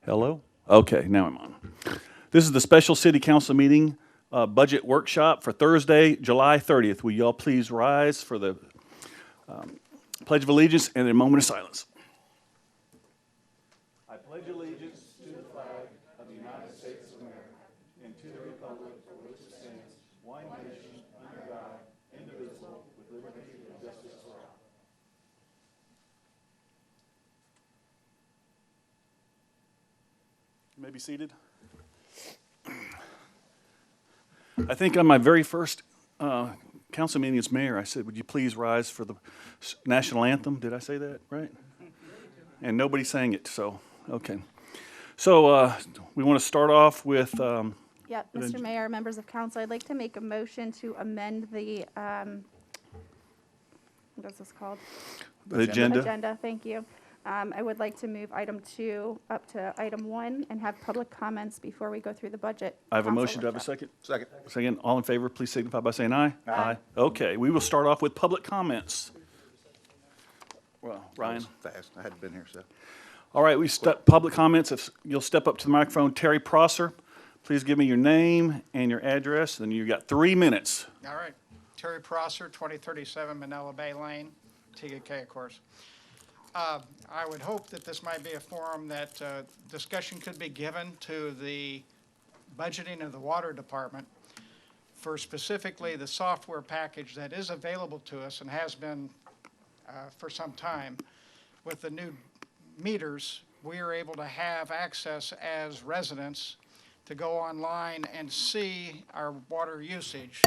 Hello? Okay, now I'm on. This is the special city council meeting, budget workshop for Thursday, July 30th. Will y'all please rise for the Pledge of Allegiance and a moment of silence. I pledge allegiance to the flag of the United States of America and to the republic for which it stands, one nation, under God, indivisible, with liberty and justice for all. You may be seated. I think on my very first council meeting as mayor, I said, would you please rise for the national anthem? Did I say that right? And nobody sang it, so, okay. So we want to start off with, Yep, Mr. Mayor, members of council, I'd like to make a motion to amend the, what is this called? the agenda. Agenda, thank you. I would like to move item 2 up to item 1 and have public comments before we go through the budget. I have a council motion. Do I have a workshop. second? Second. Second. All in favor, please signify by saying aye. Aye. Okay, we will start off with public comments. Well, Ryan. Fast. I hadn't been here, so. All right, we step public comments. If you'll step up to the microphone, Terry Prosser, please give me your name and your address, and you've got 3 minutes. All right. Terry Prosser, 2037 Manila Bay Lane, TK, of course. I would hope that this might be a forum that discussion could be given to the budgeting of the water department for specifically the software package that is available to us and has been for some time. With the new meters, we are able to have access as residents to go online and see our water usage,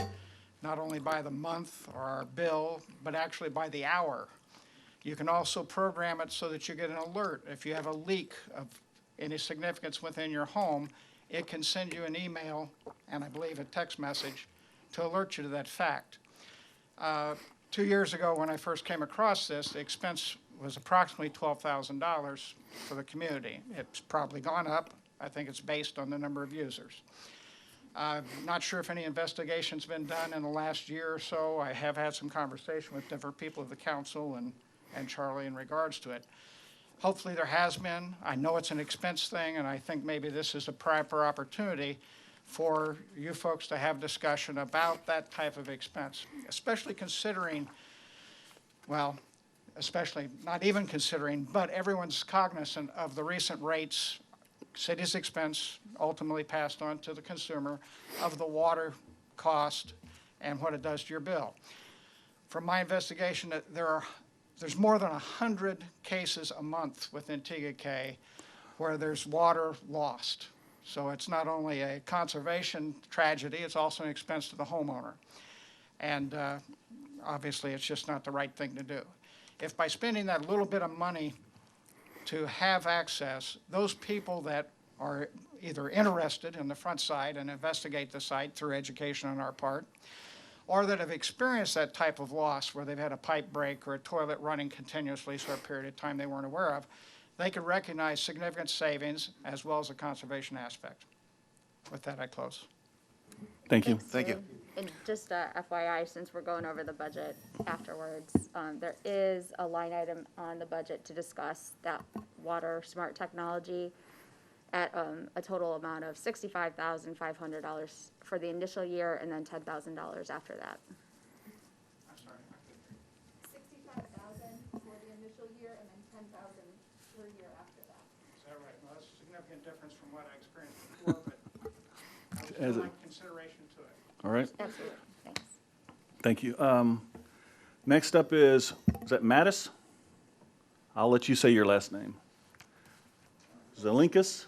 not only by the month or our bill, but actually by the hour. You can also program it so that you get an alert. If you have a leak of any significance within your home, it can send you an email and I believe a text message to alert you to that fact. 2 years ago, when I first came across this, the expense was approximately $12,000 for the community. It's probably gone up. I think it's based on the number of users. I'm not sure if any investigation's been done in the last year or so. I have had some conversation with different people of the council and Charlie in regards to it. Hopefully there has been. I know it's an expense thing, and I think maybe this is a proper opportunity for you folks to have discussion about that type of expense, especially considering, well, especially not even considering, but everyone's cognizant of the recent rates, city's expense ultimately passed on to the consumer, of the water cost and what it does to your bill. From my investigation, there's more than 100 cases a month within TK where there's water lost. So it's not only a conservation tragedy, it's also an expense to the homeowner. And obviously, it's just not the right thing to do. If by spending that little bit of money to have access, those people that are either interested in the front side and investigate the site through education on our part, or that have experienced that type of loss where they've had a pipe break or a toilet running continuously for a period of time they weren't aware of, they could recognize significant savings as well as a conservation aspect. With that, I close. Thank you. Thank you. And just FYI, since we're going over the budget afterwards, there is a line item on the budget to discuss that water smart technology at a total amount of $65,500 for the initial year and then $10,000 after that. I'm sorry. 65,000 for the initial year and then 10,000 per year after that. Is that right? Well, that's a significant difference from what I experienced before, but I would As still a- like consideration to it. All right, Absolutely, thanks. thank you. Next up is that Mattis? I'll let you say your last name. Zelinkus?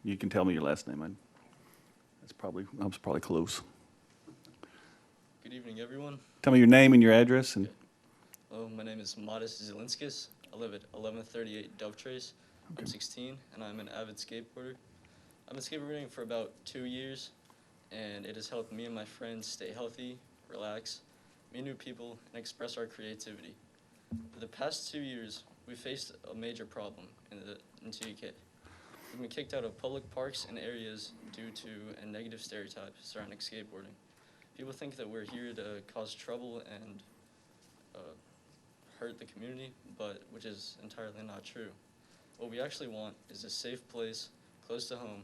You can tell me your last name. I was probably close. Good evening, everyone. Tell me your name and your address and. My name is Modest Zelinskis. I live at 1138 Dove Trace. I'm 16, and I'm an avid skateboarder. I've been skateboarding for about 2 years, and it has helped me and my friends stay healthy, relax, meet new people, and express our creativity. For the past 2 years, we faced a major problem in TK. We've been kicked out of public parks and areas due to a negative stereotype surrounding skateboarding. People think that we're here to cause trouble and hurt the community, which is entirely not true. What we actually want is a safe place close to home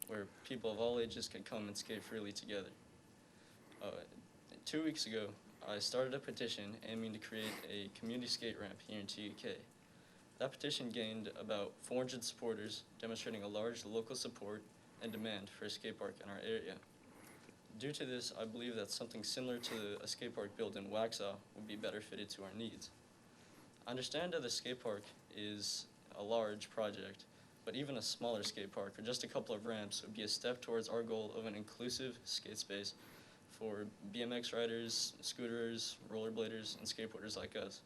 where people of all ages can come and skate freely together. 2 weeks ago, I started a petition aiming to create a community skate ramp here in TUK. That petition gained about 400 supporters, demonstrating a large local support and demand for a skate park in our area. Due to this, I believe that something similar to a skate park built in Waxhaw would be better fitted to our needs. I understand that the skate park is a large project, but even a smaller skate park or just a couple of ramps would be a step towards our goal of an inclusive skate space for BMX riders, scooters, rollerbladers, and skateboarders like us.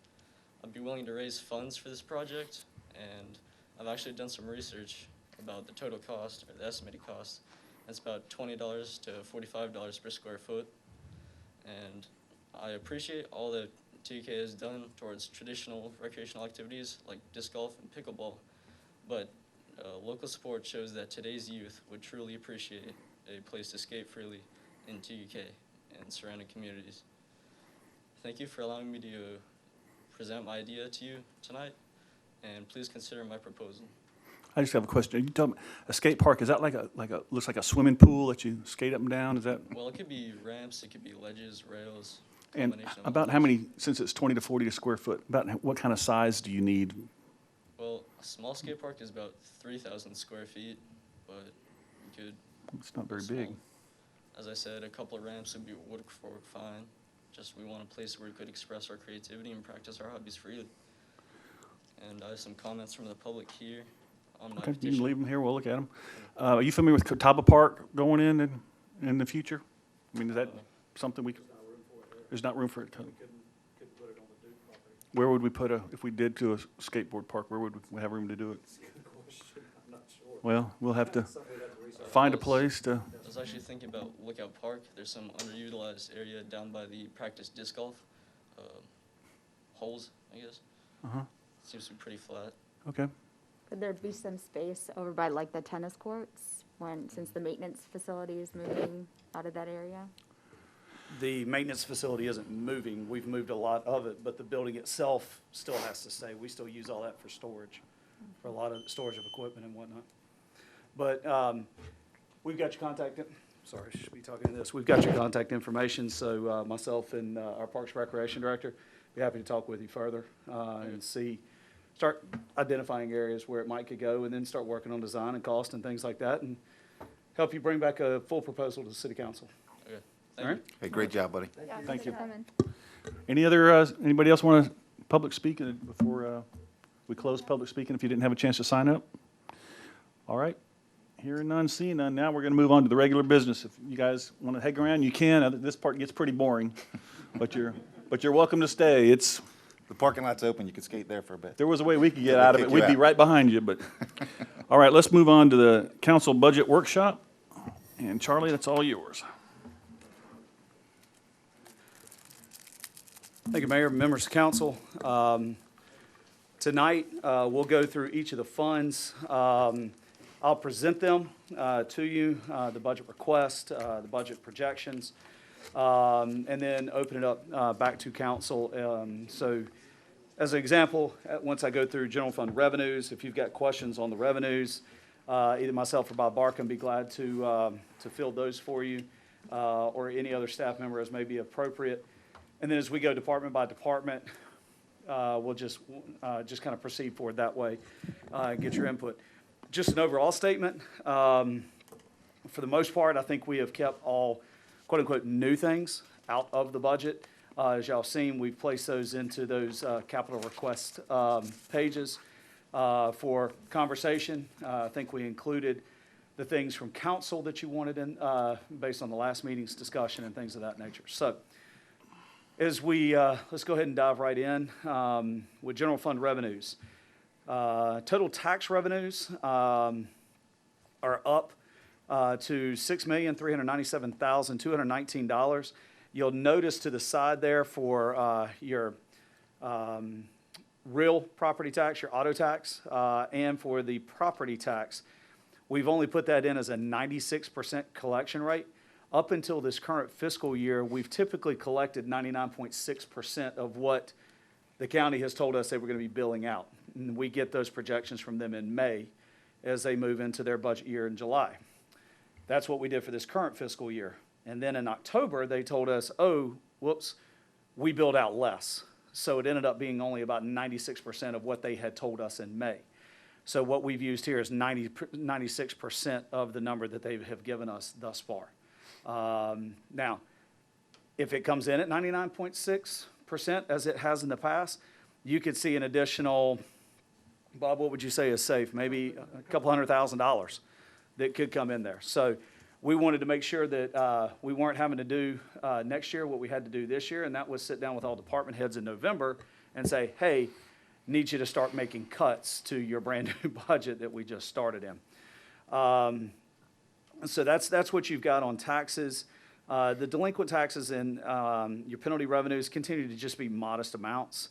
I'd be willing to raise funds for this project, and I've actually done some research about the total cost, or the estimated cost. It's about $20 to $45 per square foot. And I appreciate all that TUK has done towards traditional recreational activities like disc golf and pickleball, but local support shows that today's youth would truly appreciate a place to skate freely in TUK and surrounding communities. Thank you for allowing me to present my idea to you tonight, and please consider my proposal. I just have a question. Are you talking, a skate park, is that looks like a swimming pool that you skate up and down? Is that? Well, it could be ramps, it could be ledges, rails. And combination of about all how those. many, since it's 20 to 40 square foot, about what kind of size do you need? Well, a small skate park is about 3,000 square feet, but you could. It's not very go big. small. As I said, a couple of ramps would work fine. Just we want a place where we could express our creativity and practice our hobbies freely. And I have some comments from the public here on my Okay, you petition. can leave them here, we'll look at them. Are you familiar with Catawba Park going in the future? I mean, is that something we, there's not room for it? Where would we put if we did to a skateboard park, where would we have room to do it? Well, we'll have to find a place to, I was actually thinking about Lookout Park. There's some underutilized area down by the practice disc golf holes, I guess. Seems to be pretty flat. okay. Could there be some space over by like the tennis courts since the maintenance facility is moving out of that area? The maintenance facility isn't moving. We've moved a lot of it, but the building itself still has to stay. We still use all that for storage, for a lot of storage of equipment and whatnot. But we've got your contact, sorry, I should be talking to this. We've got your contact information, so myself and our Parks Recreation Director be happy to talk with you further and start identifying areas where it might could go, and then start working on design and cost and things like that, and help you bring back a full proposal to the city council. Okay, All thank right? you. Hey, great job, buddy. Thank you. Coming. Anybody else want to public speak before we close public speaking, if you didn't have a chance to sign up? All right, hearing none, seeing none, now we're going to move on to the regular business. If you guys want to hang around, you can. This part gets pretty boring, but you're welcome to stay. The parking lot's open, you can skate there for a bit. If there was a way we could get They'll out of it, kick you we'd be out. right behind you, but. All right, let's move on to the council budget workshop. And Charlie, that's all yours. Thank you, Mayor, members of council. Tonight, we'll go through each of the funds. I'll present them to you, the budget request, the budget projections, and then open it up back to council. So as an example, once I go through general fund revenues, if you've got questions on the revenues, either myself or Bob Barkham be glad to field those for you, or any other staff member as may be appropriate. And then as we go department by department, we'll just kind of proceed forward that way, and get your input. Just an overall statement. For the most part, I think we have kept all quote-unquote new things out of the budget. As y'all seen, we've placed those into those capital request pages for conversation. I think we included the things from council that you wanted in, based on the last meeting's discussion and things of that nature. So as we, let's go ahead and dive right in with general fund revenues. Total tax revenues are up to $6,397,219. You'll notice to the side there for your real property tax, your auto tax, and for the property tax, we've only put that in as a 96% collection rate. Up until this current fiscal year, we've typically collected 99.6% of what the county has told us they were going to be billing out. and we get those projections from them in May as they move into their budget year in July. That's what we did for this current fiscal year. And then in October, they told us, oh, whoops, we billed out less. So it ended up being only about 96% of what they had told us in May. So what we've used here is 96% of the number that they have given us thus far. Now, if it comes in at 99.6%, as it has in the past, you could see an additional, Bob, what would you say is safe? Maybe a couple $100,000 that could come in there. So we wanted to make sure that we weren't having to do next year what we had to do this year, and that was sit down with all department heads in November and say, hey, need you to start making cuts to your brand-new budget that we just started in. So that's what you've got on taxes. The delinquent taxes and your penalty revenues continue to just be modest amounts.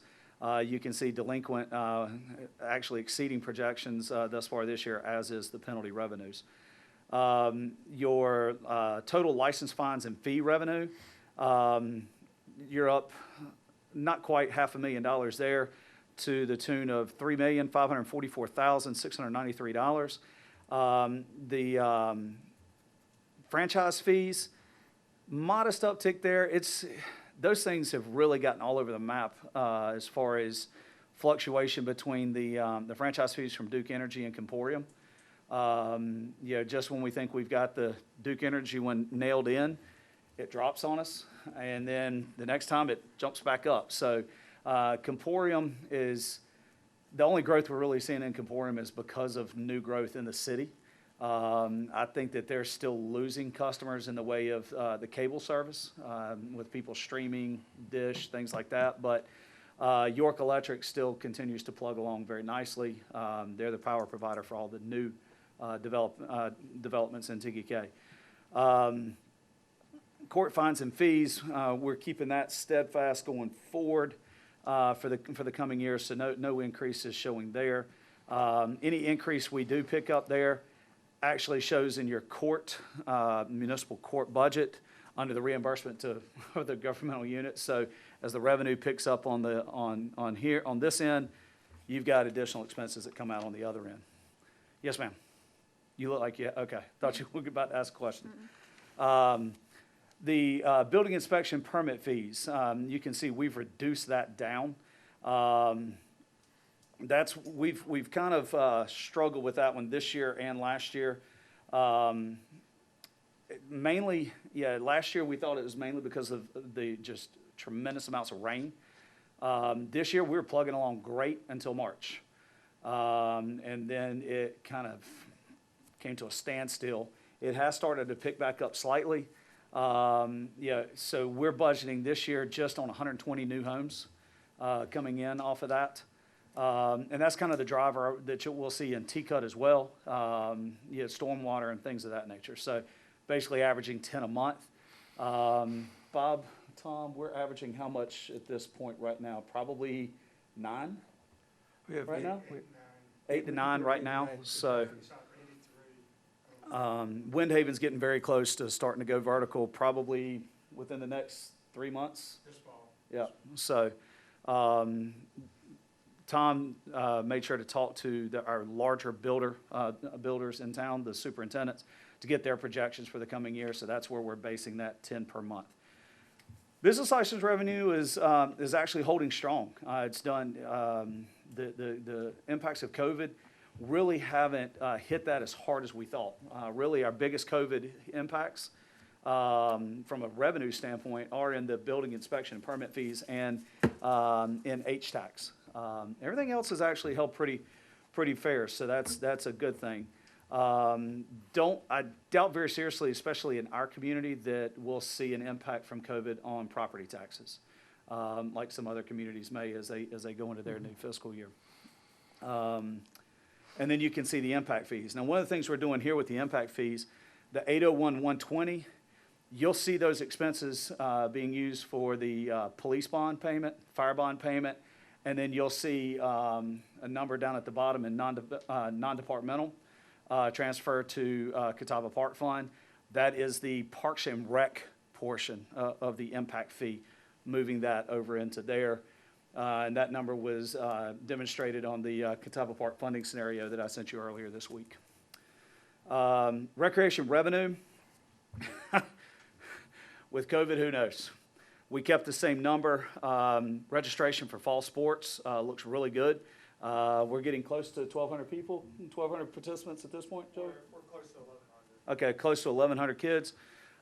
You can see delinquent actually exceeding projections thus far this year, as is the penalty revenues. Your total license fines and fee revenue, you're up not quite $500,000 there, to the tune of $3,544,693. The franchise fees, modest uptick there. Those things have really gotten all over the map as far as fluctuation between the franchise fees from Duke Energy and Comporium. Just when we think we've got the Duke Energy one nailed in, it drops on us, and then the next time it jumps back up. So Comporium is, the only growth we're really seeing in Comporium is because of new growth in the city. I think that they're still losing customers in the way of the cable service with people streaming, Dish, things like that. But York Electric still continues to plug along very nicely. They're the power provider for all the new developments in TDK. Court fines and fees, we're keeping that steadfast going forward for the coming years, so no increases showing there. Any increase we do pick up there actually shows in your court, municipal court budget under the reimbursement to the governmental units. So as the revenue picks up on this end, you've got additional expenses that come out on the other end. Yes, ma'am. You look like okay. Thought you were about to ask a question. The building inspection permit fees, you can see we've reduced that down. We've kind of struggled with that one this year and last year. Mainly, last year we thought it was mainly because of the just tremendous amounts of rain. This year we were plugging along great until March. And then it kind of came to a standstill. It has started to pick back up slightly. So we're budgeting this year just on 120 new homes coming in off of that. And that's kind of the driver that we'll see in TCUT as well, stormwater and things of that nature. So basically averaging 10 a month. Bob, Tom, we're averaging how much at this point right now? Probably 9 right now? 8 to 9 right now. So Windhaven's getting very close to starting to go vertical, probably within the next 3 months. This fall. Yeah, so Tom made sure to talk to our larger builders in town, the superintendents, to get their projections for the coming year. So that's where we're basing that 10 per month. Business license revenue is actually holding strong. It's done. The impacts of COVID really haven't hit that as hard as we thought. Really, our biggest COVID impacts from a revenue standpoint are in the building inspection and permit fees and in H-tax. Everything else has actually held pretty fair, so that's a good thing. I doubt very seriously, especially in our community, that we'll see an impact from COVID on property taxes, like some other communities may as they go into their new fiscal year. And then you can see the impact fees. Now, one of the things we're doing here with the impact fees, the 801-120, you'll see those expenses being used for the police bond payment, fire bond payment, and then you'll see a number down at the bottom in non-departmental transfer to Catawba Park Fund. That is the Parks and Rec portion of the impact fee, moving that over into there. And that number was demonstrated on the Catawba Park funding scenario that I sent you earlier this week. Recreation revenue, with COVID, who knows? We kept the same number. Registration for fall sports looks really good. We're getting close to 1,200 people, 1,200 participants at this point, Joey? We're close to 1,100. Okay, close to 1,100 kids.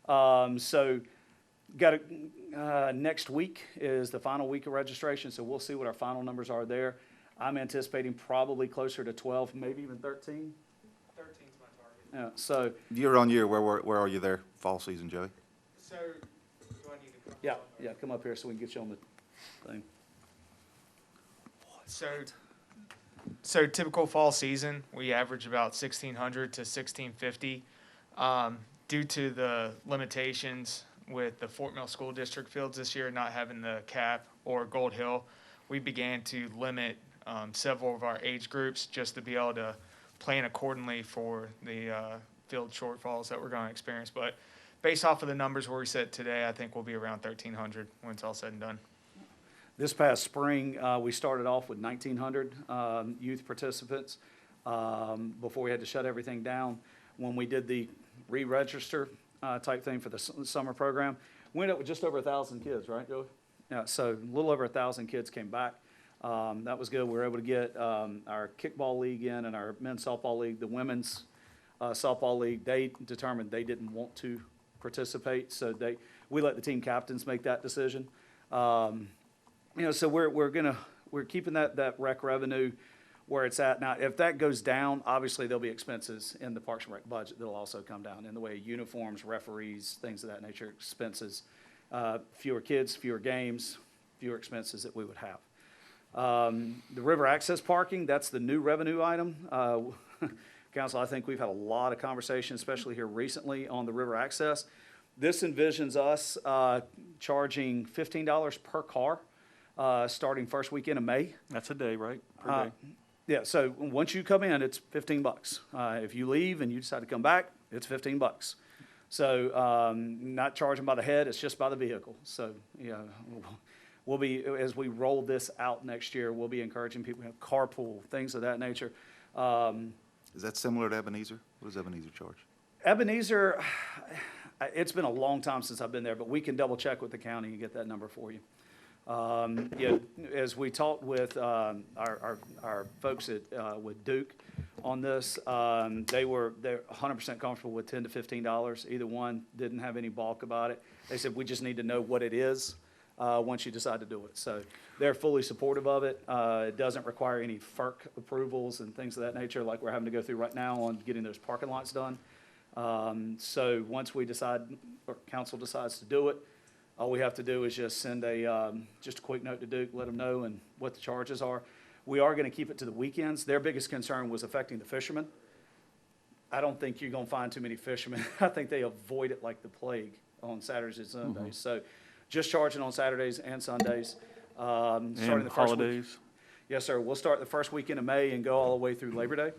So next week is the final week of registration, so we'll see what our final numbers are there. I'm anticipating probably closer to 12, maybe even 13. 13's my target. Yeah, so, Year on year, where are you there, fall season, Joey? So, do I need to come? yeah, come up here so we can get you on the thing. So typical fall season, we average about 1,600 to 1,650. Due to the limitations with the Fort Mill School District fields this year not having the cap or Gold Hill, we began to limit several of our age groups just to be able to plan accordingly for the field shortfalls that we're going to experience. But based off of the numbers where we sit today, I think we'll be around 1,300 when it's all said and done. This past spring, we started off with 1,900 youth participants before we had to shut everything down. When we did the re-register type thing for the summer program, we ended up with just over 1,000 kids, right, Joey? Yeah, so a little over 1,000 kids came back. That was good. We were able to get our kickball league in and our men's softball league. The women's softball league, they determined they didn't want to participate, so we let the team captains make that decision. So we're keeping that rec revenue where it's at now. If that goes down, obviously there'll be expenses in the Parks and Rec budget that'll also come down in the way of uniforms, referees, things of that nature, expenses. Fewer kids, fewer games, fewer expenses that we would have. The river access parking, that's the new revenue item. Council, I think we've had a lot of conversation, especially here recently, on the river access. This envisions us charging $15 per car starting first weekend of May. That's a day, right? Per day. Yeah, so once you come in, it's $15. If you leave and you decide to come back, it's $15. So not charging by the head, it's just by the vehicle. So, we'll be, as we roll this out next year, we'll be encouraging people to have carpool, things of that nature. Is that similar to Ebenezer? What does Ebenezer charge? Ebenezer, it's been a long time since I've been there, but we can double check with the county and get that number for you. As we talked with our folks with Duke on this, they're 100% comfortable with $10 to $15. Either one didn't have any balk about it. They said we just need to know what it is once you decide to do it. So they're fully supportive of it. It doesn't require any FERC approvals and things of that nature like we're having to go through right now on getting those parking lots done. So once we decide, or council decides to do it, all we have to do is just send just a quick note to Duke, let them know and what the charges are. We are going to keep it to the weekends. Their biggest concern was affecting the fishermen. I don't think you're going to find too many fishermen. I think they avoid it like the plague on Saturdays and Sundays. So just charging on Saturdays and Sundays. Starting And the first week. holidays. Yes, sir. We'll start the first weekend of May and go all the way through Labor Day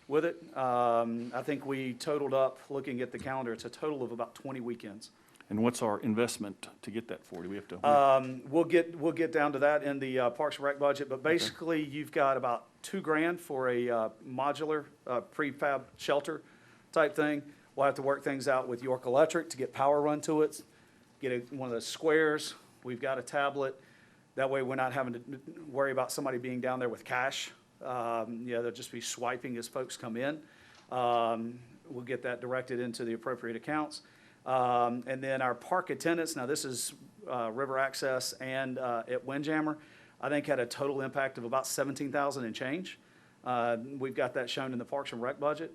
with it. I think we totaled up, looking at the calendar, it's a total of about 20 weekends. And what's our investment to get that for? Do we have to? We'll get down to that in the Parks and Rec budget, but basically you've got about $2,000 for a modular prefab shelter type thing. We'll have to work things out with York Electric to get power run to it, get one of those squares. We've got a tablet. That way we're not having to worry about somebody being down there with cash. They'll just be swiping as folks come in. We'll get that directed into the appropriate accounts. And then our park attendants, now this is river access and at Windjammer, I think had a total impact of about 17,000 and change. We've got that shown in the Parks and Rec budget.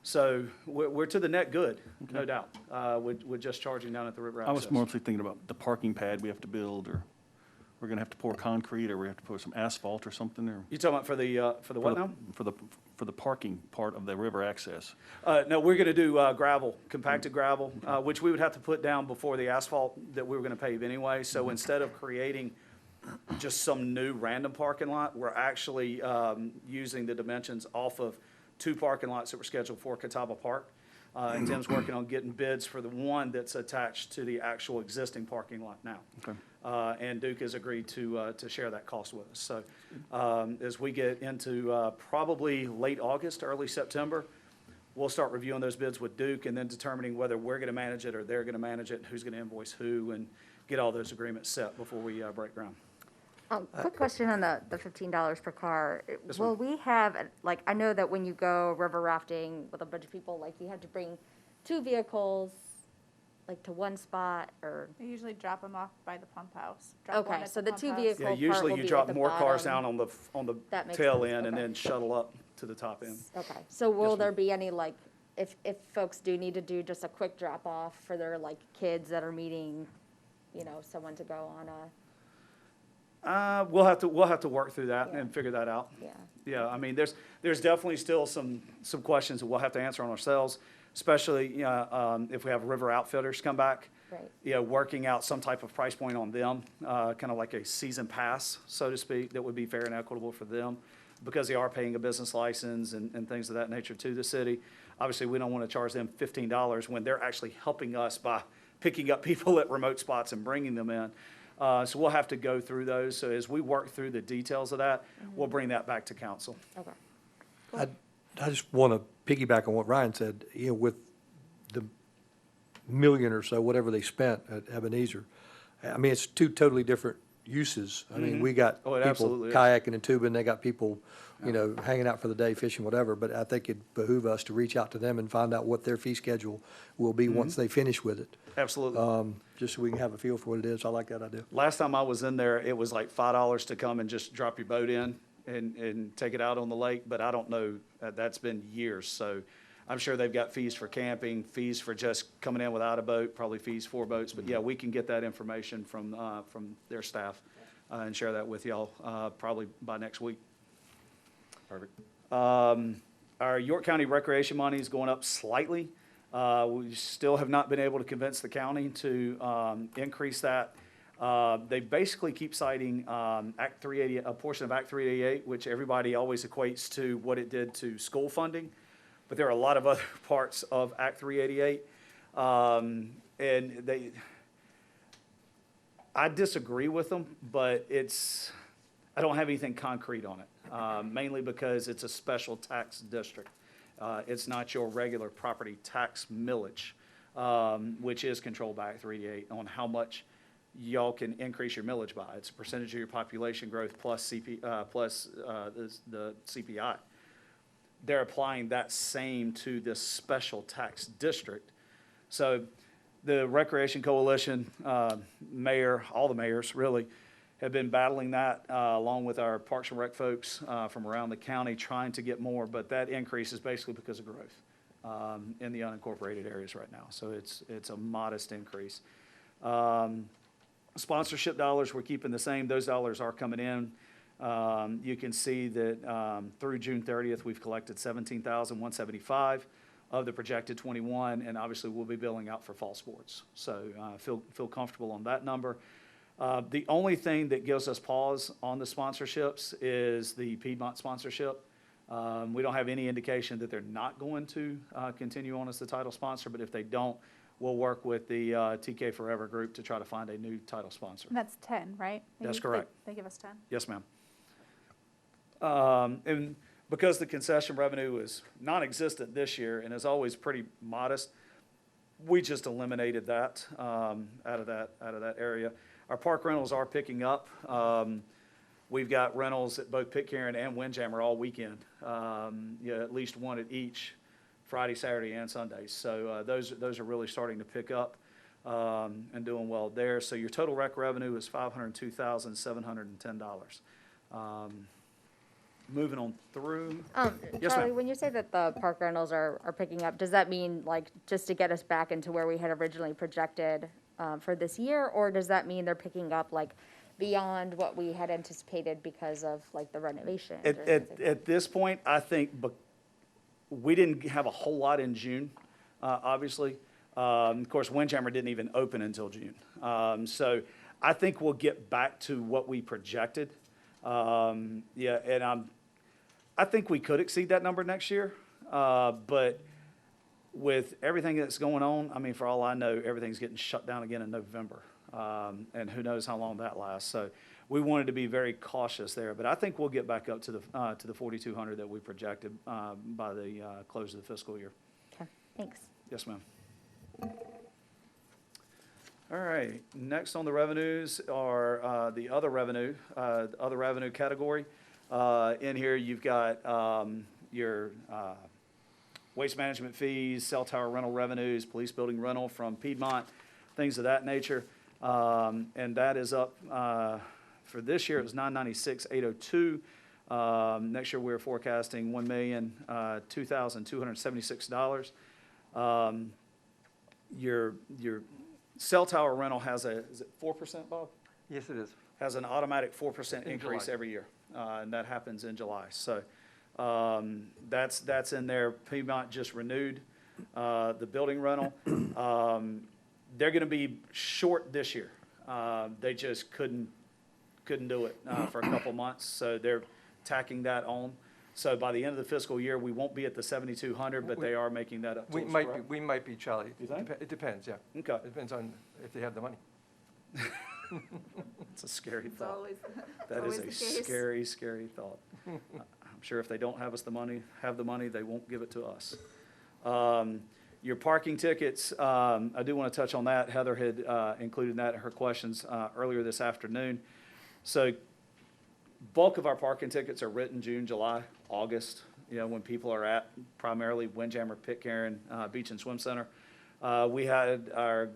So we're to the net good, no doubt, with just charging down at the river I access. was mostly thinking about the parking pad we have to build, or we're gonna have to pour concrete, or we have to pour some asphalt or something, or. You talking about for the what now? For the parking part of the river access. No, we're gonna do gravel, compacted gravel, which we would have to put down before the asphalt that we were gonna pave anyway. So instead of creating just some new random parking lot, we're actually using the dimensions off of two parking lots that were scheduled for Catawba Park. And Tim's working on getting bids for the one that's attached to the actual existing parking lot now. Okay. And Duke has agreed to share that cost with us. So as we get into probably late August, early September, we'll start reviewing those bids with Duke and then determining whether we're going to manage it or they're going to manage it, who's going to invoice who, and get all those agreements set before we break ground. Quick question on the $15 per car. Yes, Will ma'am. we have, like, I know that when you go river rafting with a bunch of people, like, you have to bring 2 vehicles, like, to one spot, or, We usually drop them off by the pump house. Drop one okay, at so the pump 2 house. vehicle Yeah, part usually will you be drop at the more cars bottom. down on the That makes tail sense, end and okay. then shuttle up to the top end. Okay, so will ma'am. there be any, like, if folks do need to do just a quick drop-off for their, like, kids that are meeting, you know, someone to go on a, We'll have to work through that Yeah. and figure that out. yeah, Yeah, I mean, there's definitely still some questions that we'll have to answer on ourselves, especially, if we have river outfitters come back. right. Working out some type of price point on them, kind of like a season pass, so to speak, that would be fair and equitable for them, because they are paying a business license and things of that nature to the city. Obviously, we don't want to charge them $15 when they're actually helping us by picking up people at remote spots and bringing them in. So we'll have to go through those. So as we work through the details of that, we'll bring that back to council. Okay. I just want to piggyback on what Ryan said, with the million or so, whatever they spent at Ebenezer. I mean, it's 2 totally different uses. I mean, we got Oh, it people absolutely is. kayaking and tubing, they got people, hanging out for the day, fishing, whatever. But I think it'd behoove us to reach out to them and find out what their fee schedule will be once they finish with it. Absolutely. Just so we can have a feel for what it is. I like that idea. Last time I was in there, it was like $5 to come and just drop your boat in and take it out on the lake, but I don't know, that's been years. So I'm sure they've got fees for camping, fees for just coming in without a boat, probably fees for boats. But yeah, we can get that information from their staff and share that with y'all probably by next week. Perfect. Our York County recreation money is going up slightly. We still have not been able to convince the county to increase that. They basically keep citing Act 380, a portion of Act 388, which everybody always equates to what it did to school funding. But there are a lot of other parts of Act 388. And I disagree with them, but I don't have anything concrete on it, mainly because it's a special tax district. It's not your regular property tax millage, which is controlled by Act 388 on how much y'all can increase your millage by. It's a percentage of your population growth plus the CPI. They're applying that same to this special tax district. So the Recreation Coalition, mayor, all the mayors really, have been battling that along with our Parks and Rec folks from around the county trying to get more, but that increase is basically because of growth in the unincorporated areas right now. So it's a modest increase. Sponsorship dollars, we're keeping the same. Those dollars are coming in. You can see that through June 30th, we've collected $17,175 of the projected 21, and obviously we'll be billing out for fall sports. So feel comfortable on that number. The only thing that gives us pause on the sponsorships is the Piedmont sponsorship. We don't have any indication that they're not going to continue on as the title sponsor, but if they don't, we'll work with the TK Forever group to try to find a new title sponsor. And that's 10, right? That's correct. They give us 10. Yes, ma'am. And because the concession revenue is non-existent this year and is always pretty modest, we just eliminated that out of that area. Our park rentals are picking up. We've got rentals at both Pitcairn and Windjammer all weekend. At least one at each, Friday, Saturday, and Sundays. So those are really starting to pick up and doing well there. So your total rec revenue is $502,710. Moving on through. Yes, Charlie, ma'am. when you say that the park rentals are picking up, does that mean like just to get us back into where we had originally projected for this year? Or does that mean they're picking up like beyond what we had anticipated because of like the renovation? At this point, I think we didn't have a whole lot in June, obviously. Of course, Windjammer didn't even open until June. So I think we'll get back to what we projected. I think we could exceed that number next year, but with everything that's going on, I mean, for all I know, everything's getting shut down again in November. And who knows how long that lasts. So we wanted to be very cautious there, but I think we'll get back up to the 4,200 that we projected, by the, close of the fiscal year. Okay, thanks. Yes, ma'am. All right, next on the revenues are the other revenue category. In here, you've got your waste management fees, cell tower rental revenues, police building rental from Piedmont, things of that nature. And that is up, for this year, it was $996,802. Next year, we're forecasting $1,002,276. Your cell tower rental has is it 4%, Bob? Yes, it is. Has an automatic 4% In increase July. every year, and that happens in July. So that's in there. Piedmont just renewed the building rental. They're going to be short this year. They just couldn't do it for a couple months, so they're tacking that on. So by the end of the fiscal year, we won't be at the 7,200, but they are making that up to us, correct? We might be, Charlie. You think? It depends, yeah. Okay, It depends on if they have the money. it's a scary It's thought. always, That always is the a case. scary, scary thought. I'm sure if they don't have the money, they won't give it to us. Your parking tickets, I do want to touch on that. Heather had included that in her questions earlier this afternoon. So bulk of our parking tickets are written June, July, August, when people are at primarily Windjammer, Pitcairn, Beach and Swim Center. We had our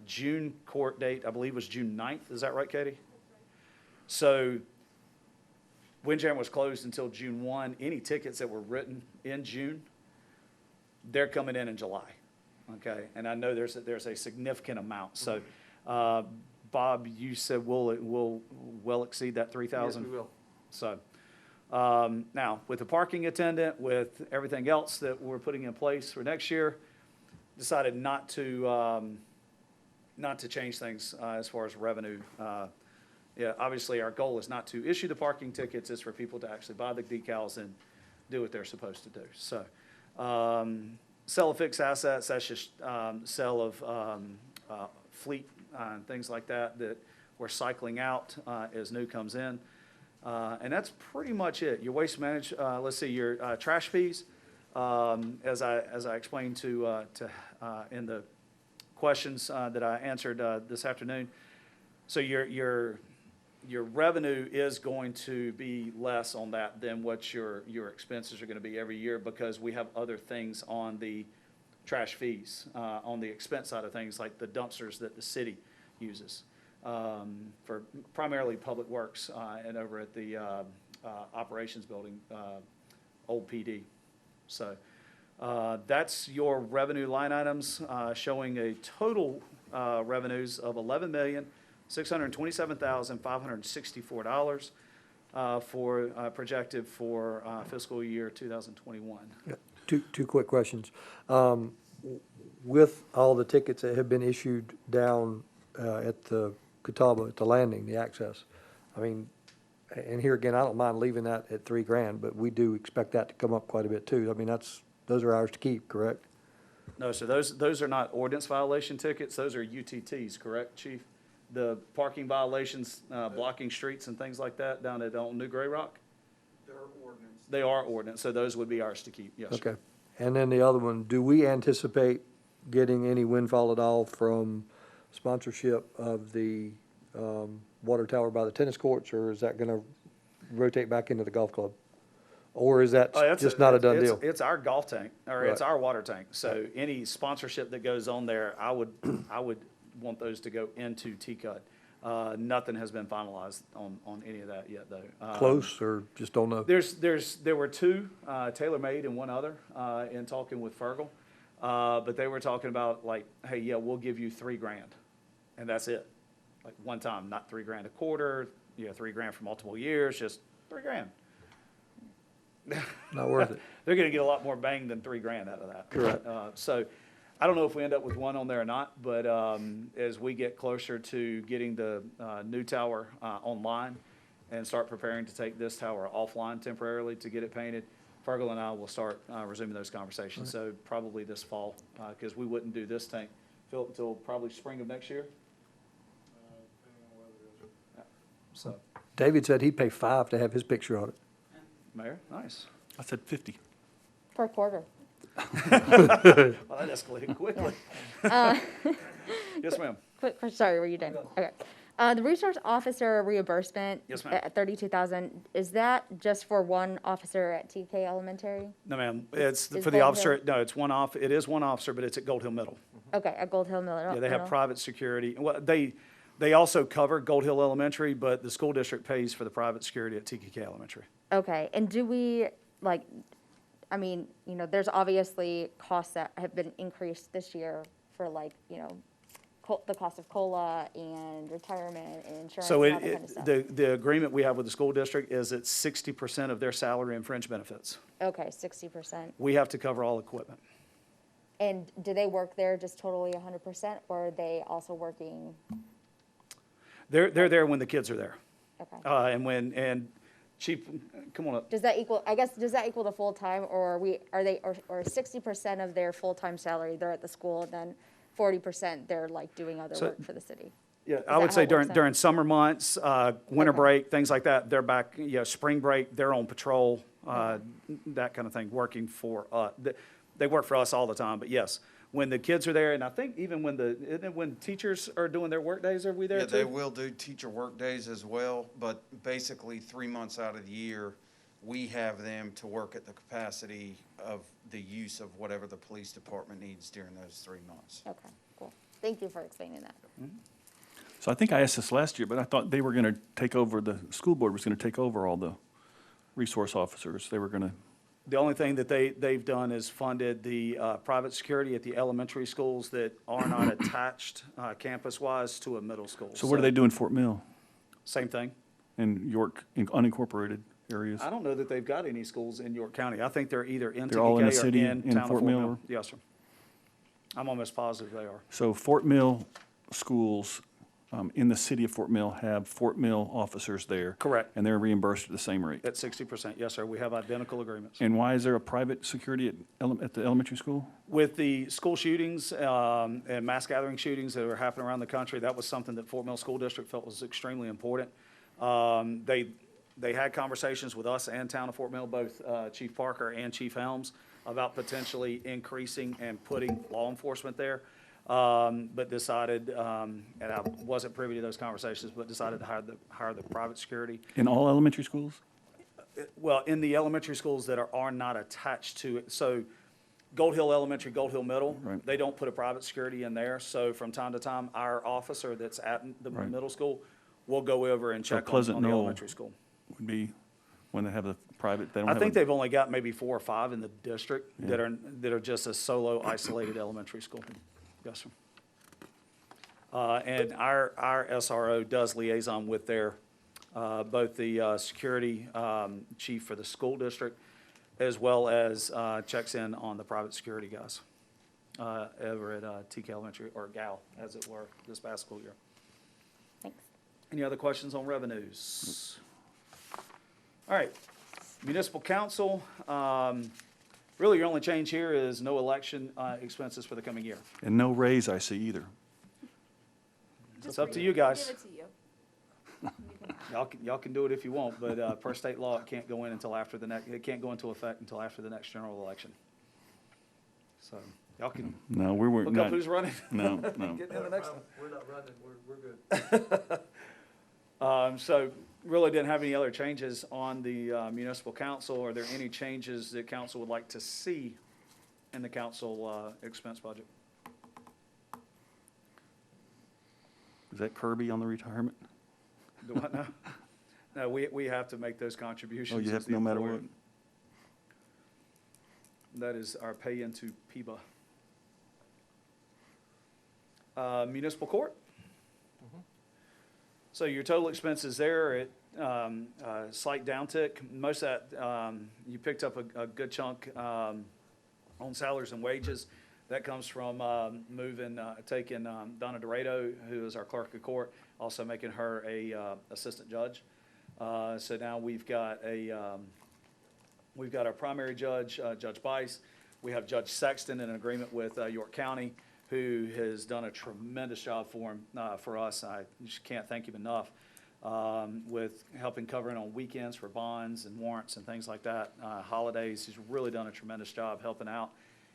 June court date, I believe was June 9th. Is that right, Katie? So Windjammer was closed until June 1. Any tickets that were written in June, they're coming in July, okay? And I know there's a significant amount. So, Bob, you said we'll well exceed that 3,000? Yes, we will. So, now, with the parking attendant, with everything else that we're putting in place for next year, decided not to change things as far as revenue. Yeah, obviously, our goal is not to issue the parking tickets, it's for people to actually buy the decals and do what they're supposed to do. So, sell of fixed assets, that's just sale of fleet and things like that we're cycling out as new comes in. And that's pretty much it. Your waste let's see, your trash fees, as I explained to in the questions that I answered this afternoon. So your revenue is going to be less on that than what your expenses are going to be every year, because we have other things on the trash fees, on the expense side of things, like the dumpsters that the city uses for primarily public works and over at the operations building, old PD. So that's your revenue line items, showing a total revenues of $11,627,564 for projected for fiscal year 2021. Yeah, two quick questions. With all the tickets that have been issued down at the Catawba, at the landing, the access, I mean, and here again, I don't mind leaving that at $3,000, but we do expect that to come up quite a bit too. I mean, those are ours to keep, correct? No, so those are not ordinance violation tickets, those are UTTs, correct, Chief? The parking violations, blocking streets and things like that down at New Gray Rock? They are ordinance, so those would be ours to keep, yes, sir. Okay. And then the other one, do we anticipate getting any windfall at all from sponsorship of the water tower by the tennis courts, or is that gonna rotate back into the golf club? Or is that Oh, that's just not a done deal? It's our golf tank, or it's Right. our water tank. So any sponsorship that goes on there, I would want those to go into TCUD. Nothing has been finalized on any of that yet, though. Close, or just don't know? There were two, TaylorMade and one other, in talking with Fergal. But they were talking about like, hey, yeah, we'll give you $3,000, and that's it. Like one time, not $3,000 a quarter, $3,000 for multiple years, just $3,000. Not worth it. They're gonna get a lot more bang than $3,000 out of that. Correct. So I don't know if we end up with one on there or not, but as we get closer to getting the new tower online and start preparing to take this tower offline temporarily to get it painted. Fergal and I will start resuming those conversations, so probably this fall, because we wouldn't do this tank, Philip, until probably spring of next year. Yeah, so, David said he'd pay $5 to have his picture on it. Mayor, nice. I said 50. Per quarter. Well, that escalated quickly. Yes, ma'am. Quick question, sorry, were you done? Okay. The resource officer reimbursement. Yes, ma'am. At 32,000, is that just for one officer at TK Elementary? No, ma'am, it's Is for the Gold officer, Hill- no, it's one off, it is one officer, but it's at Gold Hill Middle. Okay, at Gold Hill Middle. Yeah, they have Middle? private security. Well, they also cover Gold Hill Elementary, but the school district pays for the private security at TKK Elementary. Okay, and do we, like, I mean, you know, there's obviously costs that have been increased this year for like, you know, the cost of COLA and retirement and insurance So and all that kind of stuff. the agreement we have with the school district is it's 60% of their salary and fringe benefits. Okay, 60%. We have to cover all equipment. And do they work there just totally 100%, or are they also working? They're there when the kids are there. Okay. And Chief, come on up. Does that equal, I guess, does that equal the full-time, or or 60% of their full-time salary, they're at the school, and then 40% they're like doing other So- work for the city? Yeah, that I would how say it works during out? summer months, winter Okay. break, things like that, they're back, spring break, they're on patrol, that kind of thing, working for, they work for us all the time, but yes, when the kids are there, and I think even isn't it when teachers are doing their work days, are we there Yeah, too? they will do teacher work days as well, but basically 3 months out of the year, we have them to work at the capacity of the use of whatever the police department needs during those 3 months. Okay, cool. Thank you for explaining that. So I think I asked this last year, but I thought they were going to take over, the school board was going to take over all the resource officers. They were going to, The only thing that they've done is funded the private security at the elementary schools that are not attached campus-wise to a middle school. so what do they do in Fort Mill Same thing. and York, in unincorporated areas? I don't know that they've got any schools in York County. I think they're either in They're all in the TKK or city, in in town of Fort Fort Mill, Mill. or- Yes, sir. I'm almost positive they are. So Fort Mill schools in the city of Fort Mill have Fort Mill officers there. Correct. And they're reimbursed at the same rate. At 60%, yes, sir. We have identical agreements. And why is there a private security at the elementary school? With the school shootings and mass gathering shootings that are happening around the country, that was something that Fort Mill School District felt was extremely important. They had conversations with us and Town of Fort Mill, both Chief Parker and Chief Helms, about potentially increasing and putting law enforcement there, but decided, and I wasn't privy to those conversations, but decided to hire the private security. In all elementary schools? Well, in the elementary schools that are not attached to it, so Gold Hill Elementary, Gold Hill Middle, Right. they don't put a private security in there, so from time to time, our officer that's at the Right. middle school will go over and So check Pleasant on the Knoll elementary school. Would be when they have the private, they don't I have think a- they've only got maybe 4 or 5 in the district that Yeah. are just a solo isolated elementary school. Yes, sir. And our SRO does liaison with their, both the security chief for the school district, as well as checks in on the private security guys over at TK Elementary, or GAL, as it were, this past school year. Thanks. Any other questions on revenues? All right, municipal council, really your only change here is no election expenses for the coming year. And no raise I see either. It's up to you guys. Give it to you. Y'all can do it if you want, but per state law, it can't go in until after it can't go into effect until after the next general election. So y'all can No, we weren't, look up not, who's running. no, no. Getting in the next one. We're not running, we're good. So really didn't have any other changes on the municipal council. Are there any changes that council would like to see in the council expense budget? Is that Kirby on the retirement? Do what now? No, we have to make those contributions. Oh, you as have, the no matter employer. what? That is our pay into PIBA. Municipal court? So your total expenses there at slight downtick. Most of that, you picked up a good chunk on salaries and wages. That comes from taking Donna Dorado, who is our clerk of court, also making her a assistant judge. So now we've got our primary judge, Judge Bice. We have Judge Sexton in agreement with York County, who has done a tremendous job for us. I just can't thank him enough with helping covering on weekends for bonds and warrants and things like that. Holidays, he's really done a tremendous job helping out.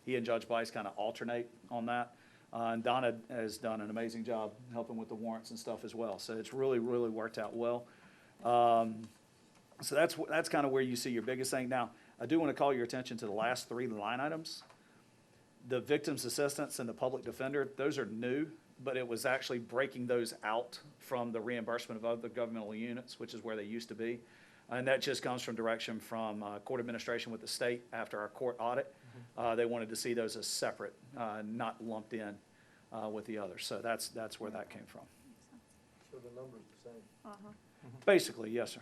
He and Judge Bice kind of alternate on that. And Donna has done an amazing job helping with the warrants and stuff as well. So it's really, really worked out well. So that's kind of where you see your biggest thing. Now, I do want to call your attention to the last three line items. The victim's assistance and the public defender, those are new, but it was actually breaking those out from the reimbursement of other governmental units, which is where they used to be. And that just comes from direction from court administration with the state after our court audit. They wanted to see those as separate, not lumped in with the others. So that's where that came from. So the number's the same, Basically, yes, sir.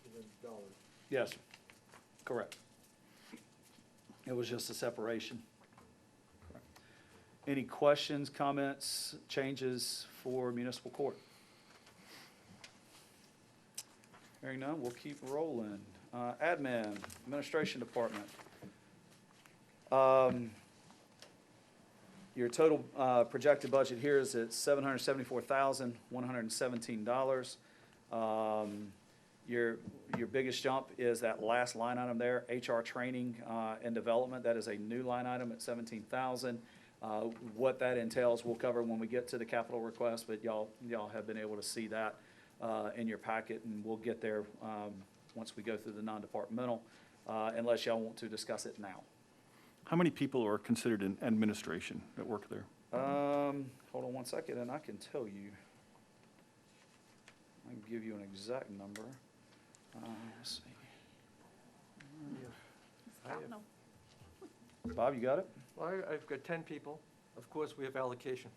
within dollars. Yes, sir. Correct. It was just a separation. Correct. Any questions, comments, changes for municipal court? Hearing none, we'll keep rolling. Admin, administration department. Your total projected budget here is at $774,117. Your biggest jump is that last line item there, HR training and development. That is a new line item at $17,000. What that entails, we'll cover when we get to the capital request, but y'all have been able to see that in your packet, and we'll get there once we go through the non-departmental, unless y'all want to discuss it now. How many people are considered in administration that work there? Hold on one second, and I can tell you. I can give you an exact number. Let's see. Bob, you got it? Well, I've got 10 people. Of course, we have allocation.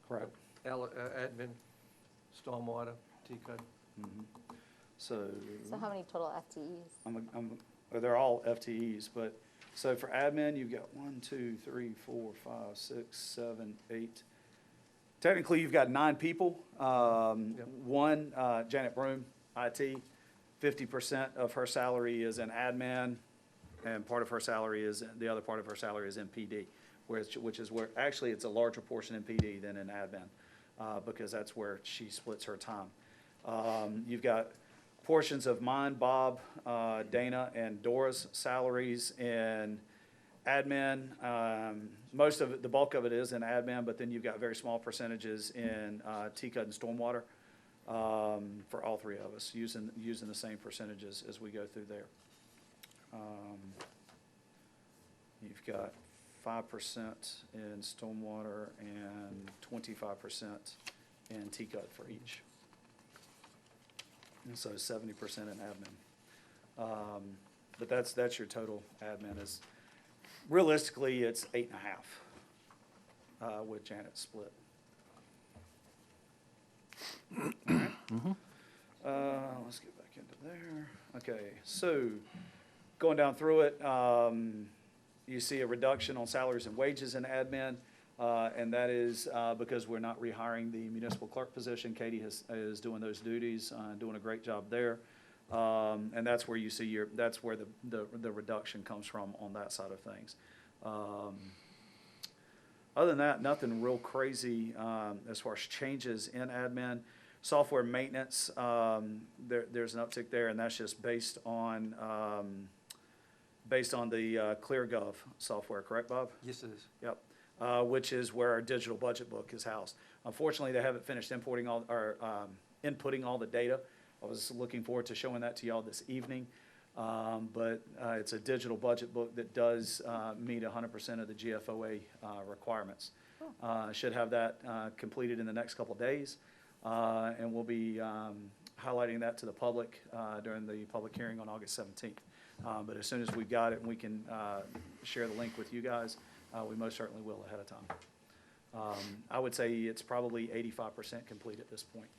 Correct. Admin, stormwater, TCUD. So, So how many total FTEs? they're all FTEs, but, so for admin, you've got 1, 2, 3, 4, 5, 6, 7, 8. Technically, you've got 9 people. One, Janet Broom, IT, 50% of her salary is in admin, and part of her salary is, the other part of her salary is in PD, which is where, actually, it's a larger portion in PD than in admin, because that's where she splits her time. You've got portions of mine, Bob, Dana, and Dora's salaries in admin. Most of it, the bulk of it is in admin, but then you've got very small percentages in TCUD and stormwater for all three of us, using the same percentages as we go through there. You've got 5% in stormwater and 25% in TCUD for each. And so 70% in admin. But that's your total admin is, realistically, it's 8.5 with Janet's split. All right. Let's get back into there. Okay, so going down through it, you see a reduction on salaries and wages in admin, and that is because we're not rehiring the municipal clerk position. Katie is doing those duties, doing a great job there. And that's where you see that's where the reduction comes from on that side of things. Other than that, nothing real crazy as far as changes in admin. Software maintenance, there's an uptick there, and that's just based on the ClearGov software, correct, Bob? Yes, it is. Yep, which is where our digital budget book is housed. Unfortunately, they haven't finished inputting all the data. I was looking forward to showing that to y'all this evening. But it's a digital budget book that does meet 100% of the GFOA requirements. Should have that completed in the next couple of days. And we'll be highlighting that to the public during the public hearing on August 17th. But as soon as we've got it and we can share the link with you guys, we most certainly will ahead of time. I would say it's probably 85% complete at this point.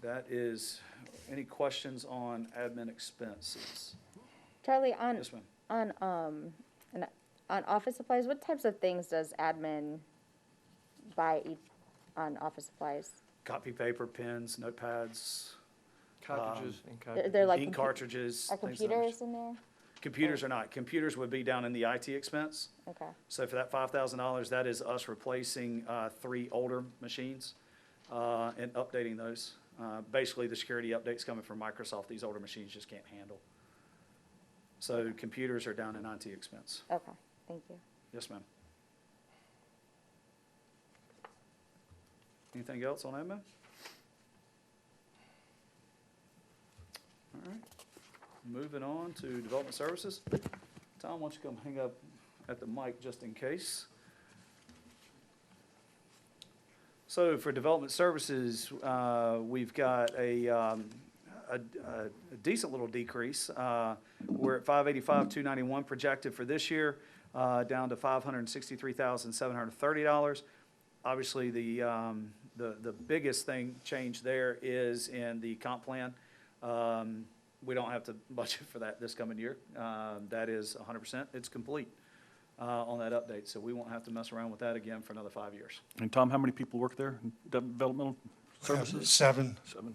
That is, any questions on admin expenses? Charlie, on Yes, ma'am. on office supplies, what types of things does admin buy on office supplies? copy paper, pens, notepads, Cartridges and They're cartridges. like, ink cartridges. are things of that computers in there? Computers are not. Computers would be down in the IT expense. Okay, So for that $5,000, that is us replacing 3 older machines and updating those. Basically, the security updates coming from Microsoft, these older machines just can't handle. So computers are down in IT expense. okay, thank you. Yes, ma'am. Anything else on admin? All right. Moving on to development services. Tom, why don't you come hang up at the mic just in case? So for development services, we've got a decent little decrease. We're at 585,291 projected for this year, down to $563,730. Obviously, the biggest change there is in the comp plan. We don't have to budget for that this coming year. That is 100%. It's complete on that update, so we won't have to mess around with that again for another 5 years. And Tom, how many people work there in developmental services? 7, 7.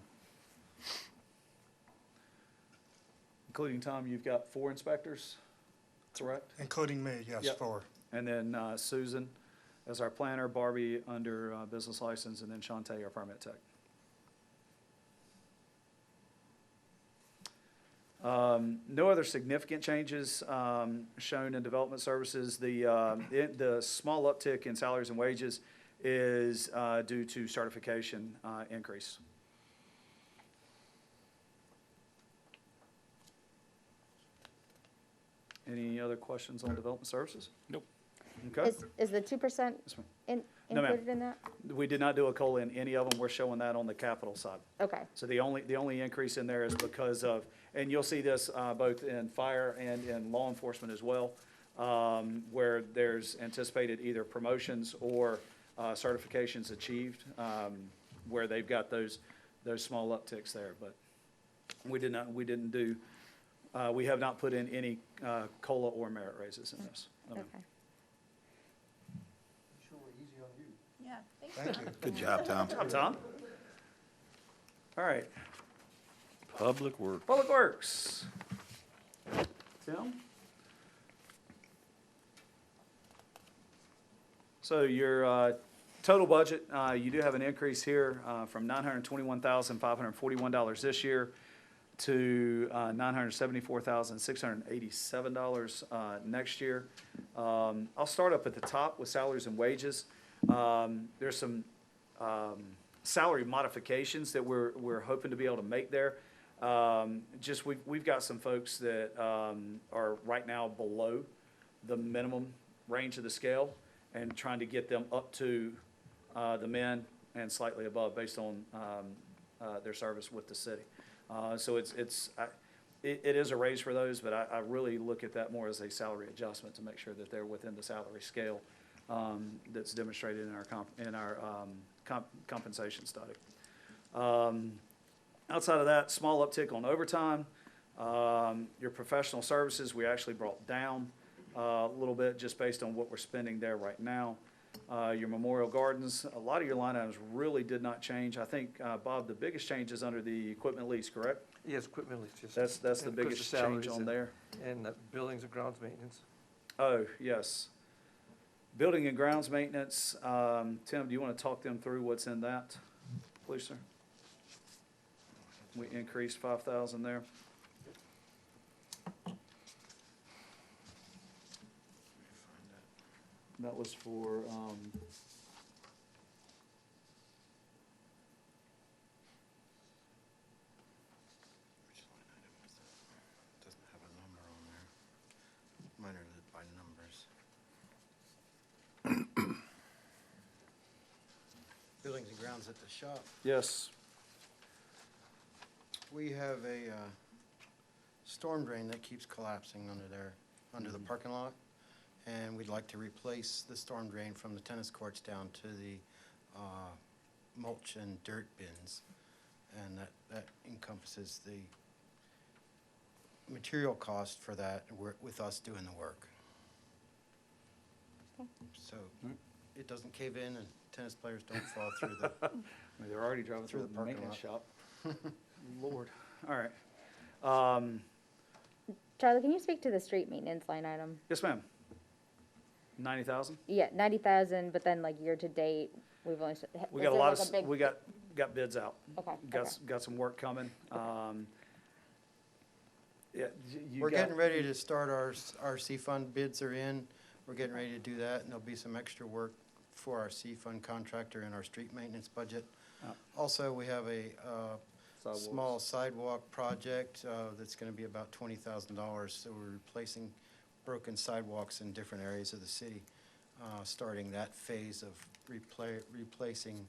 Including Tom, you've got 4 inspectors, correct? including me, yes, Yep. 4. And then Susan as our planner, Barbie under business license, and then Shantae, our permit tech. No other significant changes shown in development services. The small uptick in salaries and wages is due to certification increase. Any other questions on development services? Nope. Okay. Is the 2% Yes, ma'am. included No, ma'am. in that? We did not do a COLA in any of them. We're showing that on the capital side. Okay, So the only increase in there is because of, and you'll see this both in fire and in law enforcement as well, where there's anticipated either promotions or certifications achieved, where they've got those small upticks there. But we didn't do, we have not put in any COLA or merit raises in this. No, ma'am. okay. Thank you. Good job, Tom. Good job, Tom. All right, Public Works. Public Works. Tim? So your total budget, you do have an increase here from $921,541 this year to $974,687 next year. I'll start up at the top with salaries and wages. There's some salary modifications that we're hoping to be able to make there. Just we've got some folks that are right now below the minimum range of the scale and trying to get them up to the men and slightly above based on their service with the city. So it is a raise for those, but I really look at that more as a salary adjustment to make sure that they're within the salary scale that's demonstrated in our compensation study. Outside of that, small uptick on overtime. Your professional services, we actually brought down a little bit just based on what we're spending there right now. Your memorial gardens, a lot of your line items really did not change. I think, Bob, the biggest change is under the equipment lease, correct? Yes, equipment lease, just. That's the and of course, biggest the change salaries on and- there. And the buildings and grounds maintenance. Oh, yes. Building and grounds maintenance, Tim, do you want to talk them through what's in that, please, sir? We increased 5,000 there. That was for, Which line item was that? Doesn't have a number on there. Mine are by numbers. Buildings and grounds at the shop. yes, We have a storm drain that keeps collapsing under there, under the parking lot. And we'd like to replace the storm drain from the tennis courts down to the mulch and dirt bins. And that encompasses the material cost for that, with us doing the work. So it doesn't cave in and tennis players don't fall through the, I mean, they're already driving Through through the the parking maintenance shop. lot. Lord, all right. Charlie, can you speak to the street maintenance line item? Yes, ma'am. 90,000? Yeah, 90,000, but then like year to date, we've only. We is got a there lot like of, big- we got bids out. Okay, Got, okay. got some work coming. Yeah, you we're got- getting ready to start our C-Fund bids are in. We're getting ready to do that, and there'll be some extra work for our C-Fund contractor in our street maintenance budget. Oh. Also, we have a small sidewalk project that's going to be about $20,000. So we're replacing broken sidewalks in different areas of the city, starting that phase of replacing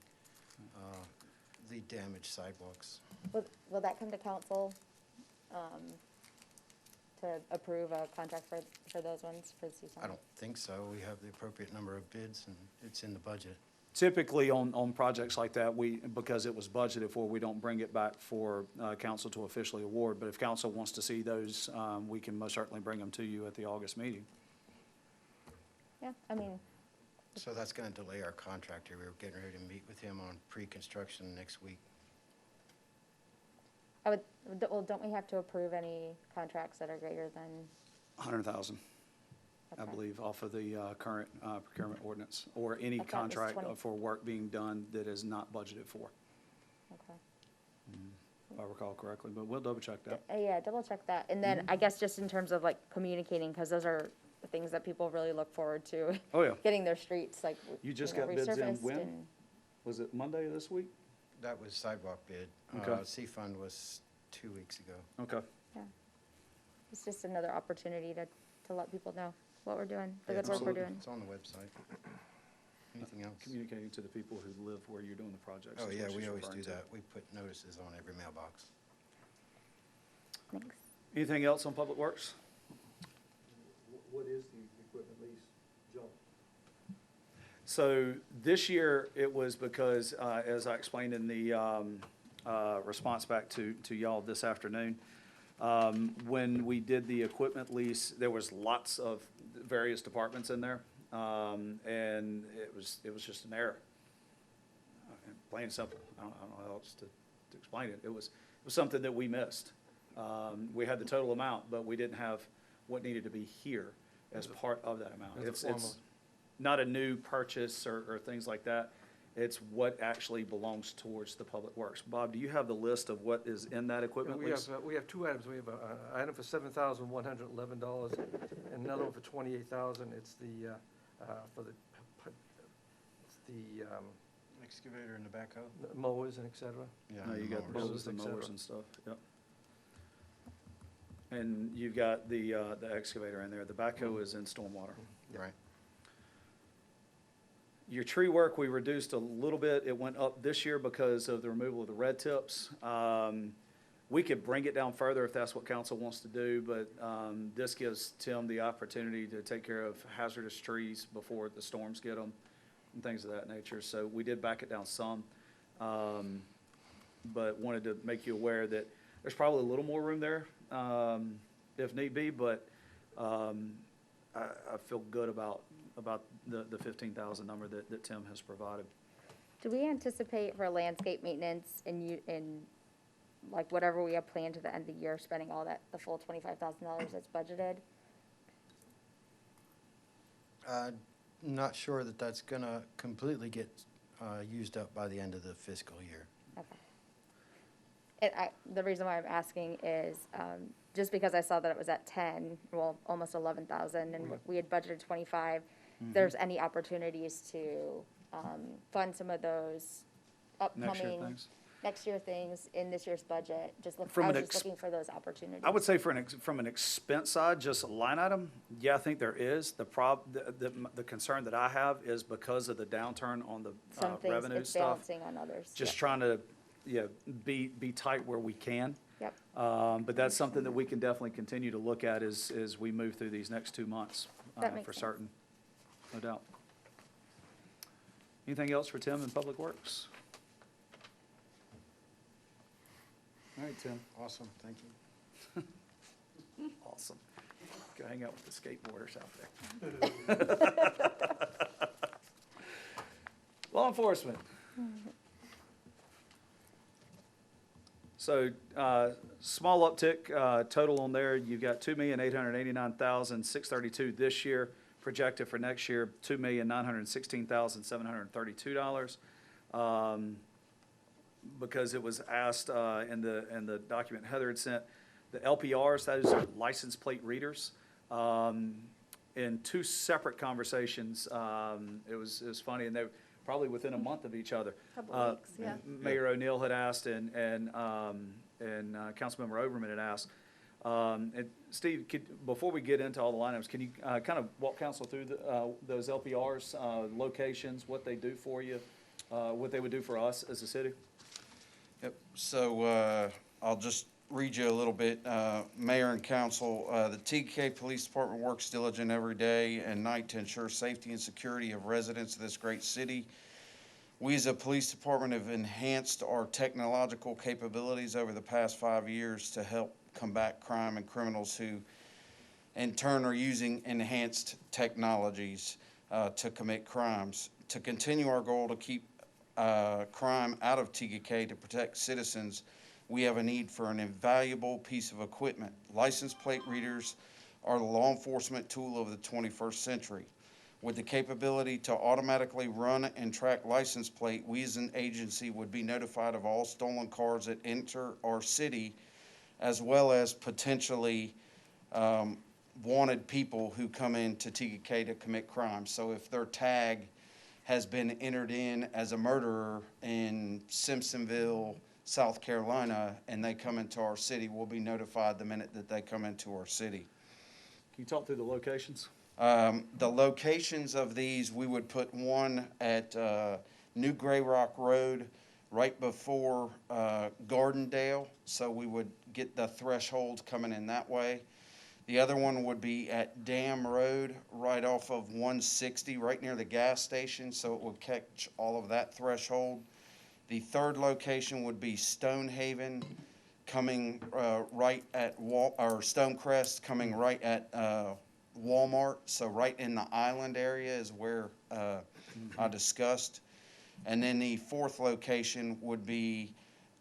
the damaged sidewalks. Will that come to council, to approve a contract for those ones, for the CSUN? I don't think so. We have the appropriate number of bids, and it's in the budget. Typically, on projects like that, because it was budgeted for, we don't bring it back for council to officially award. But if council wants to see those, we can most certainly bring them to you at the August meeting. Yeah, I mean, So that's going to delay our contractor. We're getting ready to meet with him on pre-construction next week. well, don't we have to approve any contracts that are greater than? 100,000, I Okay. believe, off of the current procurement ordinance, or any I thought it was contract 20. for work being done that is not budgeted for, Okay. if I recall correctly, but we'll double check that. Yeah, double check that. And then I guess just in terms of like communicating, because those are the things that people really look forward to, Oh, yeah. getting their streets like, You just know, got bids in resurfaced when? and- Was it Monday of this week? That was sidewalk bid. Okay. C-Fund was 2 weeks ago. Okay. Yeah. It's just another opportunity to let people know what we're doing, the Yeah, good work we're absolutely. doing. It's on the website. Anything else? Communicating to the people who live where you're doing the projects. Oh, is yeah, what we she's always referring do to. that. We put notices on every mailbox. Thanks. Anything else on Public Works? What is the equipment lease jump? So this year, it was because, as I explained in the response back to y'all this afternoon, when we did the equipment lease, there was lots of various departments in there, and it was just an error. Plain and simple. I don't know how else to explain it. It was something that we missed. We had the total amount, but we didn't have what needed to be here as part of that amount. As a It's form of- not a new purchase or things like that. It's what actually belongs towards the Public Works. Bob, do you have the list of what is in that equipment lease? We have two items. We have an item for $7,111 and another one for $28,000. It's the, for the, it's the Excavator and the backhoe? mowers and et cetera. Yeah. No, you got the mowers. builders and et cetera. mowers and stuff, yep. And you've got the excavator in there. The backhoe is in stormwater. Right. Your tree work, we reduced a little bit. It went up this year because of the removal of the red tips. We could bring it down further if that's what council wants to do, but this gives Tim the opportunity to take care of hazardous trees before the storms get them and things of that nature. So we did back it down some, but wanted to make you aware that there's probably a little more room there if need be, but I feel good about the 15,000 number that Tim has provided. Do we anticipate for landscape maintenance in like whatever we have planned to the end of the year, spending all that, the full $25,000 that's budgeted? Not sure that that's going to completely get used up by the end of the fiscal year. Okay. The reason why I'm asking is, just because I saw that it was at 10, well, almost 11,000, and we had budgeted 25, if there's any opportunities to, fund some of those Next year upcoming, things? next year things in this year's budget, I From was an just looking for those opportunities. I would say from an expense side, just a line item, yeah, I think there is. The concern that I have is because of the downturn on the Some things, revenue it's stuff. balancing on others. Just Yeah. trying to, be tight where we can. Yep. But that's something that we can definitely continue to look at as we move through these next 2 months, That makes for sense. certain, no doubt. Anything else for Tim in Public Works? All right, Tim. Awesome, thank you. Awesome. Go hang out with the skateboarders out there. enforcement. So, small uptick, total on there, you've got 2,889,632 this year, projected for next year, $2,916,732. Because it was asked, in the document Heather had sent, the LPRs, those are license plate readers. In two separate conversations, it was funny, and they were probably within a month of each other. Couple weeks, yeah. Mayor O'Neill had asked, and Councilmember Overman had asked. And Steve, before we get into all the line items, can you kind of walk council through those LPRs, locations, what they do for you, what they would do for us as a city? Yep, so I'll just read you a little bit. Mayor and council, the TK Police Department works diligent every day and night to ensure safety and security of residents of this great city. We as a police department have enhanced our technological capabilities over the past 5 years to help combat crime and criminals who in turn are using enhanced technologies to commit crimes. To continue our goal to keep crime out of TKK to protect citizens, we have a need for an invaluable piece of equipment. License plate readers are the law enforcement tool of the 21st century. With the capability to automatically run and track license plate, we as an agency would be notified of all stolen cars that enter our city, as well as potentially wanted people who come into TKK to commit crimes. So if their tag has been entered in as a murderer in Simpsonville, South Carolina, and they come into our city, we'll be notified the minute that they come into our city. Can you talk through the locations? The locations of these, we would put one at New Gray Rock Road, right before Gardendale, so we would get the threshold coming in that way. The other one would be at Dam Road, right off of 160, right near the gas station, so it would catch all of that threshold. The third location would be Stonehaven, coming right at Stonecrest, coming right at Walmart, so right in the island area is where I discussed. And then the fourth location would be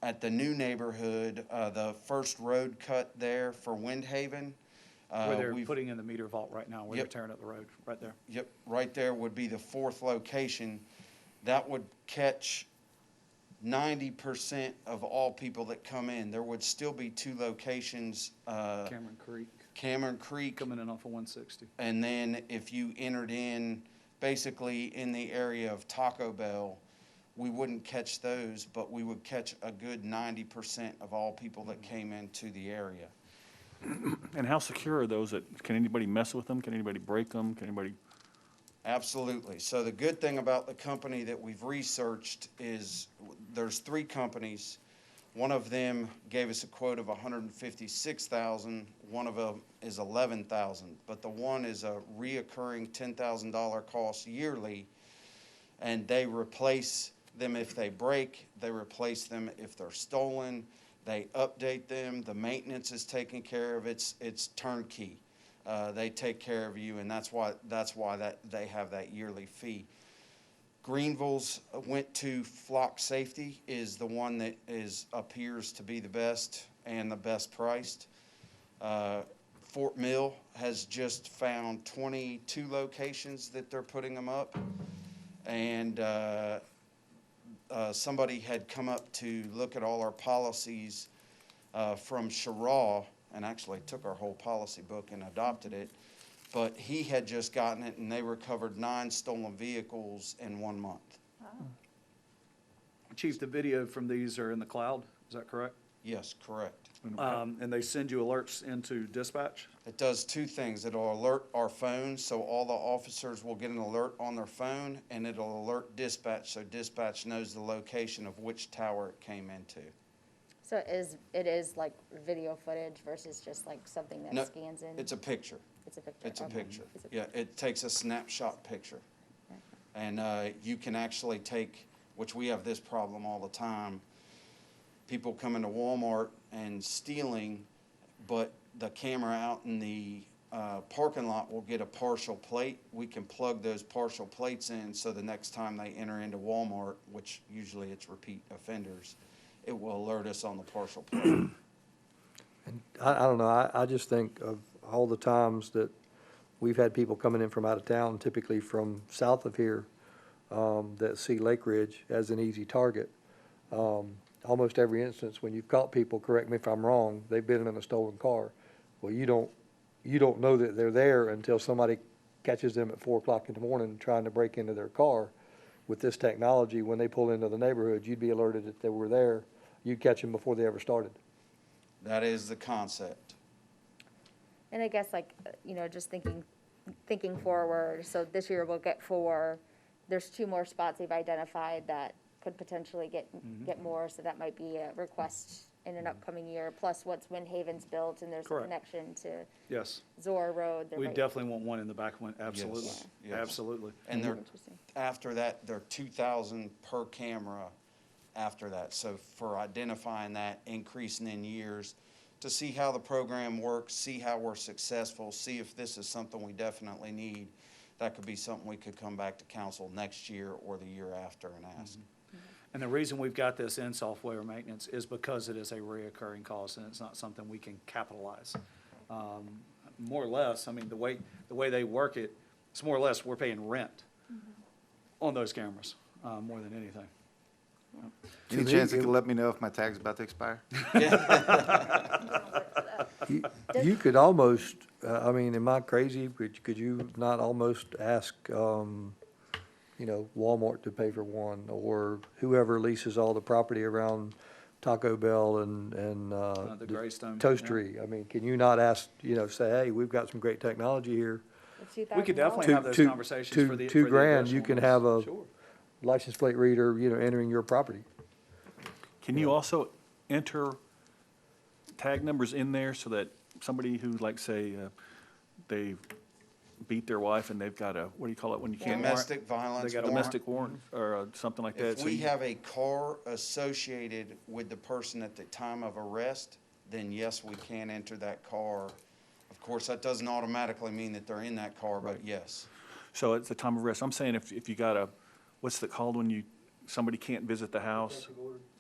at the new neighborhood, the first road cut there for Windhaven. Where they're putting in the meter vault right now, where they're tearing up the road, right there. Yep, right there would be the fourth location. That would catch 90% of all people that come in. There would still be two locations. Cameron Creek. Coming in off of 160. And then if you entered in basically in the area of Taco Bell, we wouldn't catch those, but we would catch a good 90% of all people that came into the area. And how secure are those? Can anybody mess with them? Can anybody break them? Can anybody? Absolutely. So the good thing about the company that we've researched is there's 3 companies. One of them gave us a quote of $156,000. One of them is $11,000. But the one is a reoccurring $10,000 cost yearly, and they replace them if they break. They replace them if they're stolen. They update them. The maintenance is taken care of. It's turnkey. They take care of you, and that's why they have that yearly fee. Greenville's went to Flock Safety is the one that appears to be the best and the best priced. Fort Mill has just found 22 locations that they're putting them up, and somebody had come up to look at all our policies from Sherraw, and actually took our whole policy book and adopted it, but he had just gotten it, and they recovered 9 stolen vehicles in 1 month. Wow. Chief, the video from these are in the cloud, is that correct? Yes, correct. And they send you alerts into dispatch? It does 2 things. It'll alert our phones, so all the officers will get an alert on their phone, and it'll alert dispatch, so dispatch knows the location of which tower it came into. So it is like video footage versus just like something that No, scans in? It's a picture. It's a picture. It's a okay. picture. It's a Yeah, it takes a snapshot picture. Okay. And you can actually take, which we have this problem all the time, people come into Walmart and stealing, but the camera out in the parking lot will get a partial plate. We can plug those partial plates in, so the next time they enter into Walmart, which usually it's repeat offenders, it will alert us on the partial plate. And I don't know, I just think of all the times that we've had people coming in from out of town, typically from south of here, that see Lake Ridge as an easy target. Almost every instance, when you've caught people, correct me if I'm wrong, they've been in a stolen car. Well, you don't know that they're there until somebody catches them at 4 o'clock in the morning trying to break into their car. With this technology, when they pull into the neighborhood, you'd be alerted that they were there. You'd catch them before they ever started. That is the concept. And I guess like, just thinking forward, so this year we'll get 4. There's 2 more spots they've identified that could potentially get more, so that might be a request in an upcoming year. Plus, once Windhaven's built and there's a Correct. connection to Yes. Zora Road, there We might. definitely want one in the back one, absolutely, Yes, yes. absolutely. And they're, Interesting. after that, they're 2,000 per camera after that. So for identifying that, increasing in years, to see how the program works, see how we're successful, see if this is something we definitely need. That could be something we could come back to council next year or the year after and ask. And the reason we've got this in software maintenance is because it is a reoccurring cost and it's not something we can capitalize. More or less, I mean, the way they work it, it's more or less we're paying rent on those cameras, more than anything. Any me, chance you it- could let me know if my tag's about to expire? You could almost, I mean, am I crazy? Could you not almost ask, Walmart to pay for one, or whoever leases all the property around Taco Bell and The Greystone. Toastery? I mean, can you not ask, say, hey, we've got some great technology here. We could definitely Two- have those two- conversations two- for the. $2 for the grand, you additional can have ones. a- Sure. License plate reader, entering your property. Can you also enter tag numbers in there so that somebody who, like, say, they beat their wife and they've got a, what do you call it when you can't? Domestic violence They got a warrant. Domestic warrant or something like that? If so we you- have a car associated with the person at the time of arrest, then yes, we can enter that car. Of course, that doesn't automatically mean that they're in that car, but yes. So it's the time of arrest. I'm saying if you got a, what's it called when somebody can't visit the house?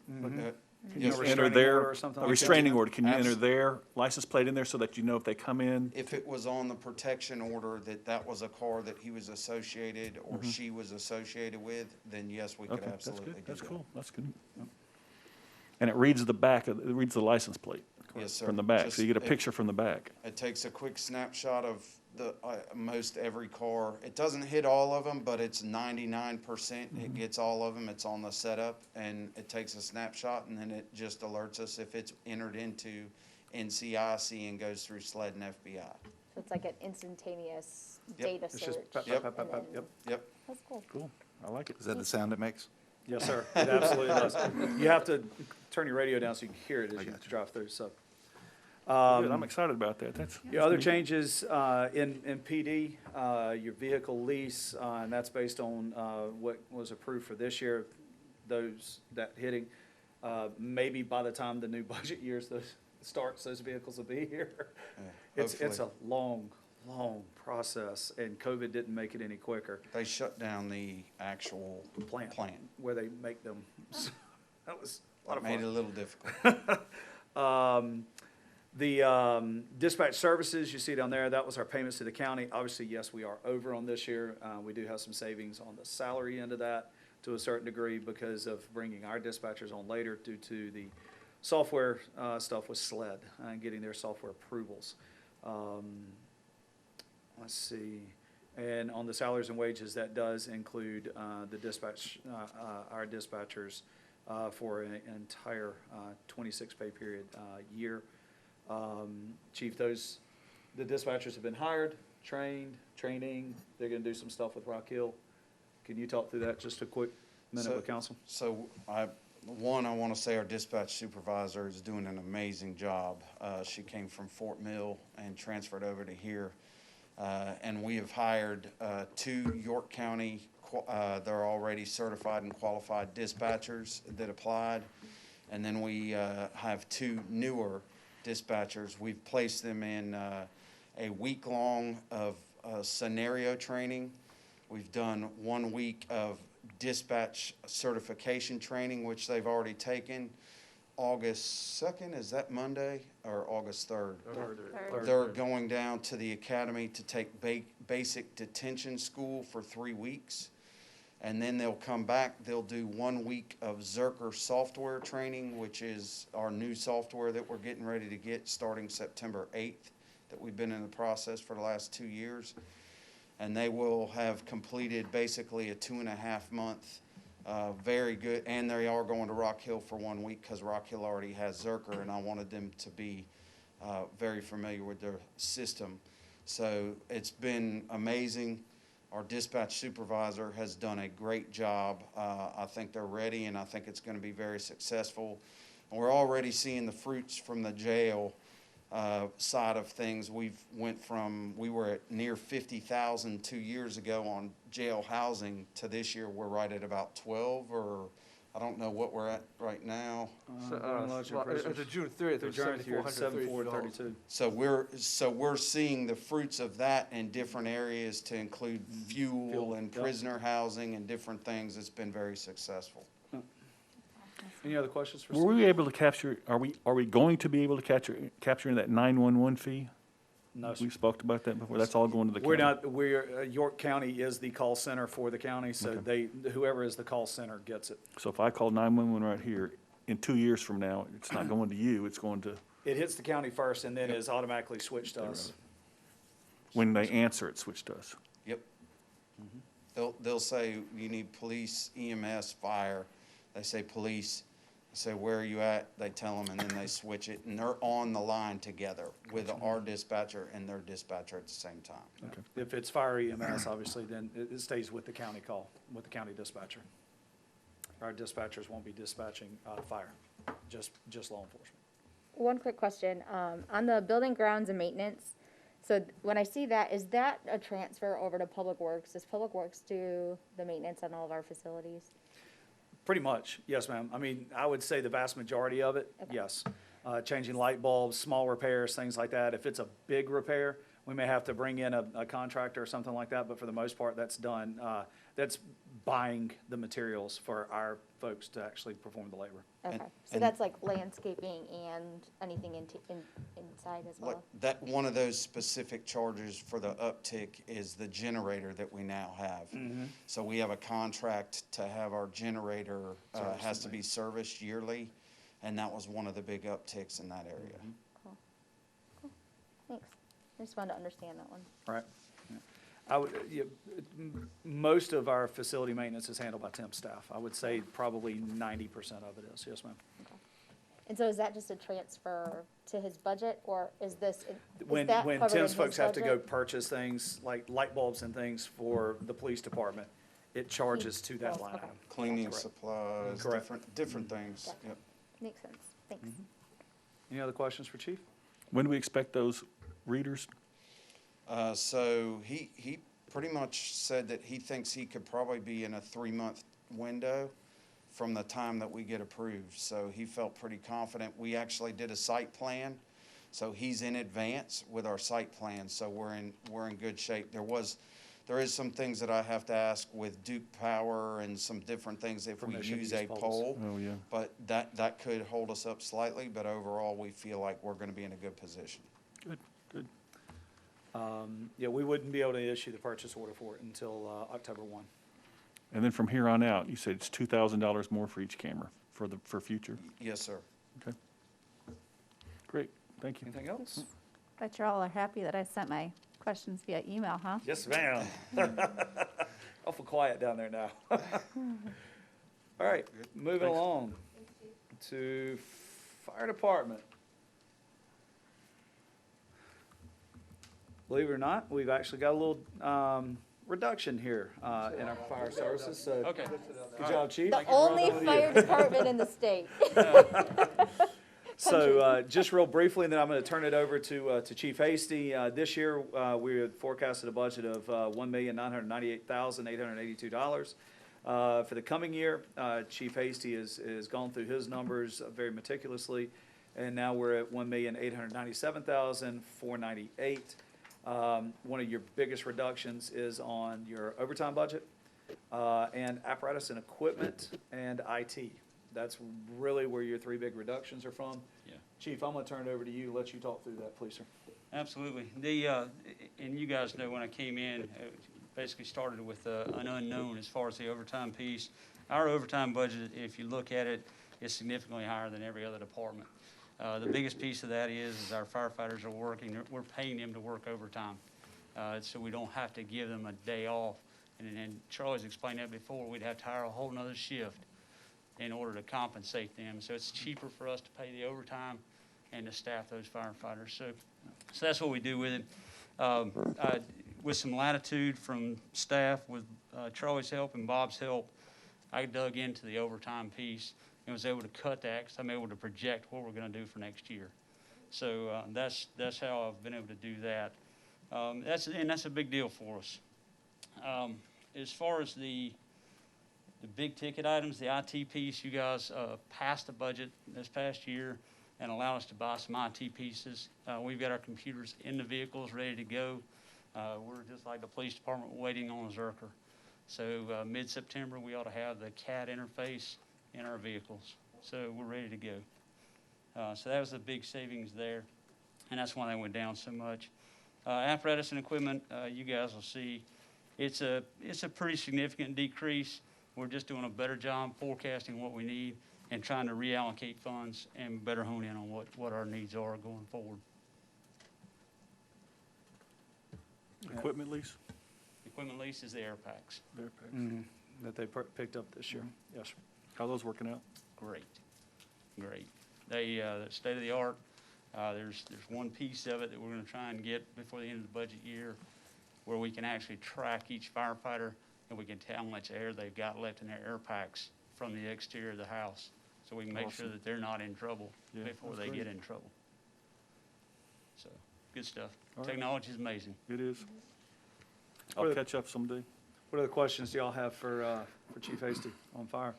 Uh, Can yes, you sir. enter restraining their, order or something a like that? restraining order, can you enter Abs- their license plate in there so that you know if they come in? If it was on the protection order that was a car that he was associated or she was associated with, then yes, we could Okay, that's absolutely good, do that's that. cool, that's good. And it reads the back, it reads the license plate Yes, sir. from the back, Just- so you get a it- picture from the back. It takes a quick snapshot of most every car. It doesn't hit all of them, but it's 99%. It gets all of them. It's on the setup, and it takes a snapshot, and then it just alerts us if it's entered into NCIC and goes through SLED and FBI. So it's like an instantaneous Yep. data It's search. just pop, Yep. pop, pop, pop, yep. Yep. That's cool. Cool, I like it. Is that the sound it makes? Yes, sir. It absolutely does. You have to turn your radio down so you can hear it as you got you. drive through, so. Good, I'm excited about that, that's. Your other changes in PD, your vehicle lease, and that's based on what was approved for this year, that hitting. Maybe by the time the new budget years starts, those vehicles will be here. Yeah, It's a hopefully. long process, and COVID didn't make it any quicker. They shut down the actual Plant. plant. Where they make them. That was a lot of That made it a fun. little difficult. The dispatch services, you see down there, that was our payments to the county. Obviously, yes, we are over on this year. We do have some savings on the salary end of that to a certain degree because of bringing our dispatchers on later due to the software stuff with SLED and getting their software approvals. Let's see. And on the salaries and wages, that does include the dispatch, our dispatchers for an entire 26 pay period year. Chief, the dispatchers have been hired, training, they're gonna do some stuff with Rock Hill. Can you talk through that, just a quick minute with council? So I want to say our dispatch supervisor is doing an amazing job. She came from Fort Mill and transferred over to here. And we have hired 2 York County, they're already certified and qualified dispatchers that applied. And then we have 2 newer dispatchers. We've placed them in a week-long of scenario training. We've done 1 week of dispatch certification training, which they've already taken. August 2nd, is that Monday, or August 3rd? They're going down to the academy to take basic detention school for 3 weeks. And then they'll come back, they'll do 1 week of Zerker software training, which is our new software that we're getting ready to get starting September 8th, that we've been in the process for the last 2 years. And they will have completed basically a 2.5 month, very good, and they are going to Rock Hill for 1 week because Rock Hill already has Zerker, and I wanted them to be very familiar with their system. So it's been amazing. Our dispatch supervisor has done a great job. I think they're ready, and I think it's going to be very successful. And we're already seeing the fruits from the jail side of things. We were at near 50,000 2 years ago on jail housing to this year. We're right at about 12, or I don't know what we're at right now. As of June 30th, it was $7,432. So we're seeing the fruits of that in different areas to include fuel and prisoner housing and different things. It's been very successful. Any other questions for Were Steve? we able to capture, are we going to be able to capture that 911 fee? No, sir. We spoke about that before. That's all going to the county. York County is the call center for the county, so whoever is the call center gets it. So if I call 911 right here, in 2 years from now, it's not going to you, it's going to, It hits the county first and then is automatically switched to us. when they answer, it switched to us. Yep. They'll say, you need police, EMS, fire. They say police. I say, where are you at? They tell them, and then they switch it, and they're on the line together with our dispatcher and their dispatcher at the same time. If it's fire EMS, obviously, then it stays with the county call, with the county dispatcher. Our dispatchers won't be dispatching fire, just law enforcement. One quick question, on the building grounds and maintenance, so when I see that, is that a transfer over to Public Works? Does Public Works do the maintenance on all of our facilities? Pretty much, yes, ma'am. I mean, I would say the vast majority of it, Okay. yes. Changing light bulbs, small repairs, things like that. If it's a big repair, we may have to bring in a contractor or something like that, but for the most part, that's done. That's buying the materials for our folks to actually perform the labor. Okay, so and- that's like landscaping and anything inside as Like well? that, one of those specific charges for the uptick is the generator that we now have. So we have a contract to have our generator, has to be serviced yearly, and that was one of the big upticks in that area. Cool. Thanks. I just wanted to understand that one. Right. Most of our facility maintenance is handled by temp staff. I would say probably 90% of it is, yes, ma'am. And so is that just a transfer to his budget, or is this, is When that covered in Tim's his folks have to go budget? purchase things like light bulbs and things for the police department, it charges to that line Okay. item. Cleaning Correct. supplies, Correct. different things. Gotcha. Yep. Makes sense. Thanks. Any other questions for Chief? When do we expect those readers? So he pretty much said that he thinks he could probably be in a 3-month window from the time that we get approved. So he felt pretty confident. We actually did a site plan, so he's in advance with our site plan. So we're in good shape. There is some things that I have to ask with Duke Power and some different things if we Permission to use use a poles. pole. Oh, yeah. But that could hold us up slightly, but overall, we feel like we're gonna be in a good position. Good, good. Yeah, we wouldn't be able to issue the purchase order for it until October 1. And then from here on out, you said it's $2,000 more for each camera for future? Yes, sir. Okay. Great, thank you. Anything else? Bet you all are happy that I sent my questions via email, huh? Yes, ma'am. Awful quiet down there now. All right, moving along to fire department. Believe it or not, we've actually got a little reduction here in our fire services, so. Okay. Good job, Chief. The only fire department in the state. So, just real briefly, and then I'm going to turn it over to Chief Hasty. This year, we had forecasted a budget of $1,998,882. For the coming year, Chief Hasty has gone through his numbers very meticulously, and now we're at $1,897,498. One of your biggest reductions is on your overtime budget, and apparatus and equipment and IT. That's really where your three big reductions are from. Yeah. Chief, I'm gonna turn it over to you, let you talk through that, please, sir. Absolutely. And you guys know when I came in, it basically started with an unknown as far as the overtime piece. Our overtime budget, if you look at it, is significantly higher than every other department. The biggest piece of that is our firefighters are working, we're paying them to work overtime. So we don't have to give them a day off. And Charlie's explained that before, we'd have to hire a whole nother shift in order to compensate them. So it's cheaper for us to pay the overtime and to staff those firefighters. So that's what we do with it. With some latitude from staff, with Charlie's help and Bob's help, I dug into the overtime piece and was able to cut that because I'm able to project what we're going to do for next year. So that's how I've been able to do that. That's a big deal for us. As far as the big ticket items, the IT piece, you guys passed the budget this past year and allowed us to buy some IT pieces. We've got our computers in the vehicles ready to go. We're just like the police department waiting on a Zerker. So mid-September, we ought to have the CAD interface in our vehicles. So we're ready to go. So that was a big savings there, and that's why they went down so much. Apparatus and equipment, you guys will see, it's a pretty significant decrease. We're just doing a better job forecasting what we need and trying to reallocate funds and better hone in on what our needs are going forward. Equipment lease? Equipment lease is the air packs. Their packs. That they picked up this year. Yes, sir. How are those working out? Great. They, state of the art. There's one piece of it that we're gonna try and get before the end of the budget year where we can actually track each firefighter and we can tell how much air they've got left in their air packs from the exterior of the house. So we can make sure Awesome. that they're not in trouble Yeah, before that's they great. get in trouble. So, good stuff. All right. Technology is amazing. It is. What I'll are- catch up someday. What other questions do y'all have for Chief Hasty on fire?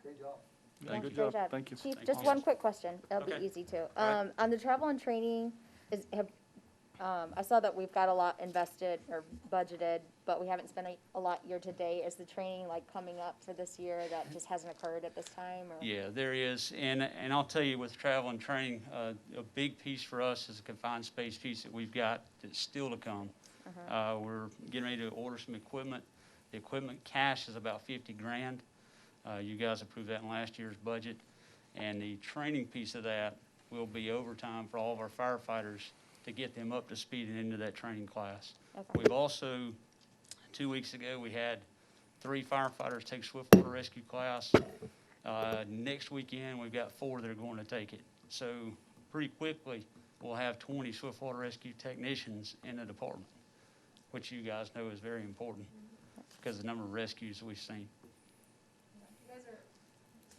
Great job. Yeah, Good great job. Thank you. Chief, Thank just you. one quick question. It'll Okay. be easy too. All right. On the travel and training, I saw that we've got a lot invested or budgeted, but we haven't spent a lot year to date. Is the training like coming up for this year that just hasn't occurred at this time? Or? Yeah, there is, and I'll tell you, with travel and training, a big piece for us is a confined space piece that we've got that's still to come. We're getting ready to order some equipment. The equipment cash is about 50 grand. You guys approved that in last year's budget, and the training piece of that will be overtime for all of our firefighters to get them up to speed and into that training class. Okay. We've also, 2 weeks ago, we had 3 firefighters take swiftwater rescue class. Next weekend, we've got 4 that are going to take it. So pretty quickly, we'll have 20 swiftwater rescue technicians in the department, which you guys know is very important because of the number of rescues we've seen.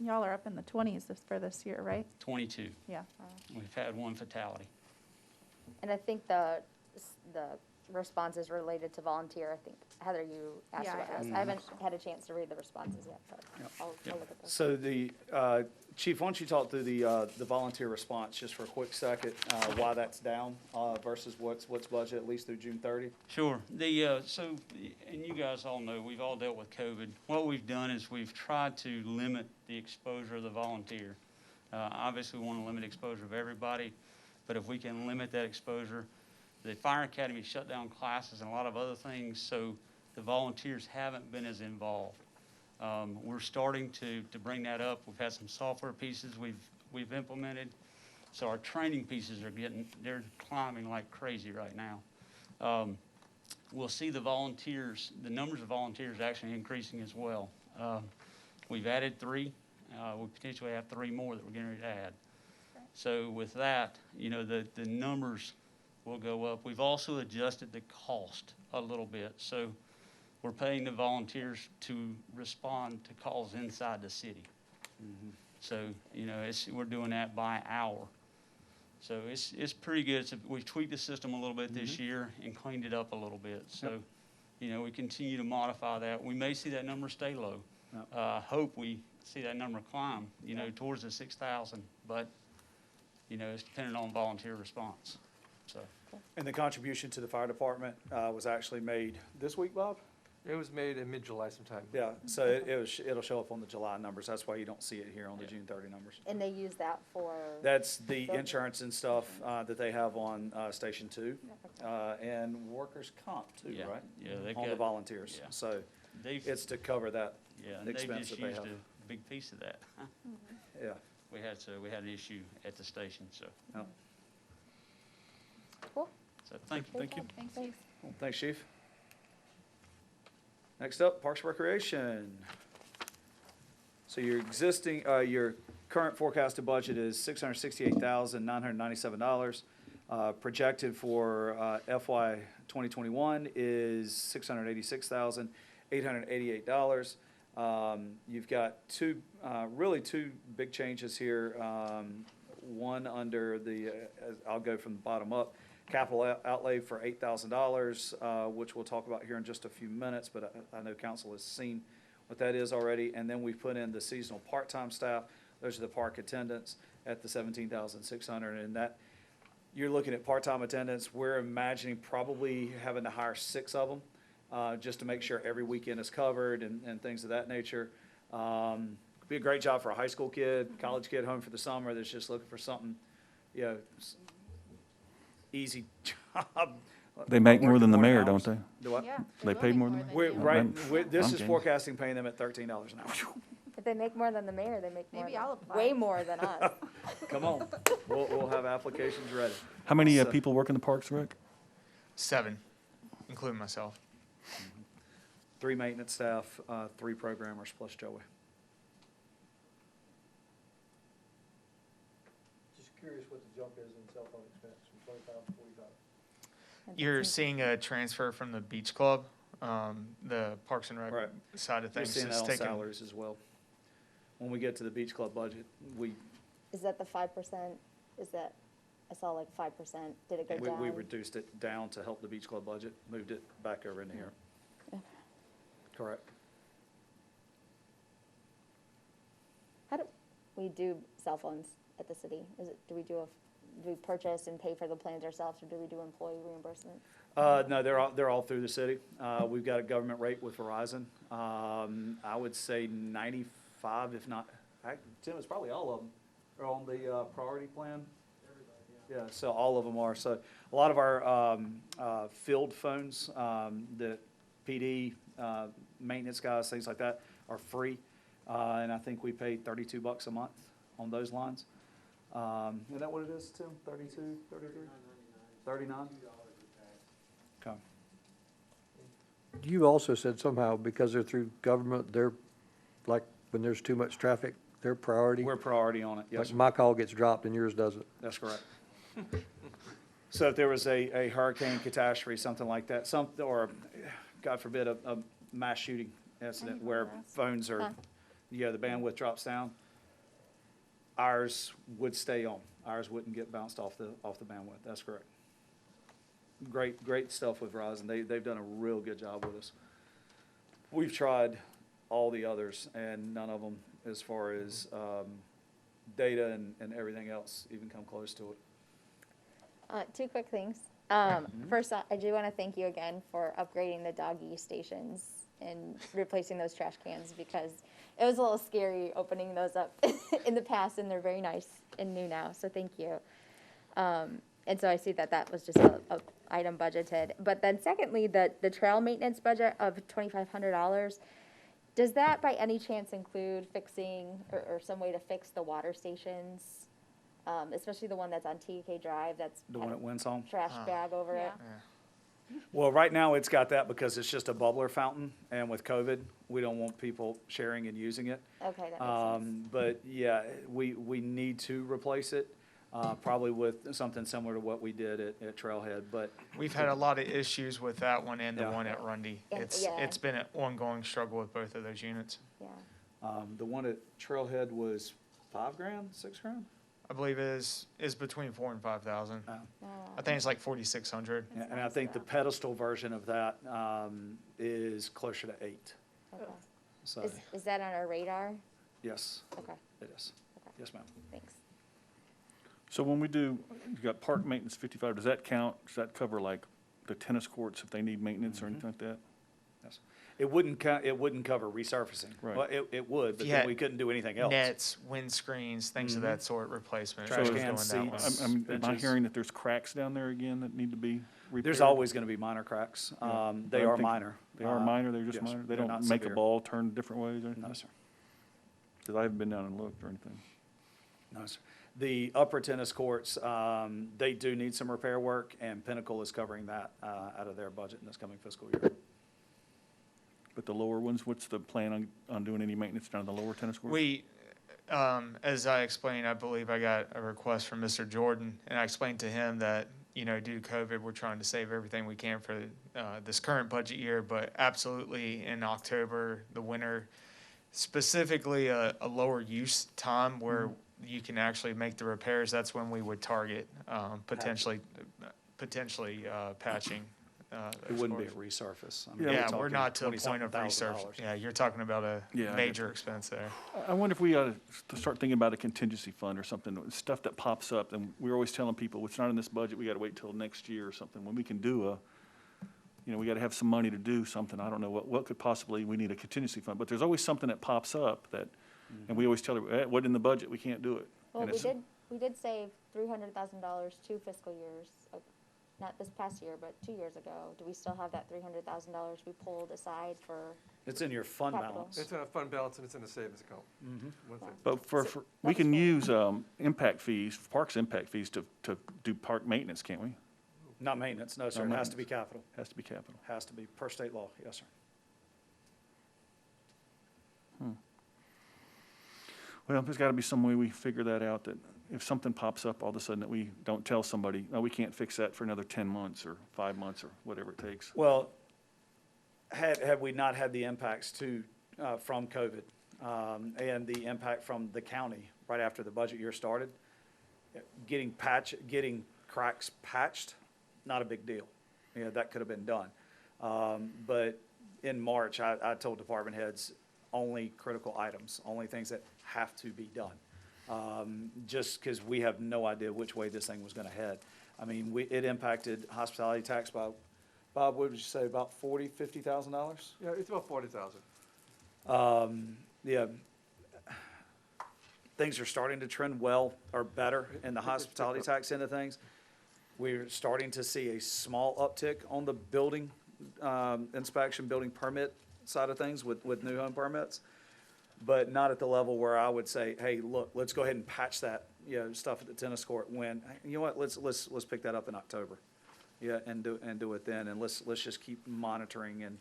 Y'all are up in the 20s for this year, right? 22. Yeah. We've had 1 fatality. And I think the responses related to volunteer, I think, Heather, you asked Yeah, I about those. asked I haven't had a chance to read the responses yet, but I'll look at those. So the, Chief, why don't you talk through the volunteer response just for a quick second, why that's down versus what's budgeted at least through June 30? Sure. So, and you guys all know, we've all dealt with COVID. What we've done is we've tried to limit the exposure of the volunteer. Obviously, we want to limit exposure of everybody, but if we can limit that exposure, the Fire Academy shut down classes and a lot of other things, so the volunteers haven't been as involved. We're starting to bring that up. We've had some software pieces we've implemented. So our training pieces they're climbing like crazy right now. We'll see the numbers of volunteers actually increasing as well. We've added 3. We potentially have 3 more that we're getting ready to add. So with that, the numbers will go up. We've also adjusted the cost a little bit. So we're paying the volunteers to respond to calls inside the city. So, we're doing that by hour. So it's pretty good. We've tweaked the system a little bit this year and cleaned it up a little bit. So, we continue to modify that. We may see that number stay low. Hope we see that number climb, towards the 6,000. But, it's dependent on volunteer response. So, and the contribution to the fire department was actually made this week, Bob? It was made in mid-July sometime. Yeah, so it'll show up on the July numbers. That's why you don't see it here on the June 30 numbers. And they use that for? That's the insurance and stuff that they have on Station 2 and workers' comp too, Yeah, right? yeah, they've On the got- volunteers. yeah. So They've, it's to cover that yeah, and they expense just that they used have. a big piece of that. Yeah. We had an issue at the station, so, Yeah. Cool. so thank you. Thank you. Thanks, Chief. Well, thanks, Chief. Next up, Parks and Recreation. So your existing, your current forecasted budget is $668,997. Projected for FY 2021 is $686,888. You've got really two big changes here. One under the, I'll go from the bottom up, capital outlay for $8,000, which we'll talk about here in just a few minutes, but I know council has seen what that is already. And then we've put in the seasonal part-time staff. Those are the park attendants at the $17,600. And that, you're looking at part-time attendants, we're imagining probably having to hire 6 of them, just to make sure every weekend is covered and things of that nature. Be a great job for a high school kid, college kid home for the summer that's just looking for something, easy job. They make more than the mayor, Working don't hours. they? Do what? Yeah. They will pay make more than- We're, Yeah. right, this I'm is game. forecasting paying them at $13 an hour. If they make more than the mayor, they make more. Maybe than- I'll apply. Way more than us. Come on, we'll have applications ready. How many So- people work in the Parks Rec? 7, including myself. 3 maintenance staff, 3 programmers plus Joey. Just curious what the jump is in cell phone expense from 25 to 45. You're seeing a transfer from the beach club, the Parks and Rec Right. side of You're things. seeing is that on taking- salaries as well. When we get to the beach club budget, Is that the 5%? Is that, I saw like 5%. Did it go down? we reduced it down to help the beach club budget, moved it back over into here. Correct. How do we do cell phones at the city? Is it, do we purchase and pay for the plans ourselves, or do we do employee reimbursement? No, they're all through the city. We've got a government rate with Verizon. I would say 95, if not, Tim, it's probably all of them are on the priority plan. Yeah, so all of them are. So a lot of our field phones, the PD, maintenance guys, things like that, are free. And I think we pay $32 a month on those lines. Is that what it is, Tim? 32, 33? 39? Okay. You also said somehow because they're through government, they're, like, when there's too much traffic, they're priority? We're priority on it, yes, Like sir. my call gets dropped and yours doesn't? That's correct. So if there was a hurricane catastrophe, something like that, or, God forbid, a mass shooting incident where phones are, the bandwidth drops down, ours would stay on. Ours wouldn't get bounced off the bandwidth. That's correct. Great stuff with Verizon. They've done a real good job with us. We've tried all the others, and none of them, as far as data and everything else, even come close to it. 2 quick things. First, I do want to thank you again for upgrading the doggy stations and replacing those trash cans, because it was a little scary opening those up in the past, and they're very nice and new now, so thank you. And so I see that was just a item budgeted. But then secondly, the trail maintenance budget of $2,500, does that by any chance include fixing or some way to fix the water stations? Especially the one that's on TK Drive, that's The one at Winsong? trash bag over it. Yeah. Well, right now, it's got that because it's just a bubbler fountain, and with COVID, we don't want people sharing and using it. Okay, that makes sense. But yeah, we need to replace it, probably with something similar to what we did at Trailhead, but We've had a lot of issues with that one and the Yeah. one at Rundy. Yeah, It's yeah. it's been an ongoing struggle with both of those units. Yeah. the one at Trailhead was $5,000, $6,000? I believe is between 4,000 and 5,000. Oh. I think it's like 4,600. And I think the pedestal version of that is closer to 8. Okay. So, Is that on our radar? yes, Okay, it is. Okay. Yes, ma'am. thanks. So when we do, you got park maintenance 55, does that count, does that cover like the tennis courts if they need maintenance or anything like that? Yes. It wouldn't cover resurfacing. Right. Well, it would, but Yeah. then we couldn't do anything else. Nets, windscreens, things of that sort, replacement. Trash goes cans, going that seats. way. Am I benches. hearing that there's cracks down there again that need to be repaired? There's always gonna be minor cracks. They I are think minor. They are minor, they're just yes, minor? They they're not don't make a severe. ball turn different ways or anything? No, sir. Because I haven't been down and looked or anything. No, sir. The upper tennis courts, they do need some repair work, and Pinnacle is covering that out of their budget in this coming fiscal year. But the lower ones, what's the plan on doing any maintenance down at the lower tennis courts? We, as I explained, I believe I got a request from Mr. Jordan, and I explained to him that, you know, due to COVID, we're trying to save everything we can for this current budget year, but absolutely in October, the winter, specifically a lower use time where you can actually make the repairs, that's when we would target potentially patching. It those wouldn't be a courts. resurface. I mean, Yeah, we're talking not to the point of $20-something resurface. thousand. Yeah, you're talking about a Yeah, I major get expense there. I wonder if we ought to start thinking about a contingency fund or something, stuff that pops up, and we're always telling people, it's not in this budget, we gotta wait till next year or something, when we can do we gotta have some money to do something, I don't know, what could possibly, we need a contingency fund, but there's always something that pops up that, and we always tell everybody, what in the budget, we can't do it. Well, And we it's- did save $300,000 2 fiscal years, not this past year, but 2 years ago. Do we still have that $300,000 we pulled aside for? It's in your fund Capital. balance. It's in a fund balance and it's in a savings account. One thing. But we can use, impact fees, parks impact fees to do park maintenance, can't we? Not maintenance, no, sir. No It has to be maintenance. capital. Has to be capital. Has to be per state law, yes, sir. Well, there's gotta be some way we figure that out, that if something pops up all of a sudden that we don't tell somebody, no, we can't fix that for another 10 months or 5 months or whatever it takes. Well, had we not had the impacts from COVID, and the impact from the county right after the budget year started, getting cracks patched, not a big deal. You know, that could have been done. But in March, I told department heads, only critical items, only things that have to be done. Just because we have no idea which way this thing was gonna head. I mean, it impacted hospitality tax by, Bob, what would you say, about $50,000? Yeah, it's about 40,000. Yeah. Things are starting to trend well or better in the hospitality tax end of things. We're starting to see a small uptick on the building inspection, building permit side of things with new home permits, but not at the level where I would say, hey, look, let's go ahead and patch that, stuff at the tennis court when, you know what, let's pick that up in October. Yeah, and do it then, and let's just keep monitoring and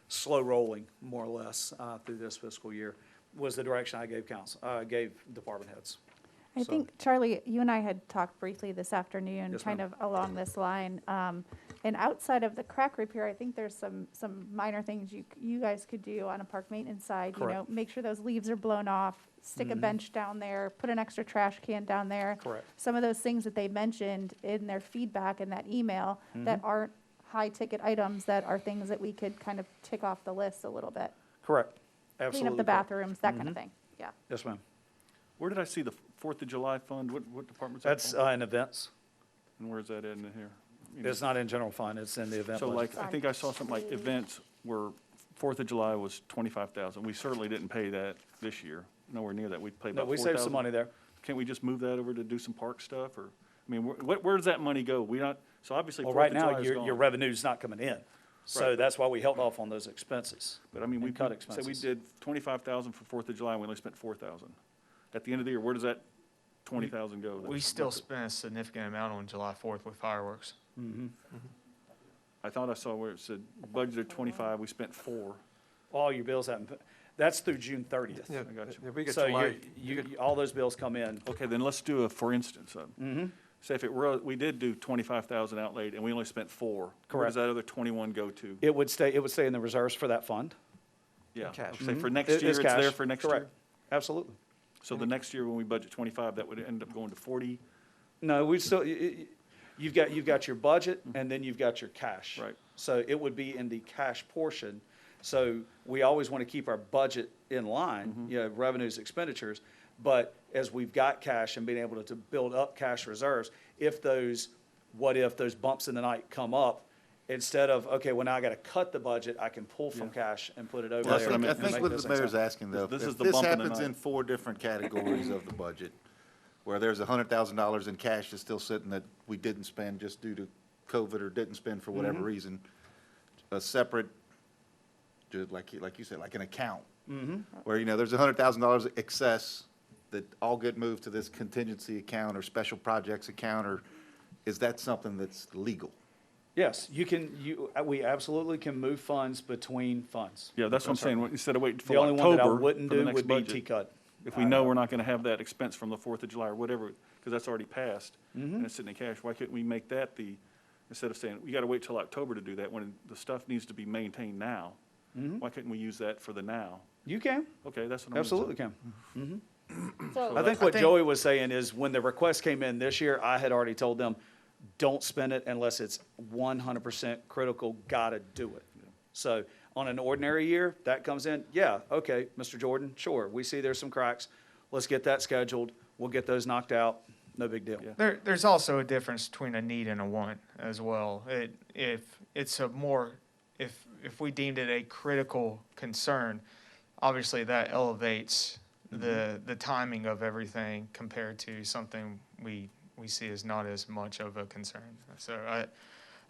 slow rolling, more or less, through this fiscal year, was the direction I gave department heads. I So- think, Charlie, you and I had talked briefly this afternoon, Yes, kind ma'am. of along this line. And outside of the crack repair, I think there's some minor things you guys could do on a park maintenance side. You know, Correct. make sure those leaves are blown off, stick a bench down there, put an extra trash can down there. Correct. Some of those things that they mentioned in their feedback in that email that aren't high-ticket items, that are things that we could kind of tick off the list a little bit. Correct. Absolutely. Clean up the correct. bathrooms, that kind of thing, yeah. Yes, ma'am. Where did I see the 4th of July fund? What department's that That's from? in events. And where's that in here? You know, It's not in general fund, it's in the event So budget. like, I think I saw something like events where 4th of July was 25,000. We certainly didn't pay that this year, nowhere near that. We paid No, about we 4,000. saved some money there. Can't we just move that over to do some park stuff, or, I mean, where does that money go? So obviously Well, 4th right of now, July is your gone. revenue's not coming in. So Right. that's why we held off on those expenses. But I mean, and we cut say we expenses. did 25,000 for 4th of July, and we only spent 4,000. At the end of the year, where does that 20,000 go? We still spent a significant amount on July 4th with fireworks. I thought I saw where it said budgeted 25, we spent 4. All your bills haven't, that's through June 30th. Yeah, I got you. yeah, we get So July, all those bills come in. Okay, then let's do a for instance. Say if it were, we did do 25,000 outlaid, and we only spent 4. Where Correct. does that other 21 go to? It would stay in the reserves for that fund. Yeah, cash. say for It- next year, it's cash. there for next year? Correct. Absolutely. So the next year, when we budget 25, that would end up going to 40? No, we still, you've got your budget and then you've got your cash. Right. So it would be in the cash portion. So we always want to keep our budget in line, revenues, expenditures. But as we've got cash and being able to build up cash reserves, if those bumps in the night come up, instead of, okay, well, now I gotta cut the budget, I can pull from cash and put it over Well, there. that's what I and mean. I think make what those the things mayor's happen. asking though, This is if the this bump in the happens night. in 4 different categories of the budget, where there's $100,000 in cash that's still sitting that we didn't spend just due to COVID or didn't spend for whatever reason, a separate, just like you said, like an account. Where, you know, there's $100,000 excess that all get moved to this contingency account or special projects account, or is that something that's legal? Yes, we absolutely can move funds between funds. Yeah, that's what I'm saying, instead of waiting The for only one that I October wouldn't for the do next would be budget. T-cut. If we know we're not gonna have that expense from the 4th of July or whatever, because that's already passed, and it's sitting in cash, why couldn't we make that instead of saying, we gotta wait till October to do that, when the stuff needs to be maintained now? Why couldn't we use that for the now? You can, Okay, that's what I'm. absolutely can. So, I think what Joey was saying is, when the request came in this year, I had already told them, don't spend it unless it's 100% critical, gotta do it. So on an ordinary year, that comes in, yeah, okay, Mr. Jordan, sure, we see there's some cracks, let's get that scheduled, we'll get those knocked out, no big deal. There's also a difference between a need and a want as well. If it's if we deemed it a critical concern, obviously that elevates the timing of everything compared to something we see as not as much of a concern. So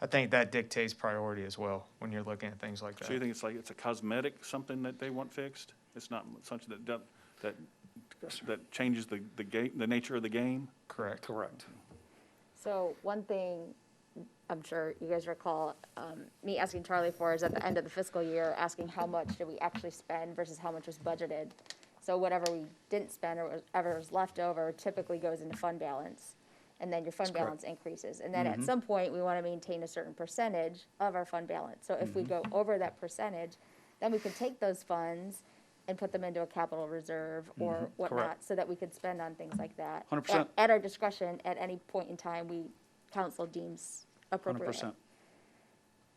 I think that dictates priority as well when you're looking at things like that. So you think it's like, it's a cosmetic, something that they want fixed? It's not something that changes the game, the nature of the game? Correct. Correct. so one thing I'm sure you guys recall, me asking Charlie for is at the end of the fiscal year, asking how much did we actually spend versus how much was budgeted. So whatever we didn't spend or whatever was left over typically goes into fund balance. And then your fund balance increases. And then at some point, we want to maintain a certain percentage of our fund balance. So if we go over that percentage, then we can take those funds and put them into a capital reserve or whatnot, so that we could spend on things like that. 100%. At our discretion, at any point in time, council deems appropriate. 100%.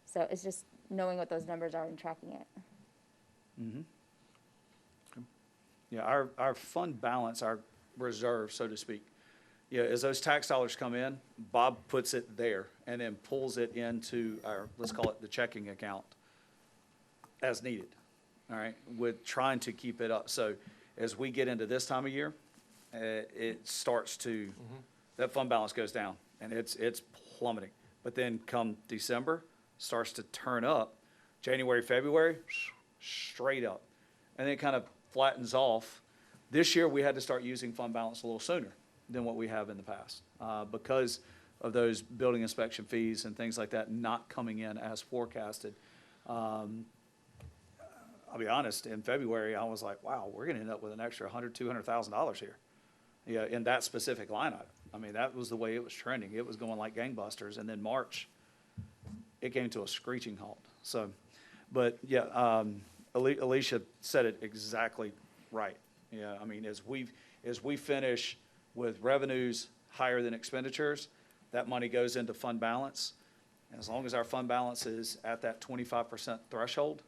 So it's just knowing what those numbers are and tracking it. Yeah, our fund balance, our reserve, so to speak, yeah, as those tax dollars come in, Bob puts it there and then pulls it into our, let's call it the checking account as needed, all right, with trying to keep it up. So as we get into this time of year, it starts to, that fund balance goes down and it's plummeting. But then come December, starts to turn up. January, February, straight up. And then it kind of flattens off. This year, we had to start using fund balance a little sooner than what we have in the past, because of those building inspection fees and things like that not coming in as forecasted. I'll be honest, in February, I was like, wow, we're gonna end up with an extra $100,000, $200,000 here. Yeah, in that specific line item. I mean, that was the way it was trending. It was going like gangbusters, and then March, it came to a screeching halt. So, but yeah, Alicia said it exactly right. Yeah, I mean, as we finish with revenues higher than expenditures, that money goes into fund balance. And as long as our fund balance is at that 25% threshold,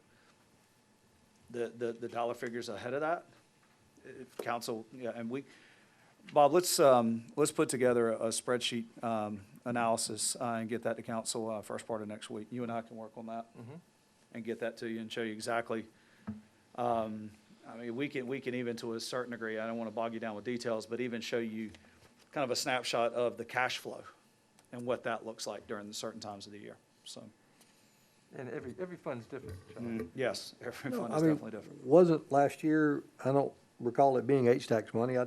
the dollar figures ahead of that, council, yeah, and Bob, let's put together a spreadsheet analysis and get that to council first part of next week. You and I can work on that and get that to you and show you exactly. I mean, we can even, to a certain degree, I don't want to bog you down with details, but even show you kind of a snapshot of the cash flow and what that looks like during the certain times of the year, so. And every fund's different, John. Yes, every fund I is mean, definitely different. Wasn't last year, I don't recall it being H-Tax money, I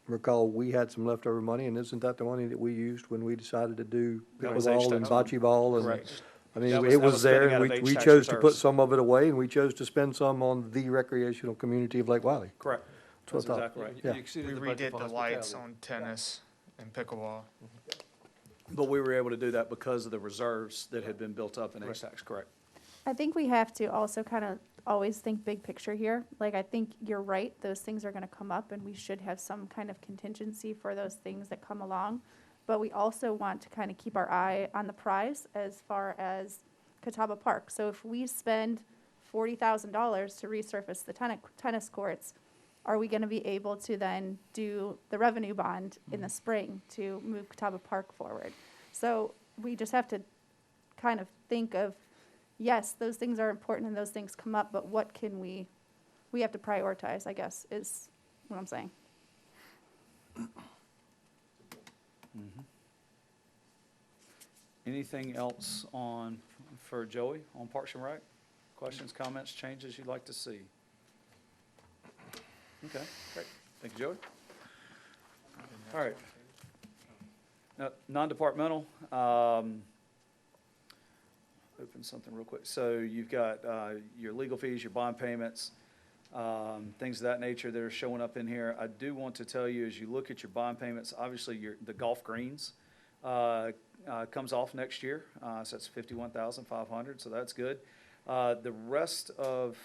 recall we had some leftover money, and isn't that the money that we used when we decided to do That was pickleball and H-Tax money. bocce ball? And Correct. I mean, That it was was there, spending and out of we H-Tax chose to put reserves. some of it away, and we chose to spend some on the recreational community of Lake Wiley. Correct. That's That's what I thought. exactly right. Yeah. You exceeded We the budget redid for the lights hospitality. on tennis and pickleball. But we were able to do that because of the reserves that had been built up in H-Tax, correct? I think we have to also kind of always think big picture here. Like, I think you're right, those things are gonna come up, and we should have some kind of contingency for those things that come along. But we also want to kind of keep our eye on the prize as far as Catawba Park. So if we spend $40,000 to resurface the tennis courts, are we gonna be able to then do the revenue bond in the spring to move Catawba Park forward? So we just have to kind of think of, yes, those things are important and those things come up, but what can we have to prioritize, I guess, is what I'm saying. Anything else for Joey on Parks and Rec? Questions, comments, changes you'd like to see? Okay, great. Thank you, Joey. All right. Now, non-departmental, open something real quick. So you've got your legal fees, your bond payments, things of that nature that are showing up in here. I do want to tell you, as you look at your bond payments, obviously the golf greens comes off next year, so that's $51,500, so that's good. The rest of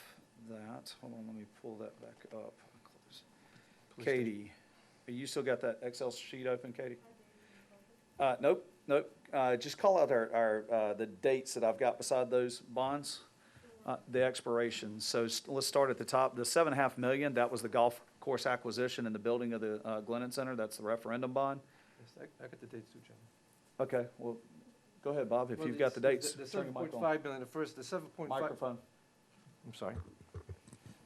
that, hold on, let me pull that back up. Katie, you still got that Excel sheet open, Katie? Nope. Just call out the dates that I've got beside those bonds, the expirations. So let's start at the top. The $7.5 million, that was the golf course acquisition and the building of the Glennon Center. That's the referendum bond. Yes, I got the dates too, John. Okay, well, go ahead, Bob, if Well, you've got the dates. The Turn your mic on. 7.5 million, the 7.5. Microphone. I'm sorry.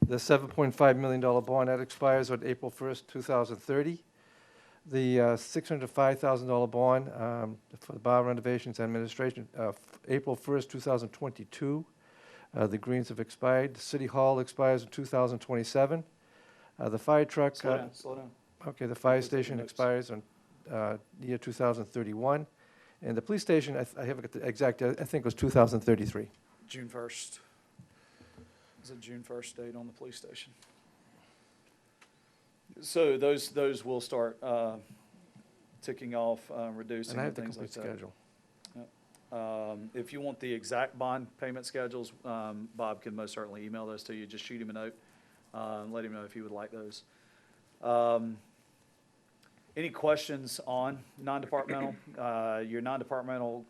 The $7.5 million bond, that expires on April 1st, 2030. The $605,000 bond for the bar renovations and administration, April 1st, 2022. The greens have expired. The City Hall expires in 2027. The fire truck. Slow down. Okay, the fire Please take station notes. expires on year 2031. And the police station, I haven't got the exact, I think it was 2033. June 1st. Is it June 1st date on the police station? So those will start ticking off, reducing And I have and the things like complete that. schedule. If you want the exact bond payment schedules, Bob can most certainly email those to you. Just shoot him a note, and let him know if you would like those. Any questions on non-departmental? Your non-departmental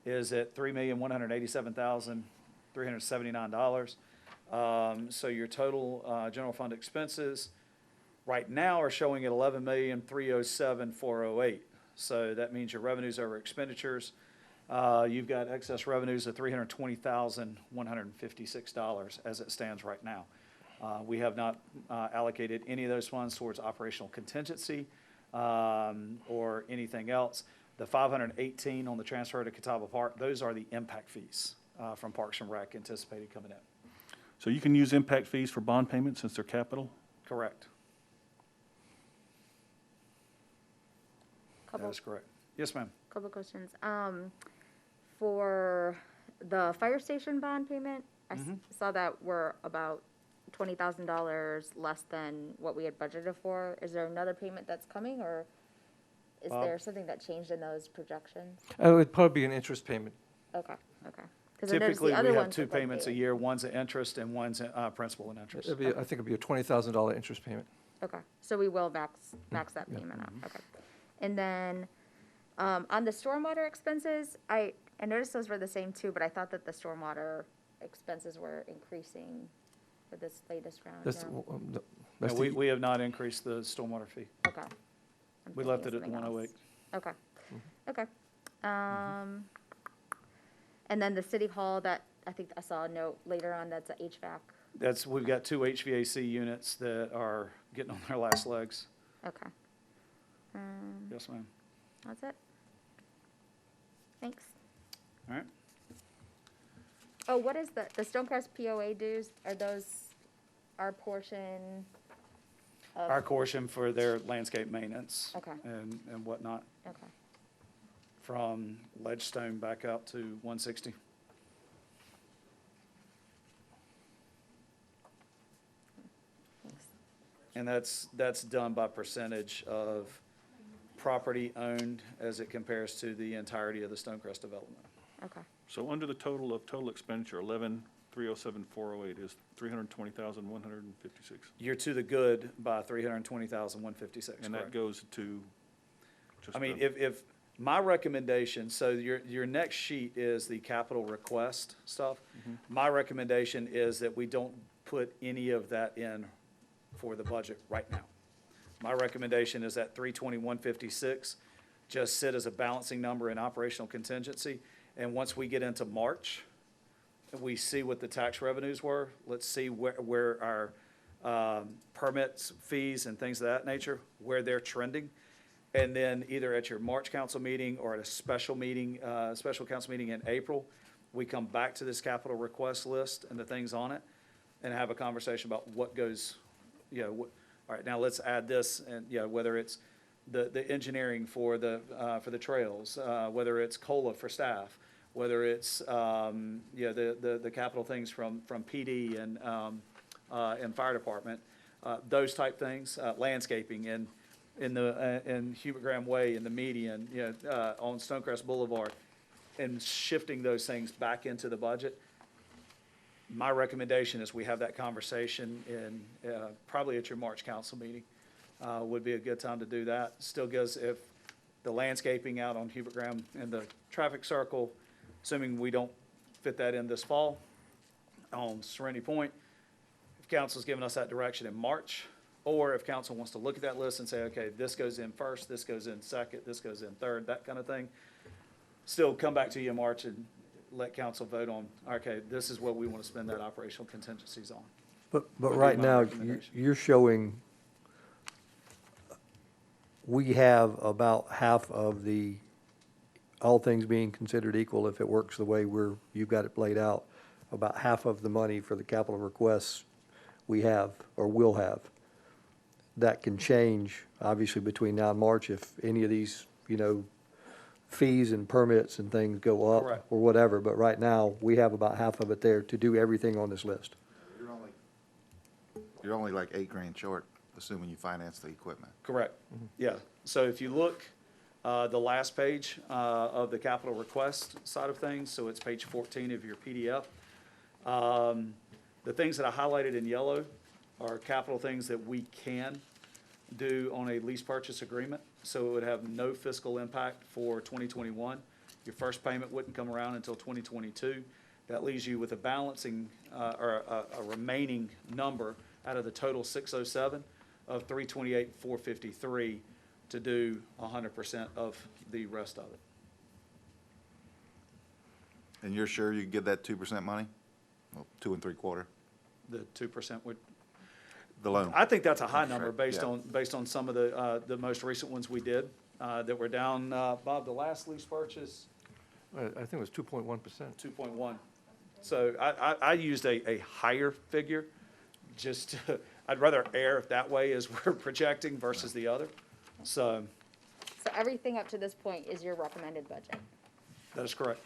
is at $3,187,379. So your total general fund expenses right now are showing at $11,307,408. So that means your revenues over expenditures. You've got excess revenues of $320,156 as it stands right now. We have not allocated any of those funds towards operational contingency or anything else. The 518 on the transfer to Catawba Park, those are the impact fees from Parks and Rec anticipated coming in. So you can use impact fees for bond payments since they're capital? Correct. That Couple, is correct. Yes, ma'am. couple questions. For the fire station bond payment, I saw that we're about $20,000 less than what we had budgeted for. Is there another payment that's coming, or is Bob? there something that changed in those projections? It would probably be an interest payment. Okay. 'Cause I noticed Typically, the other we have ones two look like payments a they- year. One's an interest and one's principal and interest. I think it'd be a $20,000 interest payment. Okay, so we will max that payment out, okay. And then, on the stormwater expenses, I noticed those were the same too, but I thought that the stormwater expenses were increasing for this latest round. That's, No? that's No, we have not increased the stormwater fee. Okay. I'm We thinking left of it at something else. 108. Okay, okay. And then the city hall, that, I think I saw a note later on, that's a HVAC. We've got two HVAC units that are getting on their last legs. Okay. Yes, ma'am. That's it. Thanks. All right. Oh, what is the Stonecrest POA dues? Are those our portion of? Our portion for their landscape maintenance. Okay. And whatnot, Okay. from Ledgestone back out to 160. Thanks. And that's done by percentage of property owned as it compares to the entirety of the Stonecrest development. Okay. So under the total of total expenditure, 11,307,408 is 320,156. You're to the good by 320,156, And that correct? goes to just I mean, the- if my recommendation, so your next sheet is the capital request stuff. My recommendation is that we don't put any of that in for the budget right now. My recommendation is that 320,156 just sit as a balancing number in operational contingency. And once we get into March, we see what the tax revenues were. Let's see where our permits, fees, and things of that nature, where they're trending. And then either at your March council meeting or at a special meeting, special council meeting in April, we come back to this capital request list and the things on it and have a conversation about what goes, all right, now let's add this, and, whether it's the engineering for the trails, whether it's COLA for staff, whether it's, the capital things from PD and fire department, those type things, landscaping in Hubert Graham Way, in the median, on Stonecrest Boulevard, and shifting those things back into the budget. My recommendation is we have that conversation in, probably at your March council meeting, would be a good time to do that. Still gives, if the landscaping out on Hubert Graham and the traffic circle, assuming we don't fit that in this fall, on Serenity Point, if council's giving us that direction in March, or if council wants to look at that list and say, okay, this goes in first, this goes in second, this goes in third, that kind of thing, still come back to you in March and let council vote on, okay, this is what we want to spend that operational contingencies on. But Would be right my now, recommendation. you're showing, we have about half of the, all things being considered equal, if it works the way you've got it laid out, about half of the money for the capital requests we have or will have. That can change, obviously, between now and March if any of these, fees and permits and things go up Correct. or whatever. But right now, we have about half of it there to do everything on this list. You're only like $8,000 short, assuming you finance the equipment. Correct, yeah. So if you look, the last page of the capital request side of things, so it's page 14 of your PDF. The things that I highlighted in yellow are capital things that we can do on a lease purchase agreement, so it would have no fiscal impact for 2021. Your first payment wouldn't come around until 2022. That leaves you with a balancing, or a remaining number out of the total 607 of 328,453 to do 100% of the rest of it. And you're sure you can get that 2% money? Well, 2 3/4, The 2% would, the loan. I think that's a high number Right, based yeah. on some of the most recent ones we did, that were down, Bob, the last lease purchase, I think it was 2.1%. 2.1. So I used a higher figure, just, I'd rather err that way as we're projecting versus the other. So So everything up to this point is your recommended budget. that is correct.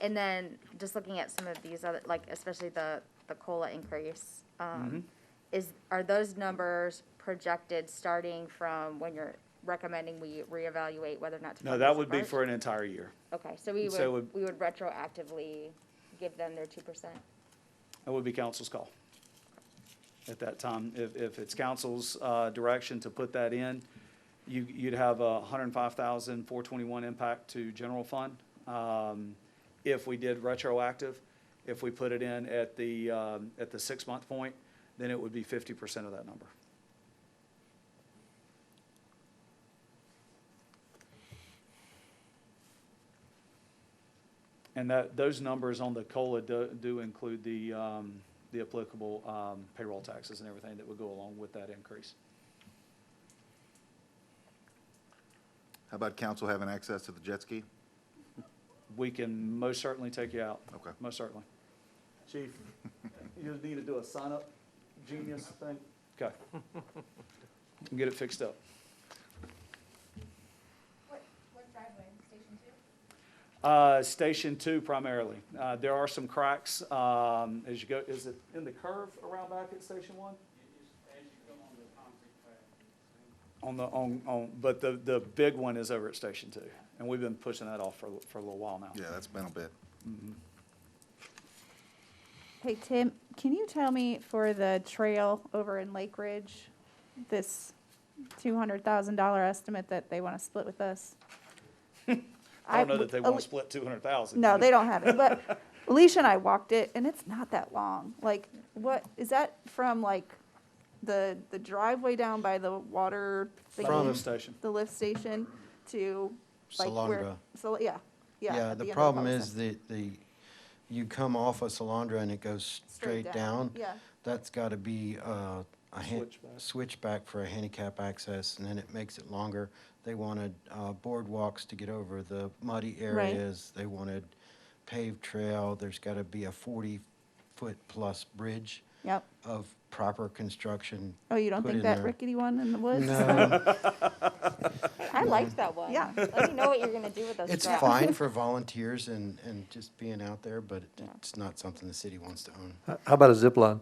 And then just looking at some of these other, like especially the COLA increase, are those numbers projected starting from when you're recommending we reevaluate whether or not to? No, fund that this would be March? for an entire year. Okay, so we so would retroactively give them their 2%? That would be council's call at that time. If it's council's direction to put that in, you'd have a $105,421 impact to general fund. If we did retroactive, if we put it in at the 6-month point, then it would be 50% of that number. And those numbers on the COLA do include the applicable payroll taxes and everything that would go along with that increase. How about council having access to the jet ski? We can most certainly take you out. Okay. Most certainly. Chief, you need to do a sign-up genius thing? Okay. Can get it fixed up. What driveway, Station 2? Station 2 primarily. There are some cracks as you go, is it in the curve around back at Station 1? But the big one is over at Station 2, and we've been pushing that off for a little while now. Yeah, that's been a bit. Hey, Tim, can you tell me for the trail over in Lake Ridge, this $200,000 estimate that they want to split with us? I don't know that they want to split 200,000. No, they don't have it, but Alicia and I walked it, and it's not that long. Like, what, is that from like the driveway down by the water By the thingy, lift station. the lift station to like where, Salandra. so, yeah, yeah. Yeah, at the end of problem Paulson. is you come off of Salandra and it goes straight down. Yeah, That's gotta be, Switchback. switchback for a handicap access, and then it makes it longer. They wanted, boardwalks to get over the muddy areas. They wanted paved trail. There's gotta be a 40-foot plus bridge yep. of proper construction. Oh, you don't put think in that there. rickety one in the woods? No, I liked that one. Yeah. Let me know what you're gonna do with those it's tracks. fine for volunteers and just being out there, but it's not something the city wants to own. How about a zip line?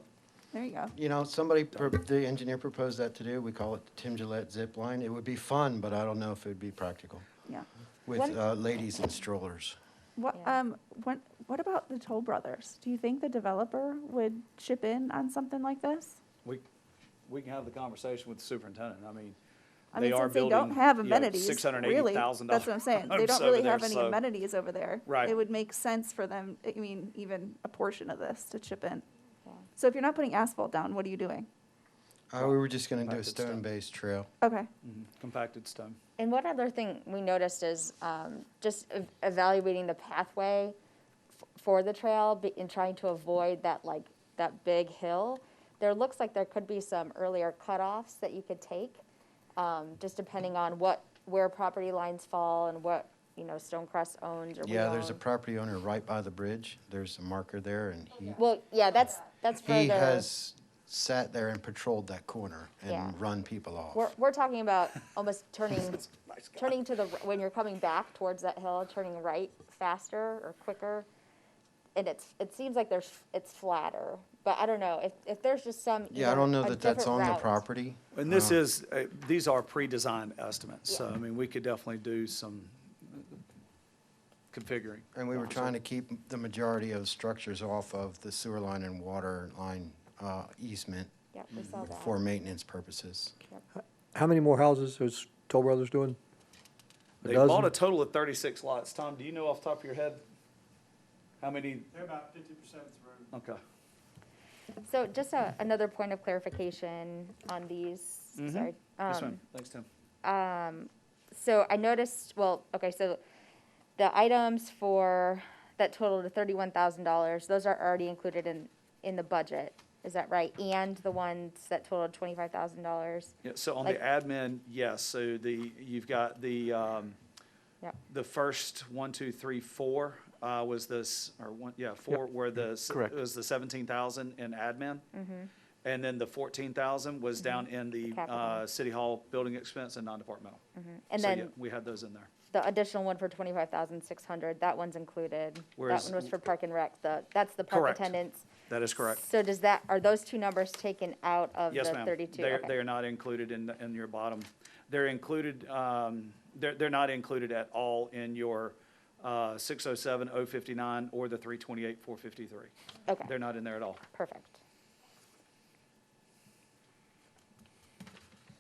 There you go. You know, the engineer proposed that to do. We call it the Tim Gillette zip line. It would be fun, but I don't know if it would be practical Yeah. with When- ladies in strollers. What, Yeah. what about the Toll Brothers? Do you think the developer would chip in on something like this? We can have the conversation with the superintendent. I mean, I they mean, are since they don't building, have you know, amenities, really, $680,000 that's what I'm saying. They homes don't over really there, have any so- amenities over there. Right. It would make sense for them, I mean, even a portion of this to chip in. Yeah. So if you're not putting asphalt down, what are you doing? We were just gonna do a Compacted stone. stone-based trail. Okay, compacted stone. And one other thing we noticed is just evaluating the pathway for the trail and trying to avoid that big hill. There looks like there could be some earlier cutoffs that you could take, just depending on where property lines fall and what, Stonecrest owns or we Yeah, there's a own. property owner right by the bridge. There's a marker there, and Well, yeah, that's further. he has sat there and patroled that corner Yeah. and run people off. We're talking about almost turning to when you're coming back towards that hill, turning right faster or quicker. And it seems like it's flatter, but I don't know, if there's just some. Yeah, I either don't know a that that's different on the route. property. And this is, these are pre-designed estimates, so, Yeah. I mean, we could definitely do some configuring. And we were trying to keep the majority of structures off of the sewer line and water line easement Yep, we saw that. for maintenance purposes. How many more houses is Toll Brothers doing? A They bought dozen? a total of 36 lots. Tom, do you know off the top of your head? How many? They're about 50% through. Okay. So just another point of clarification on these, Mhm. sorry. Yes, ma'am. Thanks, Tim. So I noticed, so the items that total to $31,000, those are already included in the budget, is that right? And the ones that totaled $25,000? Yeah, so on the Like- admin, yes, so you've got Yep. the first 1, 2, 3, 4 was this, or one, yeah, 4 were correct. it was the 17,000 in admin. And then the 14,000 was down in the capital. city hall building expense and non-departmental. And So, yeah, then we had those in there. the additional one for 25,600, that one's included. That Whereas- one was for park and rec, that's the park Correct. attendance. That is correct. So are those two numbers taken out of the Yes, ma'am. 32? They Okay. are not included in your bottom. They're included, they're not included at all in your 607, 059, or the 328, 453. Okay, They're not in there at all. perfect.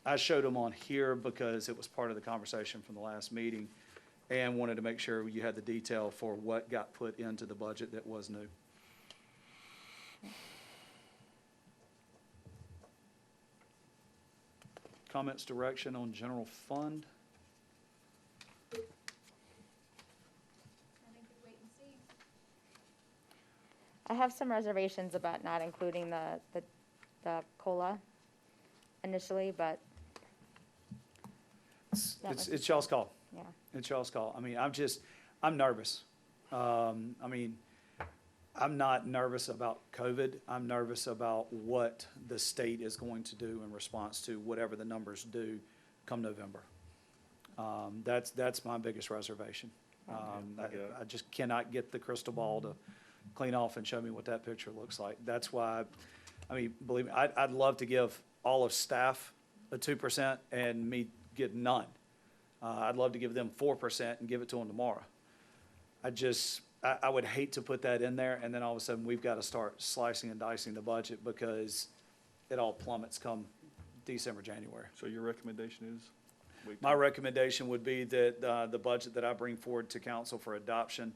I showed them on here because it was part of the conversation from the last meeting and wanted to make sure you had the detail for what got put into the budget that was new. Comments, direction on general fund? I have some reservations about not including the COLA initially, but It's y'all's call. yeah. It's y'all's call. I mean, I'm nervous. I mean, I'm not nervous about COVID. I'm nervous about what the state is going to do in response to whatever the numbers do come November. That's my biggest reservation. I just cannot get the crystal ball to clean off and show me what that picture looks like. That's why, I mean, believe me, I'd love to give all of staff a 2% and me get none. I'd love to give them 4% and give it to them tomorrow. I would hate to put that in there, and then all of a sudden, we've got to start slicing and dicing the budget because it all plummets come December, January. So your recommendation is? My recommendation would be that the budget that I bring forward to council for adoption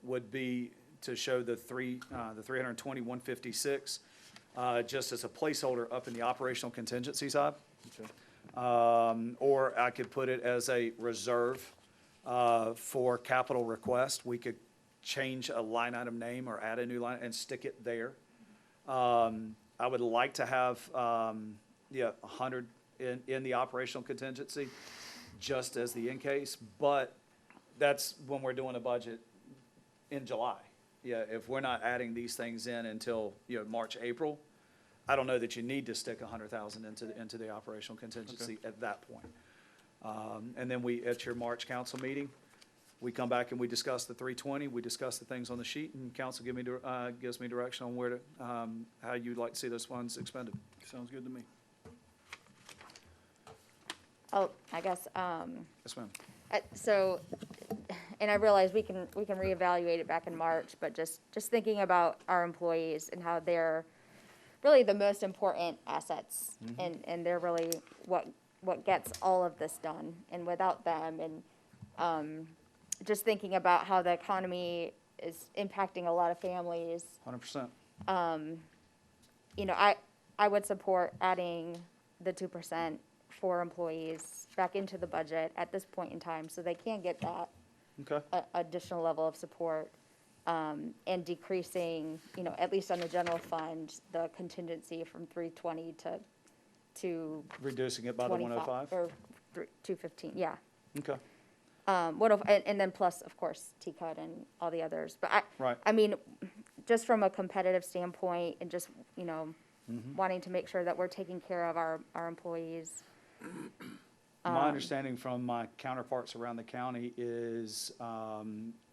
would be to show the 320, 156 just as a placeholder up in the operational contingency side. Or I could put it as a reserve for capital request. We could change a line item name or add a new line and stick it there. I would like to have, 100 in the operational contingency, just as the in case, but that's when we're doing a budget in July. Yeah, if we're not adding these things in until, March, April, I don't know that you need to stick 100,000 into the operational contingency at that point. And then at your March council meeting, we come back and we discuss the 320, we discuss the things on the sheet, and council gives me direction on where to, how you'd like to see those funds expended. Sounds good to me. Oh, I guess, Yes, ma'am. so, and I realize we can reevaluate it back in March, but just thinking about our employees and how they're really the most important assets, and they're really what gets all of this done. And without them, and just thinking about how the economy is impacting a lot of families, 100%. I would support adding the 2% for employees back into the budget at this point in time, so they can get that Okay. additional level of support, and decreasing, at least on the general fund, the contingency from 320 to Reducing it by the 25, 105? or 215, yeah. Okay. And then plus, of course, T-Cut and all the others. But Right. I mean, just from a competitive standpoint and just, Mm-hmm. wanting to make sure that we're taking care of our employees. My understanding from my counterparts around the county is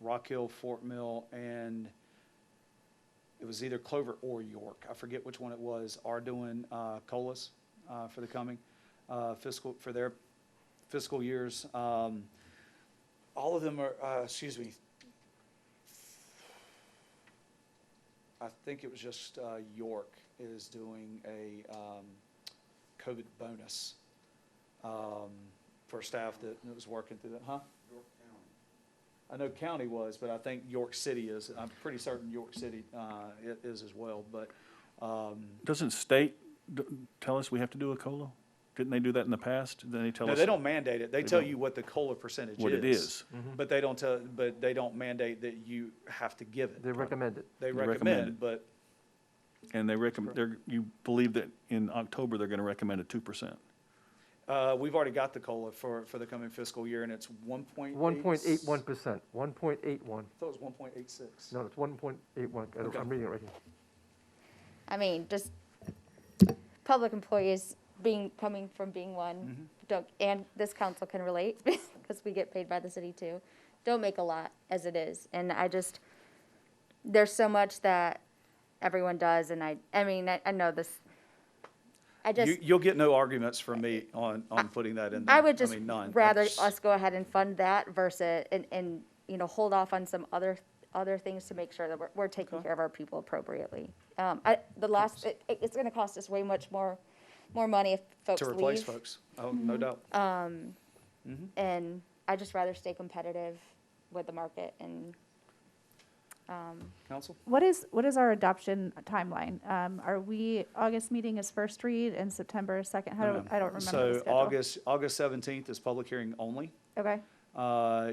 Rock Hill, Fort Mill, and it was either Clover or York, I forget which one it was, are doing COLAs for the coming for their fiscal years. All of them are, I think it was just York is doing a COVID bonus for staff that was working through that, huh? York County. I know county was, but I think York City is. I'm pretty certain York City is as well, but. Doesn't state tell us we have to do a COLA? Didn't they do that in the past? Didn't they tell No, us? they don't mandate it. They tell don't. you what the COLA percentage is. What it is. But they don't mandate that you have to give it. They recommend it. They recommend recommend, it. but And they recommend, you believe that in October, they're gonna recommend a 2%? we've already got the COLA for the coming fiscal year, and it's 1.8. 1.81%, 1.81. I thought it was 1.86. No, it's 1.81. Okay. I'm reading it right here. I mean, just public employees coming from being one, and this council can relate, because we get paid by the city too, don't make a lot as it is. And there's so much that everyone does, and I know this, You'll get no arguments from me on putting that in there. I would just none. rather us go ahead and fund that versus, and hold off on some other things to make sure that we're taking care of our people appropriately. It's gonna cost us way much more money if folks To leave. replace folks, oh, no doubt. And I'd just rather stay competitive with the market and, Council? What is our adoption timeline? August meeting is first read and September is second? I don't remember the So schedule. August 17th is public hearing only. Okay,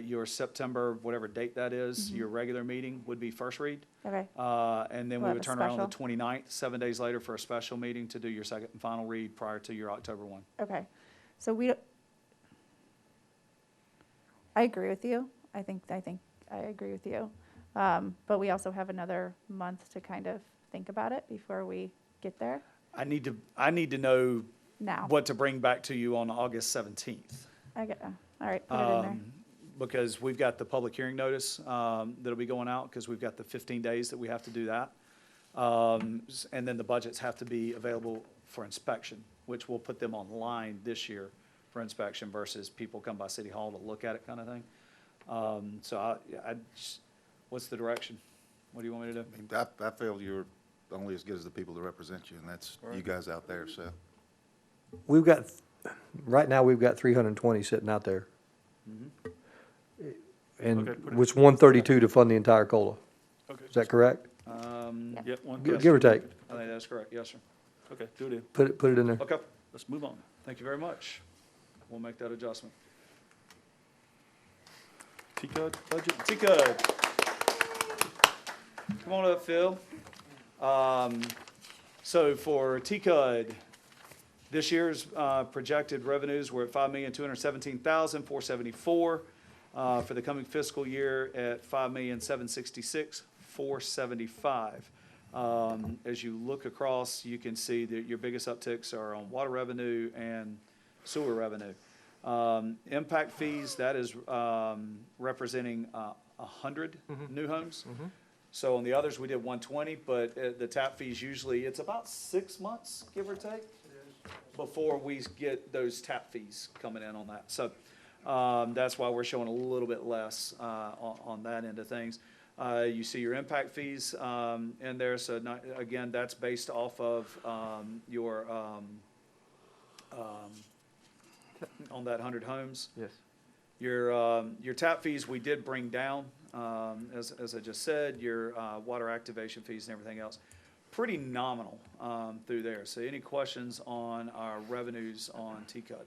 Your September, whatever date that is, your regular meeting would be first read. okay, And then we We'll have would a turn around on the special. 29th, 7 days later, for a special meeting to do your second and final read prior to your October 1. okay. So I agree with you. I think I agree with you. But we also have another month to kind of think about it before we get there I need to know now. what to bring back to you on August 17th. All right, put it in there. Because we've got the public hearing notice that'll be going out, because we've got the 15 days that we have to do that. And then the budgets have to be available for inspection, which will put them online this year for inspection versus people come by City Hall to look at it, kind of thing. What's the direction? What do you want me to do? I mean, I feel you're only as good as the people that represent you, and that's you guys out there, so. Right now, we've got 320 sitting out there. And Okay, put it- which 132 to fund the entire COLA. Okay. Is that correct? Yep, one. Give or take. I think that's correct, yes, sir. Okay, do it in. Put it in there. Okay, Let's move on. thank you very much. We'll make that adjustment. T-Cud budget? T-Cud. Come on up, Phil. So for T-Cud, this year's projected revenues were at $5,217,474. For the coming fiscal year at $5,766,475. As you look across, you can see that your biggest upticks are on water revenue and sewer revenue. Impact fees, that is representing 100 new homes. So on the others, we did 120, but the tap fees usually, it's about 6 months, give or take, before we get those tap fees coming in on that. So that's why we're showing a little bit less on that end of things. You see your impact fees in there, so again, that's based off of your, on that 100 homes. Yes. Your tap fees, we did bring down, as I just said, your water activation fees and everything else. Pretty nominal through there. So any questions on our revenues on T-Cud?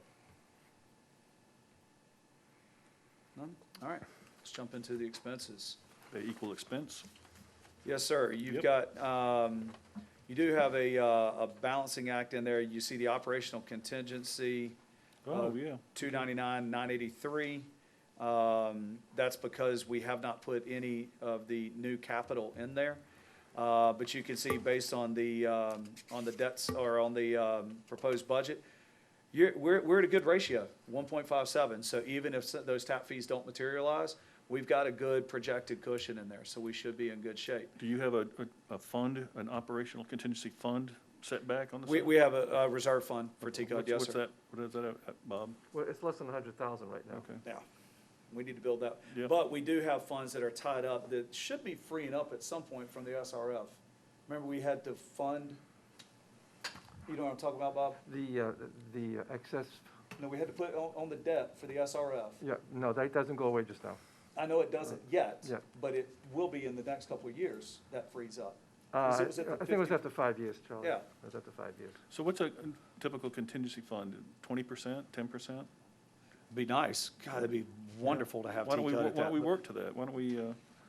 None? All right, let's jump into the expenses. They equal expense? Yes, sir. You've got, you do have a balancing act in there. You see the operational contingency. Oh, yeah. 299, 983. That's because we have not put any of the new capital in there. But you can see based on the debts or on the proposed budget, we're at a good ratio, 1.57. So even if those tap fees don't materialize, we've got a good projected cushion in there. So we should be in good shape. Do you have a fund, an operational contingency fund set back on the? We have a reserve fund for T-Cud, yes, What's sir. that, what is that, Bob? Well, it's less than 100,000 right now. Okay. Yeah, we need to build that. Yep. But we do have funds that are tied up that should be freeing up at some point from the SRF. Remember, we had to fund, you know what I'm talking about, Bob? The excess, No, we had to put on the debt for the SRF. yeah, no, that doesn't go away just now. I know it doesn't yet, Yeah. but it will be in the next couple of years, that frees up. I Was it the think it was 50? after 5 years, Charlie. Yeah. It was after 5 years. So what's a typical contingency fund? 20%, 10%? Be nice. God, it'd be wonderful to have Why don't we, T-Cud at why don't we that. work to that? Why don't we,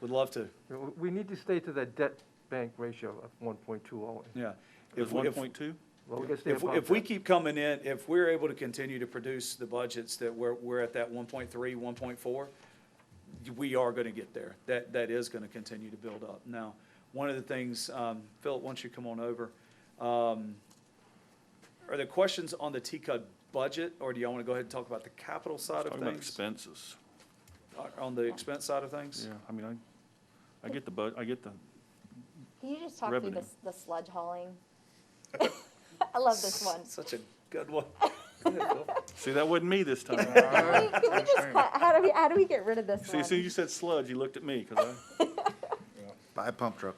Would love to, We need to stay to that debt bank ratio of 1.20. yeah. is If we- if- 1.2? Well, we gotta stay If above we that. keep coming in, if we're able to continue to produce the budgets that we're at that 1.3, 1.4, we are gonna get there. That is gonna continue to build up. Now, one of the things, Philip, why don't you come on over? Are there questions on the T-Cud budget, or do y'all wanna go ahead and talk about the capital side of Talking about things? expenses. On the expense side of things? Yeah, I mean, I get the I get the, Can you just talk through Revenue. the sludge hauling? I love this one. Such a good one. see, that wasn't me this time. Can we just, how do we get rid of this See, one? as soon as you said sludge, you looked at me, because Buy a pump truck.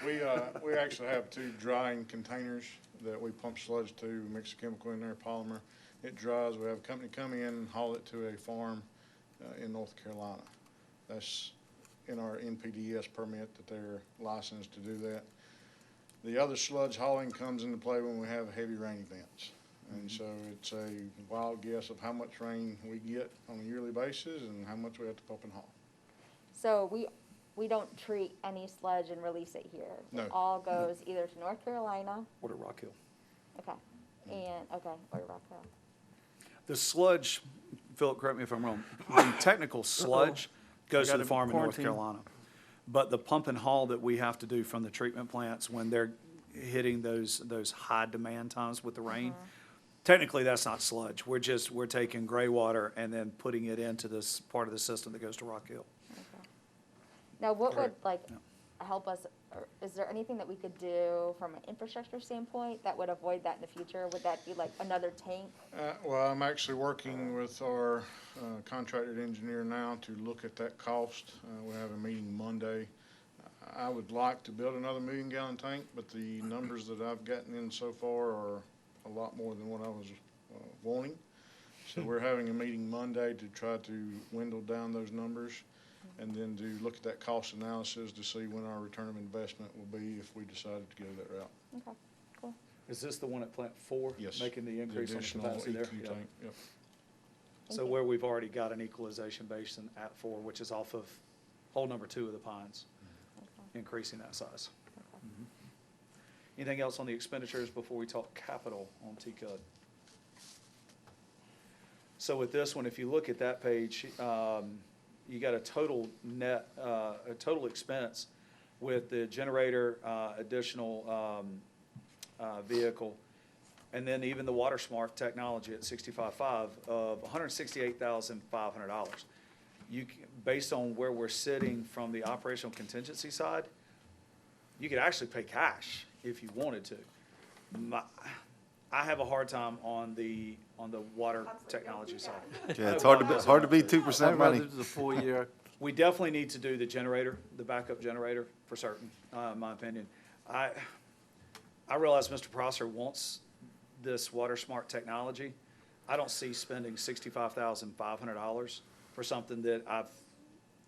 We actually have 2 drying containers that we pump sludge to, mix a chemical in there, polymer. It dries, we have a company come in and haul it to a farm in North Carolina. That's in our NPDES permit that they're licensed to do that. The other sludge hauling comes into play when we have heavy rain events. And so it's a wild guess of how much rain we get on a yearly basis and how much we have to pump and haul. So we don't treat any sludge and release it here? No. It all goes either to North Carolina, Or to Rock Hill. okay, or to Rock Hill. The sludge, Philip, correct me if I'm wrong, the technical sludge goes to got the him farm in North quarantined. Carolina. But the pump and haul that we have to do from the treatment plants when they're hitting those high demand times with the rain, technically that's not sludge. We're taking gray water and then putting it into this part of the system that goes to Rock Hill. Now, what would, Correct. like, help us, or is there anything that we could do from an infrastructure standpoint that would avoid that in the future? Would that be like another tank? Well, I'm actually working with our contracted engineer now to look at that cost. We have a meeting Monday. I would like to build another 1 million gallon tank, but the numbers that I've gotten in so far are a lot more than what I was wanting. So we're having a meeting Monday to try to dwindle down those numbers. and then to look at that cost analysis to see when our return of investment will be if we decided to go that route. Okay, cool. Is this the one at Plant 4? Yes. Making the increase on the additional capacity there? EQ Yeah. tank, yep. So where we've already got an equalization basin at 4, which is off of hole number 2 of the Pines, increasing that size. Mhm. Anything else on the expenditures before we talk capital on TCUD? So with this one, if you look at that page, you got a total net, a total expense with the generator, additional vehicle, and then even the Water Smart technology at 65.5 of $168,500. Based on where we're sitting from the operational contingency side, you could actually pay cash if you wanted to. I have a hard time on the water technology side. Yeah, it's hard to beat 2% I'd rather money. do the 4-year. We definitely need to do the generator, the backup generator, for certain, in my opinion. I realize Mr. Prosser wants this Water Smart technology. I don't see spending $65,500 for something that I